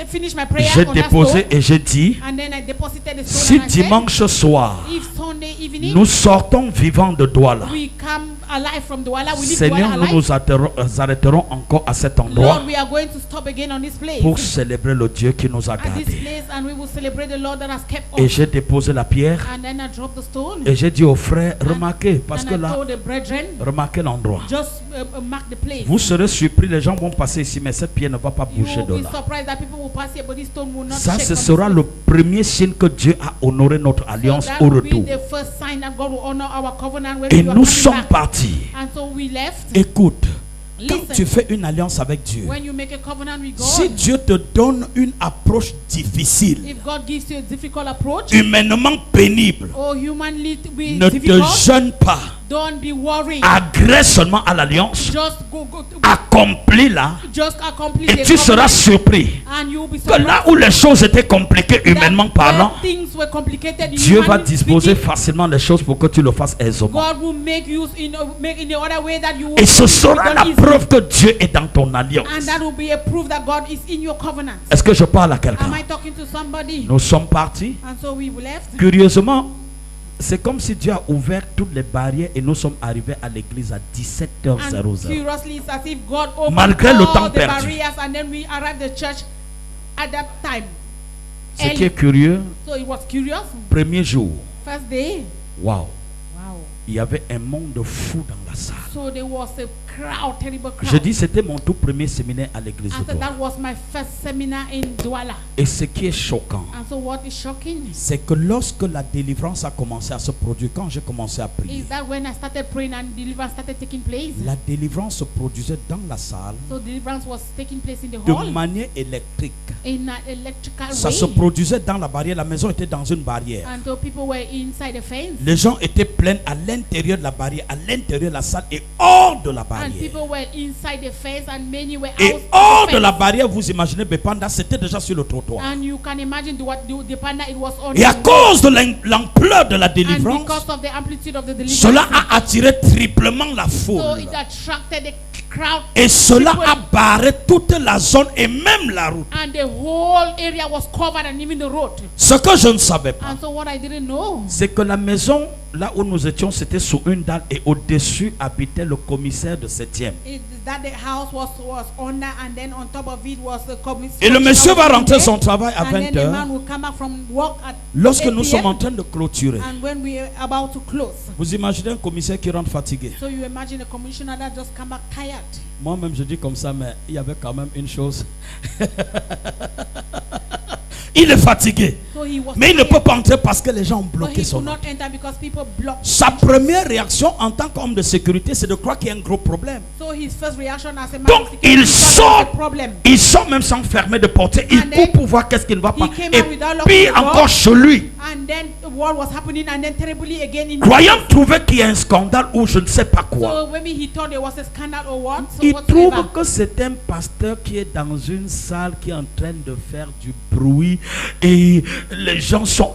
Speaker 3: finished my prayer
Speaker 5: J'ai
Speaker 3: on that
Speaker 5: déposé
Speaker 3: stone,
Speaker 5: et j'ai dit,
Speaker 3: and then I deposited the
Speaker 5: si
Speaker 3: stone. And I said,
Speaker 5: dimanche soir,
Speaker 3: if Sunday evening
Speaker 5: nous sortons vivants de Douala,
Speaker 3: we come alive from Douala, we leave
Speaker 5: Seigneur,
Speaker 3: Douala
Speaker 5: nous
Speaker 3: alive,
Speaker 5: nous arrêterons encore à cet endroit
Speaker 3: Lord, we are going to stop again on this place.
Speaker 5: pour célébrer le Dieu qui nous a
Speaker 3: At this
Speaker 5: gardés.
Speaker 3: place, and we will celebrate the Lord that has kept
Speaker 5: Et
Speaker 3: us.
Speaker 5: j'ai déposé la pierre
Speaker 3: And then I dropped the stone.
Speaker 5: et j'ai dit aux frères, remarquez, parce
Speaker 3: And
Speaker 5: que
Speaker 3: I
Speaker 5: là,
Speaker 3: told the brethren,
Speaker 5: remarquez l'endroit.
Speaker 3: just mark the place.
Speaker 5: Vous serez surpris, les gens vont passer ici, mais cette pierre ne va pas
Speaker 3: You
Speaker 5: bouger de
Speaker 3: will be
Speaker 5: là.
Speaker 3: surprised that people will pass here, but this stone will not
Speaker 5: Ça,
Speaker 3: shake
Speaker 5: ce
Speaker 3: from
Speaker 5: sera
Speaker 3: this
Speaker 5: le
Speaker 3: place.
Speaker 5: premier signe que Dieu a honoré notre
Speaker 3: So
Speaker 5: alliance
Speaker 3: that
Speaker 5: au
Speaker 3: will be
Speaker 5: retour.
Speaker 3: the first sign that God will honor our covenant when
Speaker 5: Et
Speaker 3: we are
Speaker 5: nous
Speaker 3: coming
Speaker 5: sommes
Speaker 3: back.
Speaker 5: partis.
Speaker 3: And so we left.
Speaker 5: Écoute, quand
Speaker 3: Listen.
Speaker 5: tu fais une alliance avec Dieu,
Speaker 3: When you make a covenant with God,
Speaker 5: si Dieu te donne une approche difficile,
Speaker 3: if God gives you a difficult approach
Speaker 5: humainement pénible,
Speaker 3: or humanly
Speaker 5: ne te
Speaker 3: difficult,
Speaker 5: gêne pas.
Speaker 3: don't be worried.
Speaker 5: Agresse seulement à l'alliance,
Speaker 3: Just go
Speaker 5: accomplis-la,
Speaker 3: just accomplish
Speaker 5: et
Speaker 3: the
Speaker 5: tu seras
Speaker 3: covenant,
Speaker 5: surpris
Speaker 3: and you will be
Speaker 5: que là
Speaker 3: surprised
Speaker 5: où les choses étaient compliquées humainement
Speaker 3: that
Speaker 5: parlant,
Speaker 3: where things were complicated
Speaker 5: Dieu va
Speaker 3: humanly
Speaker 5: disposer
Speaker 3: speaking,
Speaker 5: facilement les choses pour que tu le fasses aisément.
Speaker 3: God will make use make in the other way that you
Speaker 5: Et ce sera
Speaker 3: done
Speaker 5: la
Speaker 3: easily.
Speaker 5: preuve que Dieu est dans ton alliance.
Speaker 3: And that will be a proof that God is in your covenant.
Speaker 5: Est-ce que je parle à quelqu'un?
Speaker 3: Am I talking to somebody?
Speaker 5: Nous sommes partis.
Speaker 3: And so we left.
Speaker 5: Curieusement, c'est comme si Dieu a ouvert toutes les barrières et nous sommes arrivés à l'église à
Speaker 3: And
Speaker 5: 17h00.
Speaker 3: curiously, it's as if God opened
Speaker 5: Malgré le temps
Speaker 3: all the
Speaker 5: perdu.
Speaker 3: barriers, and then we arrived at the church at that time.
Speaker 5: Ce qui est curieux,
Speaker 3: So it was curious.
Speaker 5: premier jour,
Speaker 3: First day,
Speaker 5: waouh,
Speaker 3: wow.
Speaker 5: il y avait un monde fou dans la salle.
Speaker 3: So there was a crowd, terrible crowd.
Speaker 5: Je dis, c'était mon tout premier séminaire à l'église de
Speaker 3: After
Speaker 5: Douala.
Speaker 3: that was my first seminar in Douala.
Speaker 5: Et ce qui est choquant,
Speaker 3: And so what is shocking
Speaker 5: c'est que lorsque la délivrance a commencé à se produire, quand j'ai commencé à prier,
Speaker 3: is that when I started praying and deliverance started taking place.
Speaker 5: la délivrance se produisait dans la salle
Speaker 3: So deliverance was taking place in the
Speaker 5: de
Speaker 3: hall
Speaker 5: manière électrique.
Speaker 3: in an electrical
Speaker 5: Ça
Speaker 3: way.
Speaker 5: se produisait dans la barrière, la maison était dans une barrière.
Speaker 3: And so people were inside the fence.
Speaker 5: Les gens étaient pleins à l'intérieur de la barrière, à l'intérieur de la salle et hors de la barrière.
Speaker 3: And
Speaker 2: barrière.
Speaker 3: people were inside the fence and many were
Speaker 2: Et
Speaker 3: out
Speaker 2: hors
Speaker 3: the
Speaker 2: de la
Speaker 3: fence.
Speaker 2: barrière, vous imaginez Bepanda, c'était déjà sur le trottoir.
Speaker 3: And you can imagine the panda it was on
Speaker 2: Et à
Speaker 3: the road.
Speaker 2: cause de l'ampleur de la
Speaker 3: And
Speaker 2: délivrance,
Speaker 3: because of the amplitude of the deliverance,
Speaker 2: cela a attiré triplement la
Speaker 3: so
Speaker 2: foule.
Speaker 3: it attracted the crowd.
Speaker 2: Et cela
Speaker 3: People-
Speaker 2: a barré toute la zone et même la route.
Speaker 3: And the whole area was covered and even the road.
Speaker 2: Ce que je ne savais pas,
Speaker 3: And so what I didn't know,
Speaker 2: c'est que la maison là où nous étions, c'était sous une dalle et au-dessus habitait le commissaire de 7e.
Speaker 3: is that the house was under, and then on top of it was the commission.
Speaker 2: Et le monsieur va rentrer son travail à
Speaker 3: And
Speaker 2: 20
Speaker 3: then the
Speaker 2: heures.
Speaker 3: man will come back from work at
Speaker 2: Lorsque
Speaker 3: 8
Speaker 2: nous
Speaker 3: PM.
Speaker 2: sommes en train de clôturer,
Speaker 3: And when we are about to close,
Speaker 2: vous imaginez un commissaire qui rentre fatigué.
Speaker 3: so you imagine a commissioner that just come back tired.
Speaker 2: Moi-même, je dis comme ça, mais il y avait quand même une chose. Il est fatigué.
Speaker 3: So he was
Speaker 2: Mais il ne
Speaker 3: tired.
Speaker 2: peut pas entrer parce que les gens ont
Speaker 3: So
Speaker 2: bloqué
Speaker 3: he
Speaker 2: son
Speaker 3: could
Speaker 2: entrée.
Speaker 3: not enter because people blocked.
Speaker 2: Sa première réaction en tant qu'homme de sécurité, c'est de croire qu'il y a un gros problème.
Speaker 3: So his first reaction as a man
Speaker 2: Donc,
Speaker 3: of security,
Speaker 2: il
Speaker 3: he thought
Speaker 2: sort.
Speaker 3: there was a problem.
Speaker 2: Il sort même sans fermer de portée. Il
Speaker 3: And
Speaker 2: court
Speaker 3: then
Speaker 2: pour voir qu'est-ce qui ne va pas.
Speaker 3: he came
Speaker 2: Et
Speaker 3: out without locking
Speaker 2: puis
Speaker 3: the door.
Speaker 2: encore chez lui.
Speaker 3: And then what was happening, and then terribly again in
Speaker 2: Croyant trouver qu'il y a un scandale ou je ne sais pas quoi.
Speaker 3: So maybe he thought there was a scandal or what. So
Speaker 2: Il
Speaker 3: whatsoever.
Speaker 2: trouve que c'est un pasteur qui est dans une salle qui est en train de faire du bruit et les gens sont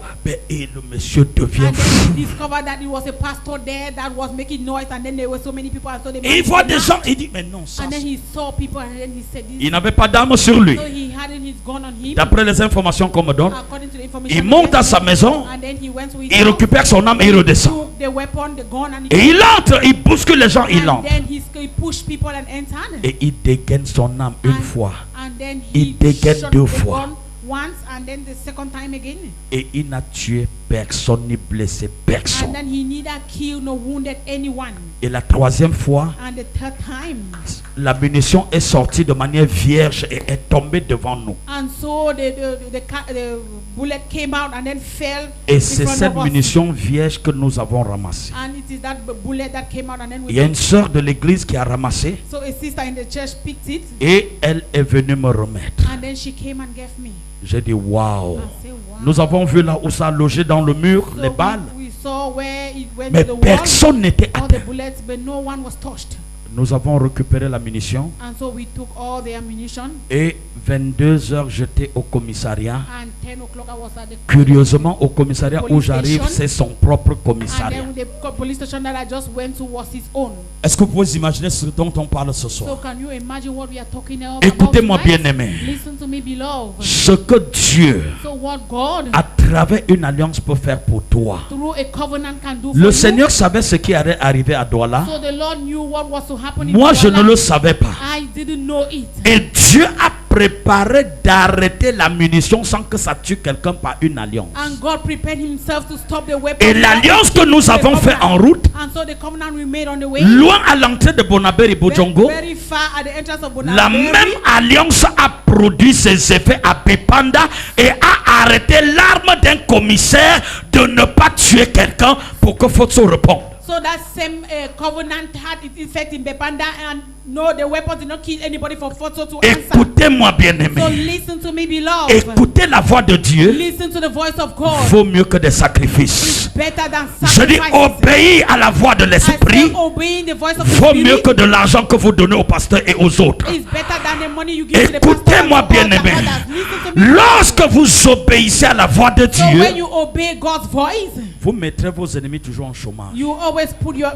Speaker 2: et le monsieur devient
Speaker 3: And
Speaker 2: fou.
Speaker 3: then he discovered that it was a pastor there that was making noise, and then there were so many people, and so they
Speaker 2: Et il voit des gens, il dit mais non ça.
Speaker 3: And then he saw people, and then he said,
Speaker 2: Il n'avait pas d'arme sur lui.
Speaker 3: so he hadn't his gun on him.
Speaker 2: D'après les informations qu'on me donne,
Speaker 3: According to the information,
Speaker 2: il monte
Speaker 3: we
Speaker 2: à sa
Speaker 3: get,
Speaker 2: maison,
Speaker 3: and then he went to his
Speaker 2: il
Speaker 3: house,
Speaker 2: récupère son arme et il redescend.
Speaker 3: took the weapon, the gun, and
Speaker 2: Et il entre, il bouscule les gens, il
Speaker 3: and
Speaker 2: entre.
Speaker 3: then he pushed people and entered.
Speaker 2: Et il dégaine son arme une
Speaker 3: And-
Speaker 2: fois.
Speaker 3: And then
Speaker 2: Il
Speaker 3: he
Speaker 2: dégaine
Speaker 3: shot
Speaker 2: deux
Speaker 3: the
Speaker 2: fois.
Speaker 3: gun once, and then the second time again.
Speaker 2: Et il n'a tué personne ni blessé personne.
Speaker 3: And then he neither killed nor wounded anyone.
Speaker 2: Et la troisième fois,
Speaker 3: And the third time,
Speaker 2: la munition est sortie de manière vierge et est tombée devant nous.
Speaker 3: and so the bullet came out and then fell
Speaker 2: Et
Speaker 3: in
Speaker 2: c'est
Speaker 3: front
Speaker 2: cette
Speaker 3: of us.
Speaker 2: munition vierge que nous avons ramassée.
Speaker 3: And it is that bullet that came out, and then
Speaker 2: Il y a
Speaker 3: we.
Speaker 2: une sœur de l'église qui a ramassé
Speaker 3: So a sister in the church picked it,
Speaker 2: et elle est venue me remettre.
Speaker 3: and then she came and gave me.
Speaker 2: J'ai dit waouh.
Speaker 3: I said, wow.
Speaker 2: Nous avons vu là où ça a logé dans le mur,
Speaker 3: So
Speaker 2: les balles.
Speaker 3: we saw where it went
Speaker 2: Mais
Speaker 3: to the wall,
Speaker 2: personne n'était
Speaker 3: all
Speaker 2: atteint.
Speaker 3: the bullets, but no one was touched.
Speaker 2: Nous avons récupéré la munition
Speaker 3: And so we took all the ammunition,
Speaker 2: et 22 heures j'étais au commissariat.
Speaker 3: and 10 o'clock I was at the
Speaker 2: Curieusement, au commissariat où
Speaker 3: Police
Speaker 2: j'arrive,
Speaker 3: station.
Speaker 2: c'est son propre
Speaker 3: and
Speaker 2: commissariat.
Speaker 3: then the police station that I just went to was his own.
Speaker 2: Est-ce que vous pouvez imaginer ce dont on parle ce
Speaker 3: So
Speaker 2: soir?
Speaker 3: can you imagine what we are talking about?
Speaker 2: Écoutez-moi,
Speaker 3: tonight?
Speaker 2: bien-aimé.
Speaker 3: Listen to me, beloved.
Speaker 2: Ce que Dieu,
Speaker 3: So what God
Speaker 2: à travers une alliance, peut faire pour toi.
Speaker 3: through a covenant can do for
Speaker 2: Le
Speaker 3: you.
Speaker 2: Seigneur savait ce qui allait arriver à Douala.
Speaker 3: So the Lord knew what was to happen. in
Speaker 2: Moi, je
Speaker 3: Douala.
Speaker 2: ne le savais pas.
Speaker 3: I didn't know it.
Speaker 2: Et Dieu a préparé d'arrêter la munition sans que ça tue quelqu'un par une alliance.
Speaker 3: And God prepared himself to stop the weapon.
Speaker 2: Et l'alliance que nous avons fait en route,
Speaker 3: And so the covenant we made on the way,
Speaker 2: loin à l'entrée de Bonaberi Bojongo,
Speaker 3: very far at the entrance of
Speaker 2: la
Speaker 3: Bonaberi,
Speaker 2: même alliance a produit ses effets à Pepanda et a arrêté l'arme d'un commissaire de ne pas tuer quelqu'un pour que Fotso réponde.
Speaker 3: So that same covenant had its effect in Bepanda, and no, the weapon did not kill anybody for Foto to answer.
Speaker 2: Écoutez-moi
Speaker 3: So
Speaker 2: bien-aimé.
Speaker 3: listen to me, beloved.
Speaker 2: Écoutez la voix de Dieu
Speaker 3: Listen to the voice of God.
Speaker 2: vaut mieux que des sacrifices.
Speaker 3: It's better than
Speaker 2: Je dis
Speaker 3: sacrifices.
Speaker 2: obéir à la voix de
Speaker 3: I
Speaker 2: l'esprit
Speaker 3: say obeying the voice of the
Speaker 2: vaut mieux
Speaker 3: Spirit
Speaker 2: que de l'argent que vous donnez au pasteur et aux autres.
Speaker 3: is better than the money you give to the pastor and
Speaker 2: Écoutez-moi
Speaker 3: to all the
Speaker 2: bien-aimé.
Speaker 3: others. Listen to me.
Speaker 2: Lorsque vous obéissez à la voix de
Speaker 3: So when
Speaker 2: Dieu,
Speaker 3: you obey God's voice,
Speaker 2: vous mettrez vos ennemis toujours en chômage.
Speaker 3: you always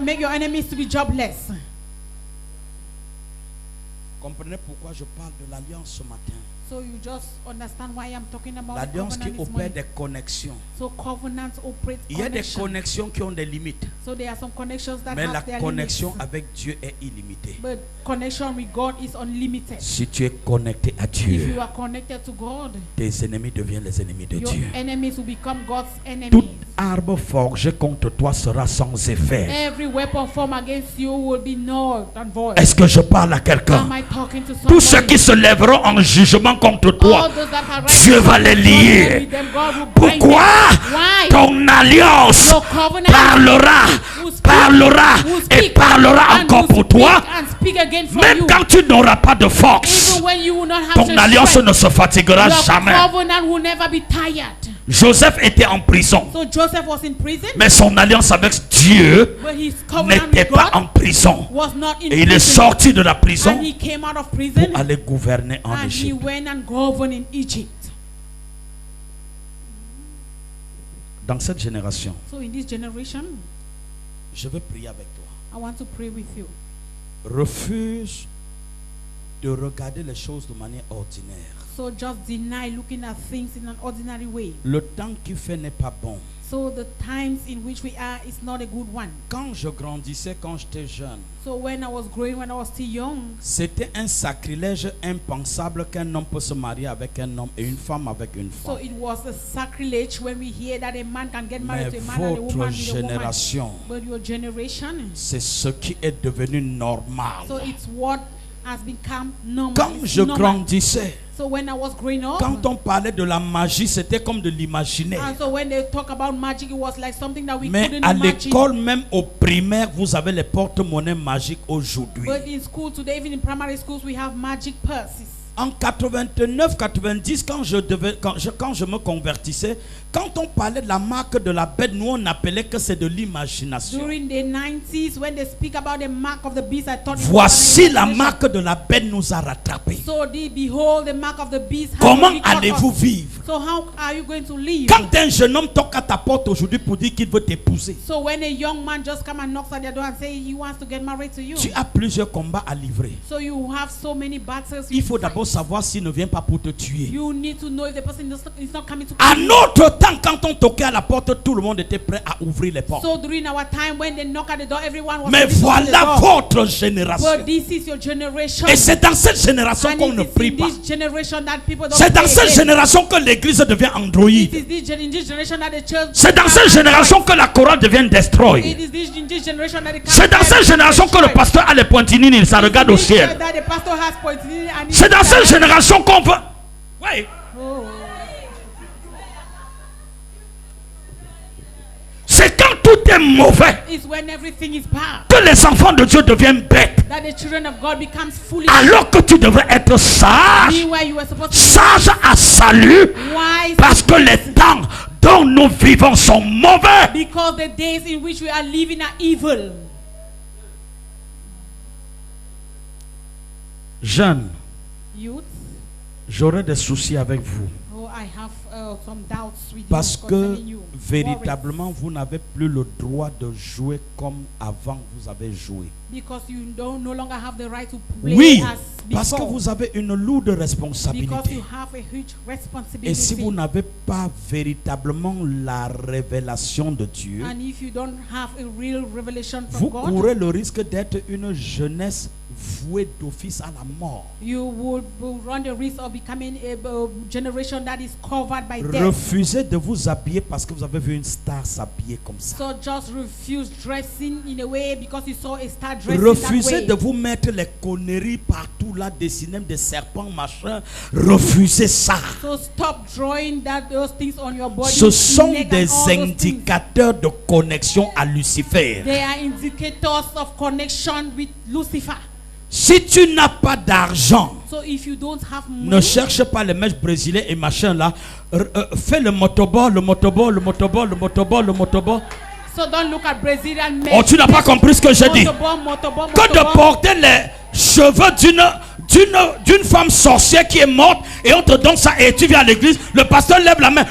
Speaker 3: make your enemies to be jobless.
Speaker 2: Comprenez pourquoi je parle de l'alliance ce matin.
Speaker 3: So you just understand why I'm talking about
Speaker 2: L'alliance qui
Speaker 3: covenant this
Speaker 2: opère
Speaker 3: morning.
Speaker 2: des connexions.
Speaker 3: So covenants operate
Speaker 2: Il y a des
Speaker 3: connection.
Speaker 2: connexions qui ont des limites.
Speaker 3: So there are some connections that
Speaker 2: Mais la
Speaker 3: have their
Speaker 2: connexion
Speaker 3: limits.
Speaker 2: avec Dieu est illimitée.
Speaker 3: But connection with God is unlimited.
Speaker 2: Si tu es connecté à
Speaker 3: If
Speaker 2: Dieu,
Speaker 3: you are connected to God,
Speaker 2: tes ennemis deviennent les ennemis de
Speaker 3: your
Speaker 2: Dieu.
Speaker 3: enemies will become God's enemies.
Speaker 2: Toute arme forgée contre toi sera sans effet.
Speaker 3: Every weapon formed against you will be null and void.
Speaker 2: Est-ce que je parle à quelqu'un?
Speaker 3: Am I talking to
Speaker 2: Tous ceux
Speaker 3: somebody?
Speaker 2: qui se lèveront en jugement contre toi,
Speaker 3: All those that are
Speaker 2: Dieu va les lier.
Speaker 3: with them, God will bind
Speaker 2: Pourquoi?
Speaker 3: them. Why?
Speaker 2: Ton alliance
Speaker 3: Your covenant
Speaker 2: parlera,
Speaker 3: will speak,
Speaker 2: parlera
Speaker 3: will
Speaker 2: et
Speaker 3: speak,
Speaker 2: parlera
Speaker 3: and
Speaker 2: encore
Speaker 3: will
Speaker 2: pour
Speaker 3: speak
Speaker 2: toi
Speaker 3: and speak again for
Speaker 5: Même
Speaker 3: you.
Speaker 5: quand tu n'auras pas de force,
Speaker 3: Even when you will not have
Speaker 5: ton
Speaker 3: the
Speaker 5: alliance
Speaker 3: strength,
Speaker 5: ne se fatiguera
Speaker 3: your
Speaker 5: jamais.
Speaker 3: covenant will never be tired.
Speaker 5: Joseph était en prison,
Speaker 3: So Joseph was in prison,
Speaker 5: mais son alliance avec Dieu
Speaker 3: but his covenant
Speaker 5: n'était
Speaker 3: with
Speaker 5: pas
Speaker 3: God
Speaker 5: en prison.
Speaker 3: was not in
Speaker 5: Et il est
Speaker 3: prison.
Speaker 5: sorti de la prison
Speaker 3: And he came out of prison
Speaker 5: pour aller gouverner en
Speaker 3: and he
Speaker 5: Égypte.
Speaker 3: went and governed in Egypt.
Speaker 5: Dans cette génération,
Speaker 3: So in this generation,
Speaker 5: je veux prier avec toi.
Speaker 3: I want to pray with you.
Speaker 5: Refuse de regarder les choses de manière ordinaire.
Speaker 3: So just deny looking at things in an ordinary way.
Speaker 5: Le temps qui fait n'est pas bon.
Speaker 3: So the times in which we are is not a good one.
Speaker 5: Quand je grandissais, quand j'étais jeune,
Speaker 3: So when I was growing, when I was still young,
Speaker 5: c'était un sacrilège impensable qu'un homme peut se marier avec un homme et une femme avec une
Speaker 3: so
Speaker 5: femme.
Speaker 3: it was a sacrilege when we hear that a man can get married
Speaker 5: Mais
Speaker 3: to a man and a
Speaker 5: votre
Speaker 3: woman with a woman.
Speaker 5: génération,
Speaker 3: But your generation,
Speaker 5: c'est ce qui est devenu normal.
Speaker 3: so it's what has become normal.
Speaker 5: Quand
Speaker 3: It's
Speaker 5: je
Speaker 3: normal.
Speaker 5: grandissais,
Speaker 3: So when I was growing up,
Speaker 5: quand on parlait de la magie, c'était comme de l'imaginaire.
Speaker 3: and so when they talk about magic, it was like something that we
Speaker 5: Mais
Speaker 3: couldn't
Speaker 5: à
Speaker 3: imagine.
Speaker 5: l'école, même au primaire, vous avez les porte-monnaies magiques aujourd'hui.
Speaker 3: But in school today, even in primary schools, we have magic purses.
Speaker 5: En 89-90, quand je me convertissais, quand on parlait de la marque de la bête, nous on appelait que c'est de l'imagination.
Speaker 3: During the 90s, when they speak about the mark of the beast, I thought it was
Speaker 5: Voici
Speaker 3: an
Speaker 5: la
Speaker 3: imagination.
Speaker 5: marque de la bête nous a rattrapés.
Speaker 3: So behold, the mark of the beast. has
Speaker 5: Comment
Speaker 3: already caught
Speaker 5: allez-vous
Speaker 3: us.
Speaker 5: vivre?
Speaker 3: So how are you going to live?
Speaker 5: Quand un jeune homme toque à ta porte aujourd'hui pour dire qu'il veut t'épouser,
Speaker 3: So when a young man just come and knocks at your door and say he wants to get married to you,
Speaker 5: tu as plusieurs combats à livrer.
Speaker 3: so you have so many battles.
Speaker 5: Il
Speaker 3: you
Speaker 5: faut
Speaker 3: fight.
Speaker 5: d'abord savoir s'il ne vient pas pour te tuer.
Speaker 3: You need to know if the person is not coming to
Speaker 5: À
Speaker 3: kill you.
Speaker 5: notre temps, quand on toquait à la porte, tout le monde était prêt à ouvrir les portes.
Speaker 3: So during our time when they knock at the door, everyone was
Speaker 5: Mais
Speaker 3: ready to open the
Speaker 5: voilà
Speaker 3: door.
Speaker 5: votre génération.
Speaker 3: But this is your generation.
Speaker 5: Et c'est dans cette génération
Speaker 3: And
Speaker 5: qu'on
Speaker 3: it
Speaker 5: ne
Speaker 3: is
Speaker 5: prie
Speaker 3: in
Speaker 5: pas.
Speaker 3: this generation that people don't
Speaker 5: C'est dans
Speaker 3: pray
Speaker 5: cette
Speaker 3: again.
Speaker 5: génération que l'église devient Android.
Speaker 3: It is in this generation that the church.
Speaker 5: C'est dans cette génération que la chorale devient
Speaker 3: It
Speaker 5: Destroy.
Speaker 3: is in this generation that the
Speaker 5: C'est dans cette génération que le pasteur a les pointinines, ça regarde au ciel.
Speaker 3: That the pastor has pointed and
Speaker 5: C'est dans cette génération qu'on peut... Oui.
Speaker 3: Oh.
Speaker 5: C'est quand tout est mauvais
Speaker 3: It's when everything is bad
Speaker 5: que les enfants de Dieu deviennent bêtes.
Speaker 3: that the children of God becomes foolish.
Speaker 5: Alors que tu devrais être sage,
Speaker 3: Meanwhile, you were supposed to
Speaker 5: sage à salut,
Speaker 3: be wise
Speaker 5: parce que les temps dont nous vivons sont mauvais.
Speaker 3: because the days in which we are living are evil.
Speaker 5: Jeunes,
Speaker 3: Youth,
Speaker 5: j'aurai des soucis avec vous.
Speaker 3: oh, I have some doubts with
Speaker 5: Parce
Speaker 3: you
Speaker 5: que
Speaker 3: concerning you.
Speaker 5: véritablement, vous n'avez plus le droit de jouer comme avant vous avez joué.
Speaker 3: Because you no longer have the right to play
Speaker 5: Oui,
Speaker 3: as
Speaker 5: parce que
Speaker 3: before.
Speaker 5: vous avez une lourde
Speaker 3: Because
Speaker 5: responsabilité.
Speaker 3: you have a huge responsibility.
Speaker 5: Et si vous n'avez pas véritablement la révélation de Dieu,
Speaker 3: And if you don't have a real revelation from
Speaker 5: vous
Speaker 3: God,
Speaker 5: courez le risque d'être une jeunesse vouée d'office à la mort.
Speaker 3: you will run the risk of becoming a generation that is covered by death.
Speaker 5: Refusez de vous habiller parce que vous avez vu une star s'habiller comme ça.
Speaker 3: So just refuse dressing in a way because you saw a star dressing
Speaker 5: Refusez
Speaker 3: that way.
Speaker 5: de vous mettre les conneries partout là, dessiner des serpents, machin. Refusez ça.
Speaker 3: So stop drawing those things on your body.
Speaker 5: Ce sont
Speaker 3: neck and
Speaker 5: des
Speaker 3: all those things.
Speaker 5: indicateurs de connexion à Lucifer.
Speaker 3: They are indicators of connection with Lucifer.
Speaker 5: Si tu n'as pas d'argent,
Speaker 3: So if you don't have
Speaker 5: ne
Speaker 3: money,
Speaker 5: cherche pas les mèches brésiliens et machin là. Fais le motorball, le motorball, le motorball, le motorball, le motorball.
Speaker 3: so don't look at Brazilian men.
Speaker 5: Oh, tu n'as pas compris ce que j'ai dit.
Speaker 3: Motorball.
Speaker 5: Que de porter les cheveux d'une femme sorcière qui est morte et on te donne ça et tu viens à l'église, le pasteur lève la main.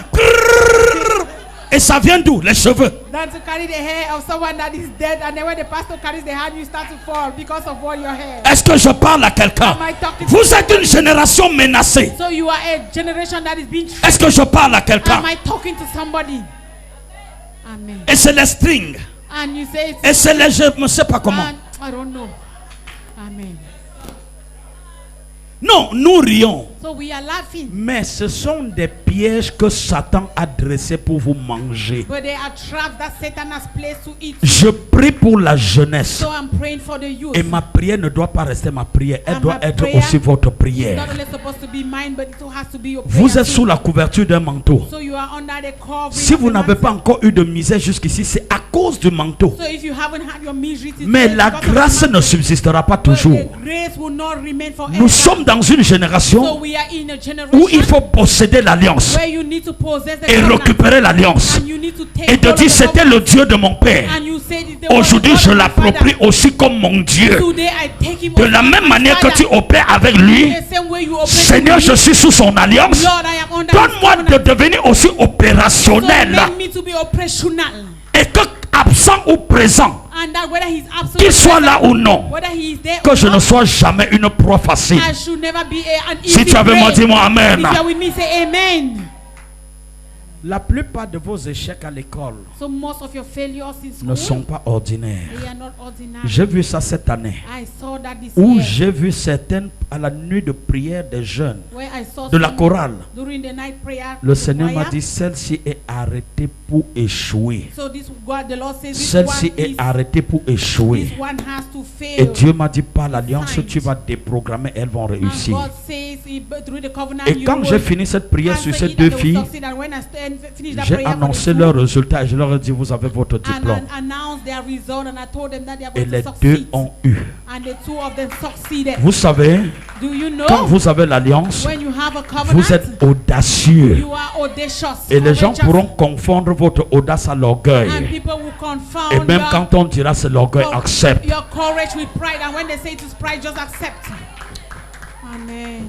Speaker 5: Et ça vient d'où? Les cheveux.
Speaker 3: Than to carry the hair of someone that is dead, and then when the pastor carries the hand, you start to fall because of all your hair.
Speaker 5: Est-ce que je parle à quelqu'un?
Speaker 3: Am I talking to
Speaker 5: Vous êtes une génération menacée.
Speaker 3: So you are a generation that is being threatened.
Speaker 5: Est-ce que je parle à quelqu'un?
Speaker 3: Am I talking to somebody? Amen.
Speaker 5: Et c'est les strings.
Speaker 3: And you say it's
Speaker 5: Et c'est les je ne sais pas comment.
Speaker 3: I don't know. Amen.
Speaker 5: Non, nous rions.
Speaker 3: So So we are laughing.
Speaker 5: Mais ce sont des pièges que Satan a dressés pour vous manger.
Speaker 3: But there are traps that Satan has placed to eat.
Speaker 5: Je prie pour la jeunesse.
Speaker 3: So I'm praying for the youth.
Speaker 5: Et ma prière ne doit pas rester ma prière. Elle
Speaker 3: And
Speaker 5: doit
Speaker 3: my
Speaker 5: être
Speaker 3: prayer
Speaker 5: aussi votre
Speaker 3: It's
Speaker 5: prière.
Speaker 3: not only supposed to be mine, but it has to be your prayer.
Speaker 5: Vous êtes
Speaker 3: too.
Speaker 5: sous la couverture d'un manteau.
Speaker 3: So you are under the covering
Speaker 5: Si
Speaker 3: of
Speaker 5: vous
Speaker 3: the
Speaker 5: n'avez pas
Speaker 3: mantle.
Speaker 5: encore eu de misère jusqu'ici, c'est à cause du manteau.
Speaker 3: So if you haven't had your misery today,
Speaker 5: Mais la
Speaker 3: because of the
Speaker 5: grâce
Speaker 3: mantle,
Speaker 5: ne subsistera pas
Speaker 3: but
Speaker 5: toujours.
Speaker 3: the grace will not remain forever.
Speaker 5: Nous sommes dans une
Speaker 3: So
Speaker 5: génération
Speaker 3: we are in a generation
Speaker 5: où il faut posséder l'alliance
Speaker 3: where you need to possess the
Speaker 5: et
Speaker 3: covenant,
Speaker 5: récupérer l'alliance.
Speaker 3: and you need to take
Speaker 5: Et de
Speaker 3: hold of
Speaker 5: dire
Speaker 3: the
Speaker 5: c'était
Speaker 3: covenant,
Speaker 5: le Dieu de mon père.
Speaker 3: and you say it's the word of
Speaker 5: Aujourd'hui
Speaker 3: God
Speaker 5: je
Speaker 3: of my
Speaker 5: l'approprie
Speaker 3: father.
Speaker 5: aussi comme mon Dieu.
Speaker 3: Today I take him
Speaker 5: De
Speaker 3: also
Speaker 5: la
Speaker 3: as
Speaker 5: même
Speaker 3: my
Speaker 5: manière que
Speaker 3: father.
Speaker 5: tu opères avec lui,
Speaker 3: The same way you operate
Speaker 5: Seigneur,
Speaker 3: with
Speaker 5: je
Speaker 3: me.
Speaker 5: suis sous son alliance.
Speaker 3: Lord, I am under his
Speaker 5: Donne-moi de
Speaker 3: covenant.
Speaker 5: devenir aussi
Speaker 3: So
Speaker 5: opérationnel.
Speaker 3: make me to be operational,
Speaker 5: Et que absent ou présent,
Speaker 3: and that whether he's absent
Speaker 5: qu'il
Speaker 3: or
Speaker 5: soit
Speaker 3: present,
Speaker 5: là ou non,
Speaker 3: whether he is there
Speaker 5: que
Speaker 3: or
Speaker 5: je ne
Speaker 3: not,
Speaker 5: sois jamais une proie facile.
Speaker 3: I should never be an
Speaker 5: Si
Speaker 3: easy
Speaker 5: tu avais
Speaker 3: prey.
Speaker 5: moi, dis-moi amen.
Speaker 3: If you are with me, say amen.
Speaker 5: La plupart de vos échecs à l'école
Speaker 3: So most of your failures in
Speaker 5: ne
Speaker 3: school,
Speaker 5: sont pas ordinaires.
Speaker 3: they are not ordinary.
Speaker 5: J'ai vu ça cette année,
Speaker 3: I saw that this
Speaker 5: où
Speaker 3: year,
Speaker 5: j'ai vu certaines à la nuit de prière des jeunes
Speaker 3: where I saw
Speaker 5: de la
Speaker 3: some
Speaker 5: chorale.
Speaker 3: during the night prayer.
Speaker 5: Le
Speaker 3: the
Speaker 5: Seigneur m'a
Speaker 3: choir.
Speaker 5: dit, celle-ci est arrêtée pour échouer.
Speaker 3: So this God, the Lord says this
Speaker 5: Celle-ci
Speaker 3: one,
Speaker 5: est
Speaker 3: is,
Speaker 5: arrêtée pour échouer.
Speaker 3: this one has to fail.
Speaker 5: Et Dieu m'a dit, par l'alliance,
Speaker 3: Signs.
Speaker 5: tu vas déprogrammer, elles vont
Speaker 3: And
Speaker 5: réussir.
Speaker 3: God says through the covenant,
Speaker 5: Et
Speaker 3: you
Speaker 5: quand j'ai
Speaker 3: will
Speaker 5: fini cette prière sur
Speaker 3: answer
Speaker 5: ces
Speaker 3: it
Speaker 5: deux
Speaker 3: and they will
Speaker 5: filles,
Speaker 3: succeed. And when I finish that
Speaker 5: j'ai
Speaker 3: prayer for the
Speaker 5: annoncé
Speaker 3: two,
Speaker 5: leurs résultats et je leur ai dit, vous avez votre
Speaker 3: and
Speaker 5: diplôme.
Speaker 3: announced their result, and I told them that they are
Speaker 5: Et
Speaker 3: going
Speaker 5: les
Speaker 3: to
Speaker 5: deux
Speaker 3: succeed.
Speaker 5: ont eu.
Speaker 3: And the two of them succeeded.
Speaker 5: Vous savez,
Speaker 3: Do you know
Speaker 5: quand vous avez l'alliance,
Speaker 3: when you have a covenant,
Speaker 5: vous êtes audacieux.
Speaker 3: you are audacious.
Speaker 5: Et les gens
Speaker 3: courageous,
Speaker 5: pourront confondre votre audace à
Speaker 3: and
Speaker 5: l'orgueil.
Speaker 3: people will confound
Speaker 5: Et même
Speaker 3: your,
Speaker 5: quand on dira c'est l'orgueil, accepte.
Speaker 3: your courage with pride, and when they say it is pride, just accept. Amen.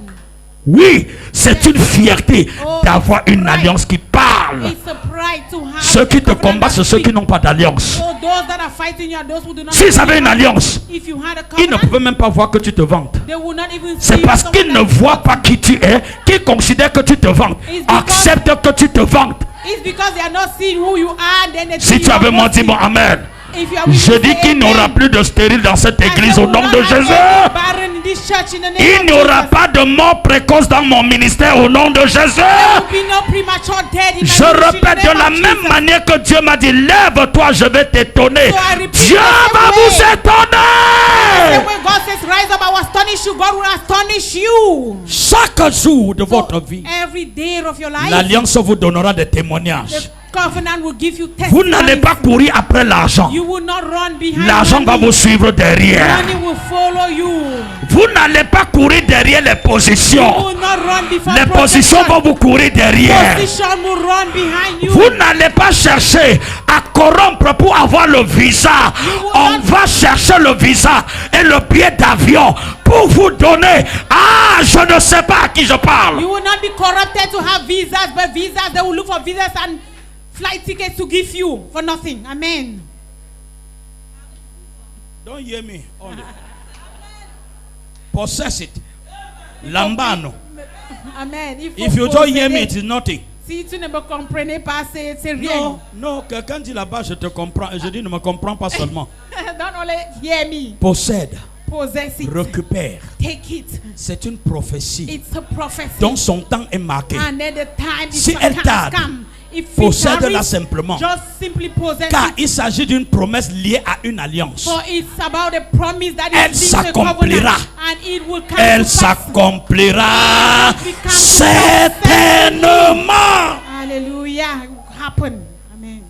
Speaker 5: Oui, c'est une fierté
Speaker 3: Oh,
Speaker 5: d'avoir
Speaker 3: it's
Speaker 5: une
Speaker 3: pride.
Speaker 5: alliance qui parle.
Speaker 3: It's a pride to have
Speaker 5: Ceux qui
Speaker 3: a
Speaker 5: te
Speaker 3: covenant
Speaker 5: combattent,
Speaker 3: that
Speaker 5: c'est ceux qui
Speaker 3: speaks.
Speaker 5: n'ont pas d'alliance.
Speaker 3: So those that are fighting you are those who do not
Speaker 5: S'ils
Speaker 3: have
Speaker 5: avaient une alliance,
Speaker 3: if you had a
Speaker 5: ils ne
Speaker 3: covenant,
Speaker 5: pouvaient même pas voir que tu te vantes.
Speaker 3: they will not even
Speaker 5: C'est
Speaker 3: see
Speaker 5: parce
Speaker 3: someone
Speaker 5: qu'ils ne
Speaker 3: that-
Speaker 5: voient pas qui tu es, qu'ils considèrent que tu te vantes.
Speaker 3: It's because-
Speaker 5: Accepte que tu te vantes.
Speaker 3: It's because they are not seeing who you are, then they
Speaker 5: Si
Speaker 3: think
Speaker 5: tu
Speaker 3: you are
Speaker 5: avais menti,
Speaker 3: boasting.
Speaker 5: mon amen.
Speaker 3: If you are with
Speaker 5: Je
Speaker 3: me,
Speaker 5: dis
Speaker 3: say
Speaker 5: qu'il n'y aura
Speaker 3: amen.
Speaker 5: plus de stérile dans cette
Speaker 3: I
Speaker 5: église
Speaker 3: say
Speaker 5: au
Speaker 3: we
Speaker 5: nom
Speaker 3: will
Speaker 5: de
Speaker 3: not have
Speaker 5: Jésus.
Speaker 3: any barren in this church in the name
Speaker 5: Il
Speaker 3: of
Speaker 5: n'y aura
Speaker 3: Jesus.
Speaker 5: pas de mort précoce dans mon ministère au nom de Jésus.
Speaker 3: There will be no premature death in my
Speaker 5: Je
Speaker 3: ministry in the
Speaker 5: répète de
Speaker 3: name
Speaker 5: la
Speaker 3: of
Speaker 5: même
Speaker 3: Jesus.
Speaker 5: manière que Dieu m'a dit, lève-toi, je vais t'étonner.
Speaker 3: So I repeat
Speaker 5: Dieu
Speaker 3: the same
Speaker 5: va vous
Speaker 3: way.
Speaker 5: étonner.
Speaker 3: When God says rise up, I will astonish you, God will astonish you.
Speaker 5: Chaque jour de
Speaker 3: So
Speaker 5: votre vie,
Speaker 3: every day of your life,
Speaker 5: l'alliance vous donnera des témoignages.
Speaker 3: the covenant will give you
Speaker 5: Vous n'allez
Speaker 3: testimonies.
Speaker 5: pas courir après l'argent.
Speaker 3: You will not run behind
Speaker 5: L'argent va
Speaker 3: money.
Speaker 5: vous suivre derrière.
Speaker 3: Money will follow you.
Speaker 5: Vous n'allez pas courir derrière les
Speaker 3: You
Speaker 5: positions.
Speaker 3: will not run before
Speaker 5: Les positions vont vous courir derrière.
Speaker 3: Position will run behind you.
Speaker 5: Vous n'allez pas chercher à corrompre pour avoir le visa. On va chercher le visa et le billet d'avion pour vous donner. Ah, je ne sais pas à qui je parle.
Speaker 3: You will not be corrupted to have visas, but visas, they will look for visas and flight tickets to give you for nothing. Amen.
Speaker 2: Don't hear me. Only. Possess it. Lambano.
Speaker 3: Amen.
Speaker 2: If you don't hear me, it is nothing.
Speaker 3: Si tu ne me comprenais pas, c'est rien.
Speaker 2: Non, non, quelqu'un dit là-bas, je te comprends. Et je dis, ne me comprends pas seulement.
Speaker 3: Don't only hear me.
Speaker 2: Possède,
Speaker 3: Possess it.
Speaker 2: récupère.
Speaker 3: Take it.
Speaker 2: C'est une prophétie
Speaker 3: It's a prophecy.
Speaker 2: dont son temps est marqué.
Speaker 3: And then the time is
Speaker 2: Si elle tarde,
Speaker 3: come. If it
Speaker 2: possède-la
Speaker 3: tarries,
Speaker 2: simplement.
Speaker 3: just simply possess
Speaker 2: Car
Speaker 3: it.
Speaker 2: il s'agit d'une promesse liée à une alliance.
Speaker 3: For it's about the promise that
Speaker 2: Elle
Speaker 3: is linked to the covenant,
Speaker 2: s'accomplira.
Speaker 3: and it will come
Speaker 2: Elle
Speaker 3: to pass.
Speaker 2: s'accomplira
Speaker 3: It will come to
Speaker 2: certainement.
Speaker 3: Hallelujah. It will happen. Amen.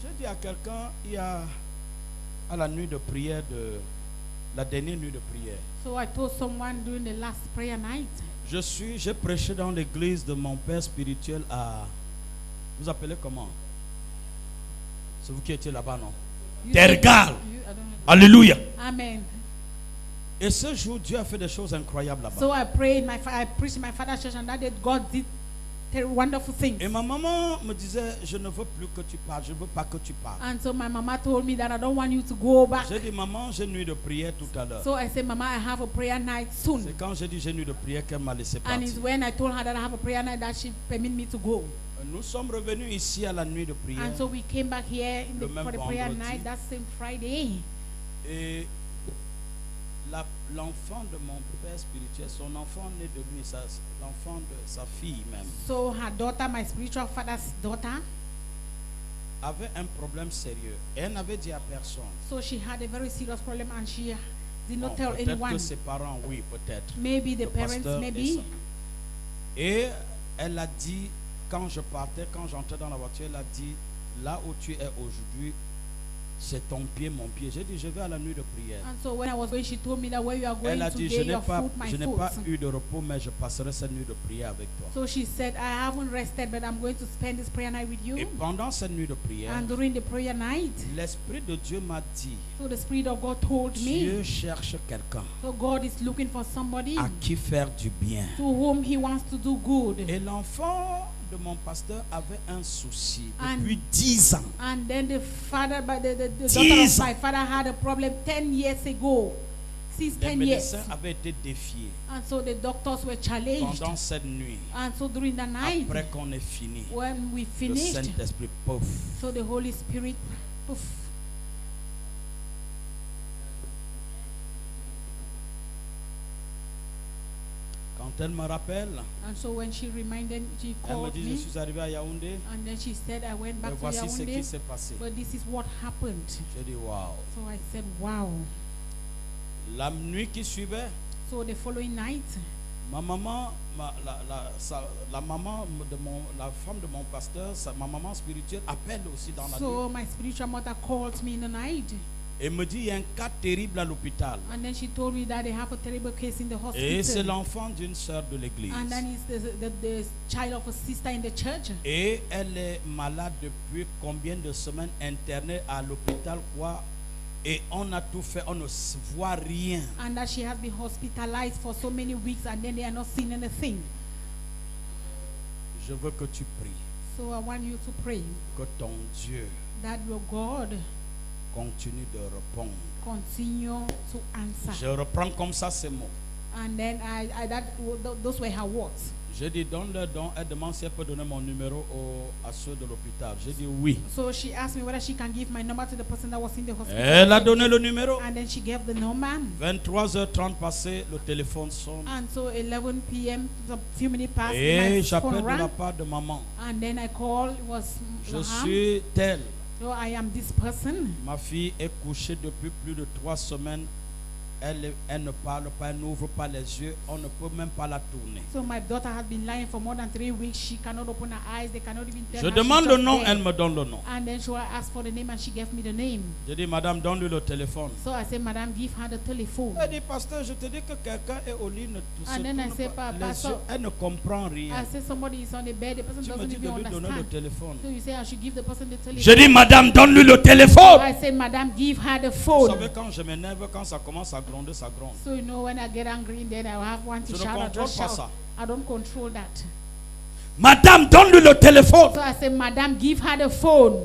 Speaker 2: Je dis à quelqu'un, il y a à la nuit de prière la dernière nuit de prière.
Speaker 3: So I told someone during the last prayer night,
Speaker 2: J'ai prêché dans l'église de mon père spirituel à, vous appelez comment? C'est vous qui étiez là-bas, non?
Speaker 3: you
Speaker 2: Tergal.
Speaker 3: said- you- I don't know.
Speaker 2: Alléluia.
Speaker 3: Amen.
Speaker 2: Et ce jour, Dieu a fait des choses incroyables là-bas.
Speaker 3: So I prayed, I preached in my father's church, and that day God did wonderful things.
Speaker 2: Et ma maman me disait, je ne veux plus que tu parles, je ne veux pas que tu parles.
Speaker 3: And so my mama told me that I don't want you to go back.
Speaker 2: J'ai dit, maman, j'ai une nuit de prière tout à l'heure.
Speaker 3: So I said, Mama, I have a prayer night soon.
Speaker 2: C'est quand j'ai dit j'ai une nuit de prière qu'elle m'a laissé
Speaker 3: And it's
Speaker 2: partir.
Speaker 3: when I told her that I have a prayer night that she permit me to go.
Speaker 2: Nous sommes revenus ici à la nuit de prière.
Speaker 3: And so we came back here
Speaker 2: Le même
Speaker 3: for the prayer
Speaker 2: vendredi.
Speaker 3: night that same Friday.
Speaker 2: Et L'enfant de mon père spirituel, son enfant né de lui, l'enfant de sa fille même,
Speaker 3: So her daughter, my spiritual father's daughter,
Speaker 2: avait un problème sérieux. Et elle n'avait dit à personne.
Speaker 3: so she had a very serious problem and she did
Speaker 2: Bon,
Speaker 3: not tell
Speaker 2: peut-être
Speaker 3: anyone.
Speaker 2: que ses parents, oui, peut-être.
Speaker 3: Maybe the
Speaker 2: Le
Speaker 3: parents,
Speaker 2: pasteur et
Speaker 3: maybe.
Speaker 2: ça. Et elle a dit, quand je partais, quand j'entrais dans la voiture, elle a dit, là où tu es aujourd'hui, c'est ton pied, mon pied. J'ai dit, je vais à la nuit de prière.
Speaker 3: And so when I was going, she told me that where you are going
Speaker 2: Elle a dit,
Speaker 3: today,
Speaker 2: je
Speaker 3: your
Speaker 2: n'ai pas,
Speaker 3: foot, my
Speaker 2: je n'ai
Speaker 3: foot.
Speaker 2: pas eu de repos, mais je passerai cette nuit de prière avec toi.
Speaker 3: So she said, I haven't rested, but I'm going to spend this prayer night with
Speaker 2: Et
Speaker 3: you.
Speaker 2: pendant cette nuit de prière,
Speaker 3: And during the prayer night,
Speaker 2: l'Esprit de Dieu m'a dit,
Speaker 3: so the Spirit of God told
Speaker 2: Dieu
Speaker 3: me,
Speaker 2: cherche quelqu'un
Speaker 3: so God is looking for somebody
Speaker 2: à qui faire du bien.
Speaker 3: to whom He wants to do good.
Speaker 2: Et l'enfant de mon pasteur avait un souci
Speaker 3: And-
Speaker 2: depuis 10 ans.
Speaker 3: And then the father, but the daughter of
Speaker 2: Jesus.
Speaker 3: my father had a problem 10 years ago. Since
Speaker 2: Les
Speaker 3: 10 years.
Speaker 2: médecins avaient été défiés
Speaker 3: And so the doctors were challenged.
Speaker 2: pendant cette nuit.
Speaker 3: And so during the night,
Speaker 2: Après qu'on ait fini,
Speaker 3: when we
Speaker 2: le
Speaker 3: finished,
Speaker 2: Saint-Esprit, pouf.
Speaker 3: so the Holy Spirit, poof.
Speaker 2: Quand elle me rappelle,
Speaker 3: And so when she reminded, she
Speaker 2: elle me
Speaker 3: called
Speaker 2: dit, je
Speaker 3: me.
Speaker 2: suis arrivé à Yaoundé,
Speaker 3: And then she said, I went
Speaker 2: et
Speaker 3: back to
Speaker 2: voici ce qui
Speaker 3: Yaoundé,
Speaker 2: s'est passé.
Speaker 3: but this is what happened.
Speaker 2: J'ai dit, waouh.
Speaker 3: So I said, wow.
Speaker 2: La nuit qui suivait,
Speaker 3: So the following night,
Speaker 2: ma maman, la maman de la femme de mon pasteur, ma maman spirituelle, appelle aussi dans la nuit.
Speaker 3: so my spiritual mother called me in the night.
Speaker 2: Et me dit, il y a un cas terrible à l'hôpital.
Speaker 3: And then she told me that they have a terrible case in the
Speaker 2: Et c'est
Speaker 3: hospital.
Speaker 2: l'enfant d'une sœur de l'église.
Speaker 3: And then it's the child of a sister in the church.
Speaker 2: Et elle est malade depuis combien de semaines, internée à l'hôpital, quoi. Et on a tout fait, on ne voit rien.
Speaker 3: And that she has been hospitalized for so many weeks and then they are not seeing anything.
Speaker 2: Je veux que tu pries,
Speaker 3: So I want you to pray
Speaker 2: que ton Dieu
Speaker 3: that your God
Speaker 2: continue de répondre.
Speaker 3: continue to answer.
Speaker 2: Je reprends comme ça ces mots.
Speaker 3: And then those were her words.
Speaker 2: J'ai dit, donne-leur don. Elle demande si elle peut donner mon numéro à ceux de l'hôpital. J'ai dit oui.
Speaker 3: So she asked me whether she can give my number to the person that was in the hospital.
Speaker 2: Elle a donné le numéro.
Speaker 3: And then she gave the number.
Speaker 2: 23h30 passé, le téléphone sonne.
Speaker 3: And so 11 p.m., a few minutes past,
Speaker 2: Et
Speaker 3: my
Speaker 2: j'appelle
Speaker 3: phone
Speaker 2: de la
Speaker 3: rang.
Speaker 2: part de maman.
Speaker 3: And then I called, it was
Speaker 2: Je
Speaker 3: Raham.
Speaker 2: suis tel.
Speaker 3: So I am this person.
Speaker 2: Ma fille est couchée depuis plus de 3 semaines. Elle ne parle pas, elle n'ouvre pas les yeux. On ne peut même pas la tourner.
Speaker 3: So my daughter has been lying for more than 3 weeks. She cannot open her eyes. They cannot even tell
Speaker 2: Je
Speaker 3: her
Speaker 2: demande
Speaker 3: she's
Speaker 2: le
Speaker 3: just
Speaker 2: nom,
Speaker 3: dead.
Speaker 2: elle me donne le nom.
Speaker 3: And then she asked for the name and she gave me the name.
Speaker 2: Je dis, madame, donne-lui le téléphone.
Speaker 3: So I said, Madam, give her the telephone.
Speaker 2: Elle dit, pasteur, je te dis que quelqu'un est au lit, ne se
Speaker 3: And then I
Speaker 2: tourne
Speaker 3: said,
Speaker 2: pas les
Speaker 3: Pastor,
Speaker 2: yeux. Elle ne comprend rien.
Speaker 3: I said, somebody is on the bed. The person
Speaker 2: Tu me
Speaker 3: doesn't
Speaker 2: dis de
Speaker 3: even
Speaker 2: lui donner le
Speaker 3: understand.
Speaker 2: téléphone.
Speaker 3: So you say I should give the person the telephone.
Speaker 5: Je dis, madame, donne-lui le téléphone.
Speaker 3: I said, Madam, give her the
Speaker 2: Vous
Speaker 3: phone.
Speaker 2: savez, quand je m'énerve, quand ça commence à gronder, ça gronde.
Speaker 3: So you know when I get angry, then I have one to
Speaker 2: Je ne
Speaker 3: shout. I
Speaker 2: contrôle
Speaker 3: just
Speaker 2: pas
Speaker 3: shout.
Speaker 2: ça.
Speaker 3: I don't control that.
Speaker 5: Madame, donne-lui le téléphone.
Speaker 3: So I said, Madam, give her the phone.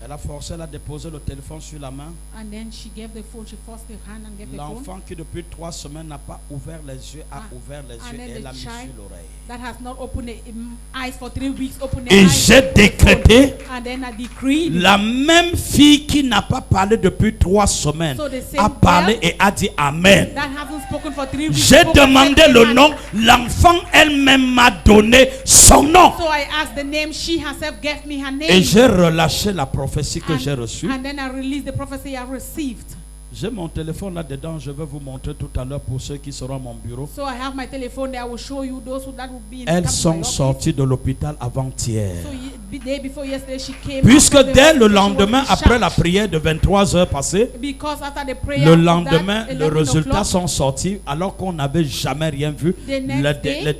Speaker 2: Elle a forcé, elle a déposé le téléphone sur la main.
Speaker 3: And then she gave the phone. She forced the hand and gave the phone.
Speaker 2: L'enfant qui depuis 3 semaines n'a pas ouvert les yeux, a
Speaker 3: Ah,
Speaker 2: ouvert les
Speaker 3: and
Speaker 2: yeux
Speaker 3: then
Speaker 2: et elle
Speaker 3: the
Speaker 2: a mis
Speaker 3: child
Speaker 2: sur l'oreille.
Speaker 3: That has not opened the eyes for 3 weeks. Opened the
Speaker 5: Et
Speaker 3: eyes.
Speaker 5: j'ai décrété,
Speaker 3: And then I decreed.
Speaker 5: la même fille qui n'a pas parlé depuis 3 semaines
Speaker 3: So the same
Speaker 5: a parlé
Speaker 3: girl
Speaker 5: et a dit Amen.
Speaker 3: that hasn't spoken for 3 weeks.
Speaker 5: J'ai
Speaker 3: spoke
Speaker 5: demandé
Speaker 3: and
Speaker 5: le
Speaker 3: said,
Speaker 5: nom, l'enfant elle-même m'a donné son nom.
Speaker 3: So I asked the name. She herself gave me her name.
Speaker 5: Et j'ai relâché la prophétie que j'ai reçue.
Speaker 3: And then I released the prophecy I received.
Speaker 2: J'ai mon téléphone là-dedans, je vais vous montrer tout à l'heure pour ceux qui seront à mon bureau.
Speaker 3: So I have my telephone there. I will show you those that will be in the
Speaker 2: Elles
Speaker 3: come to my
Speaker 2: sont
Speaker 3: office.
Speaker 2: sorties de l'hôpital avant-hier.
Speaker 3: So the day before yesterday she came.
Speaker 2: Puisque
Speaker 3: after the
Speaker 2: dès le
Speaker 3: hospital, she was
Speaker 2: lendemain, après
Speaker 3: discharged.
Speaker 2: la prière de 23 heures passées,
Speaker 3: Because after the prayer
Speaker 2: le
Speaker 3: of
Speaker 2: lendemain,
Speaker 3: that,
Speaker 2: les
Speaker 3: 11
Speaker 2: résultats
Speaker 3: o'clock,
Speaker 2: sont sortis alors qu'on n'avait jamais rien vu.
Speaker 3: The next day,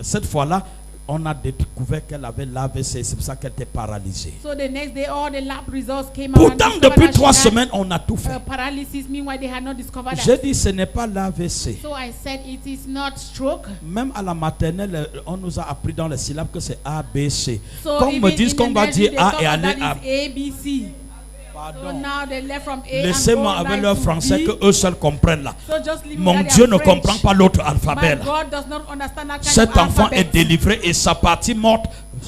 Speaker 2: Cette fois-là, on a découvert qu'elle avait l'AVC, c'est pour ça qu'elle était paralysée.
Speaker 3: So the next day, all the lab results came out.
Speaker 2: Pourtant,
Speaker 3: and discovered
Speaker 2: depuis
Speaker 3: that she
Speaker 2: 3
Speaker 3: had,
Speaker 2: semaines, on a tout fait.
Speaker 3: paralysis. Meanwhile, they had not discovered
Speaker 2: J'ai
Speaker 3: that.
Speaker 2: dit, ce n'est pas l'AVC.
Speaker 3: So I said, it is not stroke.
Speaker 2: Même à la maternelle, on nous a appris dans les syllabes que c'est ABC.
Speaker 3: So
Speaker 2: Qu'on me
Speaker 3: even
Speaker 2: dise
Speaker 3: in
Speaker 2: qu'on
Speaker 3: the
Speaker 2: va
Speaker 3: nursery,
Speaker 2: dire
Speaker 3: they
Speaker 2: A
Speaker 3: thought
Speaker 2: et
Speaker 3: that
Speaker 2: aller à...
Speaker 3: is ABC. So
Speaker 2: Pardon.
Speaker 3: now they left from A
Speaker 2: Laissez-moi
Speaker 3: and go
Speaker 2: avec
Speaker 3: right
Speaker 2: leur
Speaker 3: to
Speaker 2: français
Speaker 3: B.
Speaker 2: que eux seuls comprennent là.
Speaker 3: So just leave
Speaker 2: Mon
Speaker 3: it at
Speaker 2: Dieu
Speaker 3: their
Speaker 2: ne
Speaker 3: French.
Speaker 2: comprend pas l'autre alphabet
Speaker 3: My
Speaker 2: là.
Speaker 3: God does not understand that kind
Speaker 2: Cet
Speaker 3: of
Speaker 2: enfant
Speaker 3: alphabet.
Speaker 2: est délivré et sa partie morte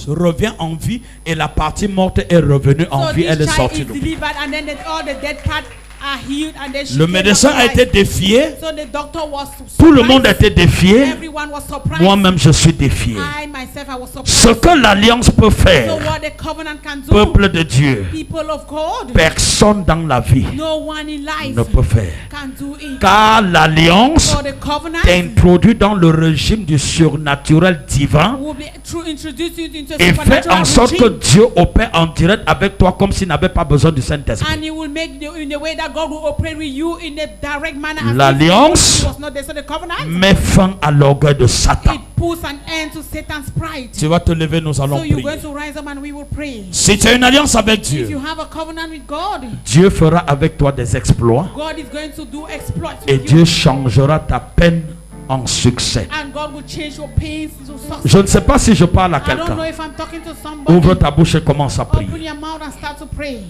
Speaker 2: revient en vie et la partie morte est revenue en
Speaker 3: So
Speaker 2: vie. Elle est
Speaker 3: this child
Speaker 2: sortie.
Speaker 3: is delivered, and then all the dead part are healed, and then she
Speaker 2: Le
Speaker 3: came back
Speaker 2: médecin
Speaker 3: to
Speaker 2: a été
Speaker 3: life.
Speaker 2: défié.
Speaker 3: So the doctor was
Speaker 2: Tout le
Speaker 3: surprised.
Speaker 2: monde a été défié.
Speaker 3: Everyone was surprised.
Speaker 2: Moi-même, je suis défié.
Speaker 3: I myself, I was surprised.
Speaker 2: Ce que l'alliance peut
Speaker 3: So
Speaker 2: faire,
Speaker 3: what the covenant can do,
Speaker 2: peuple de Dieu,
Speaker 3: people of God,
Speaker 2: personne dans la vie
Speaker 3: no one in life
Speaker 2: ne peut faire.
Speaker 3: can do it.
Speaker 2: Car l'alliance
Speaker 3: For the covenant
Speaker 2: t'introduit dans le régime du surnaturel divin
Speaker 3: will be introduced you into a
Speaker 2: et fait
Speaker 3: supernatural
Speaker 2: en sorte que
Speaker 3: regime,
Speaker 2: Dieu opère en direct avec toi comme s'il n'avait pas besoin du Saint-Esprit.
Speaker 3: and it will make in a way that God will operate with you in a direct manner. As
Speaker 2: L'alliance
Speaker 3: if he was not there. So the covenant,
Speaker 2: met fin à l'orgueil de Satan.
Speaker 3: it puts an end to Satan's pride.
Speaker 2: Tu vas te lever, nous allons
Speaker 3: So you're
Speaker 2: prier.
Speaker 3: going to rise up and we will pray.
Speaker 2: Si tu as une alliance avec
Speaker 3: If you
Speaker 2: Dieu,
Speaker 3: have a covenant with God,
Speaker 2: Dieu fera avec toi des exploits
Speaker 3: God is going to do exploits
Speaker 2: et
Speaker 3: with
Speaker 2: Dieu
Speaker 3: you,
Speaker 2: changera ta peine en succès.
Speaker 3: and God will change your pains to success.
Speaker 2: Je ne sais pas si je parle à
Speaker 3: I don't know
Speaker 2: quelqu'un.
Speaker 3: if I'm talking to somebody.
Speaker 2: Ouvre ta bouche et commence à
Speaker 3: Open
Speaker 2: prier.
Speaker 3: your mouth and start to pray.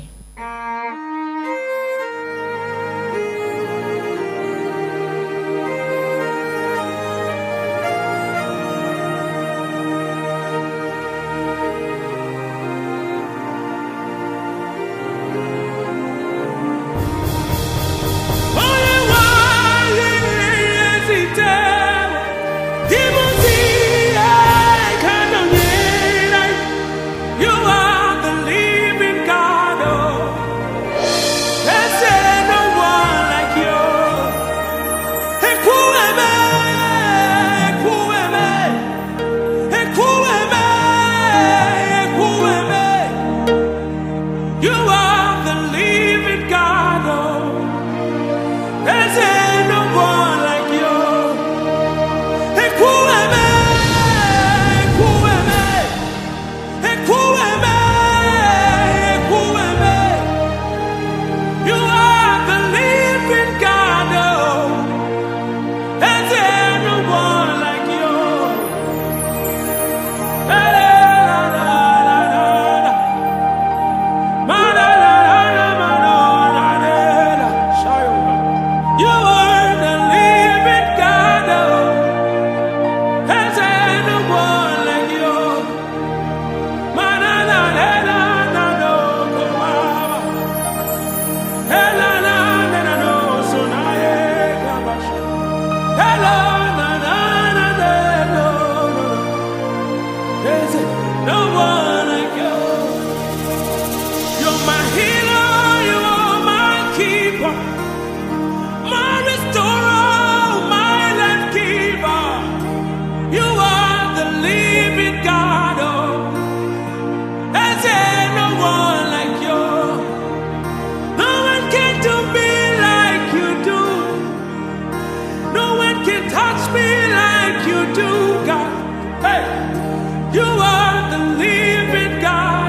Speaker 1: You are the living God.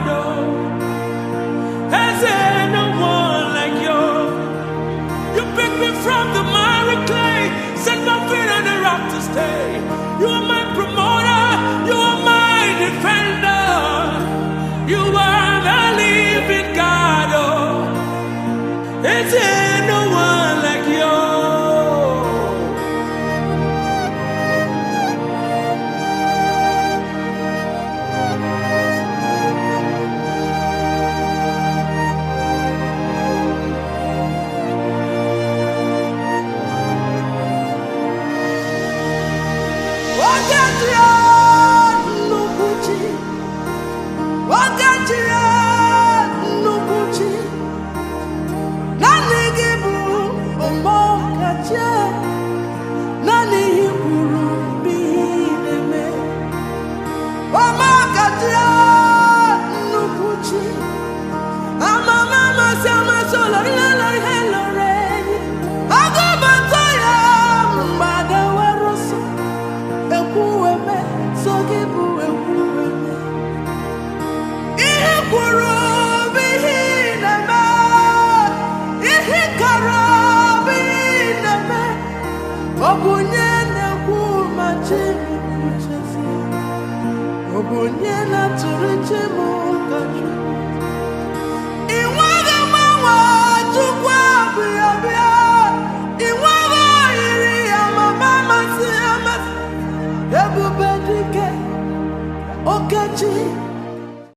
Speaker 6: Obunye na turichimu kaju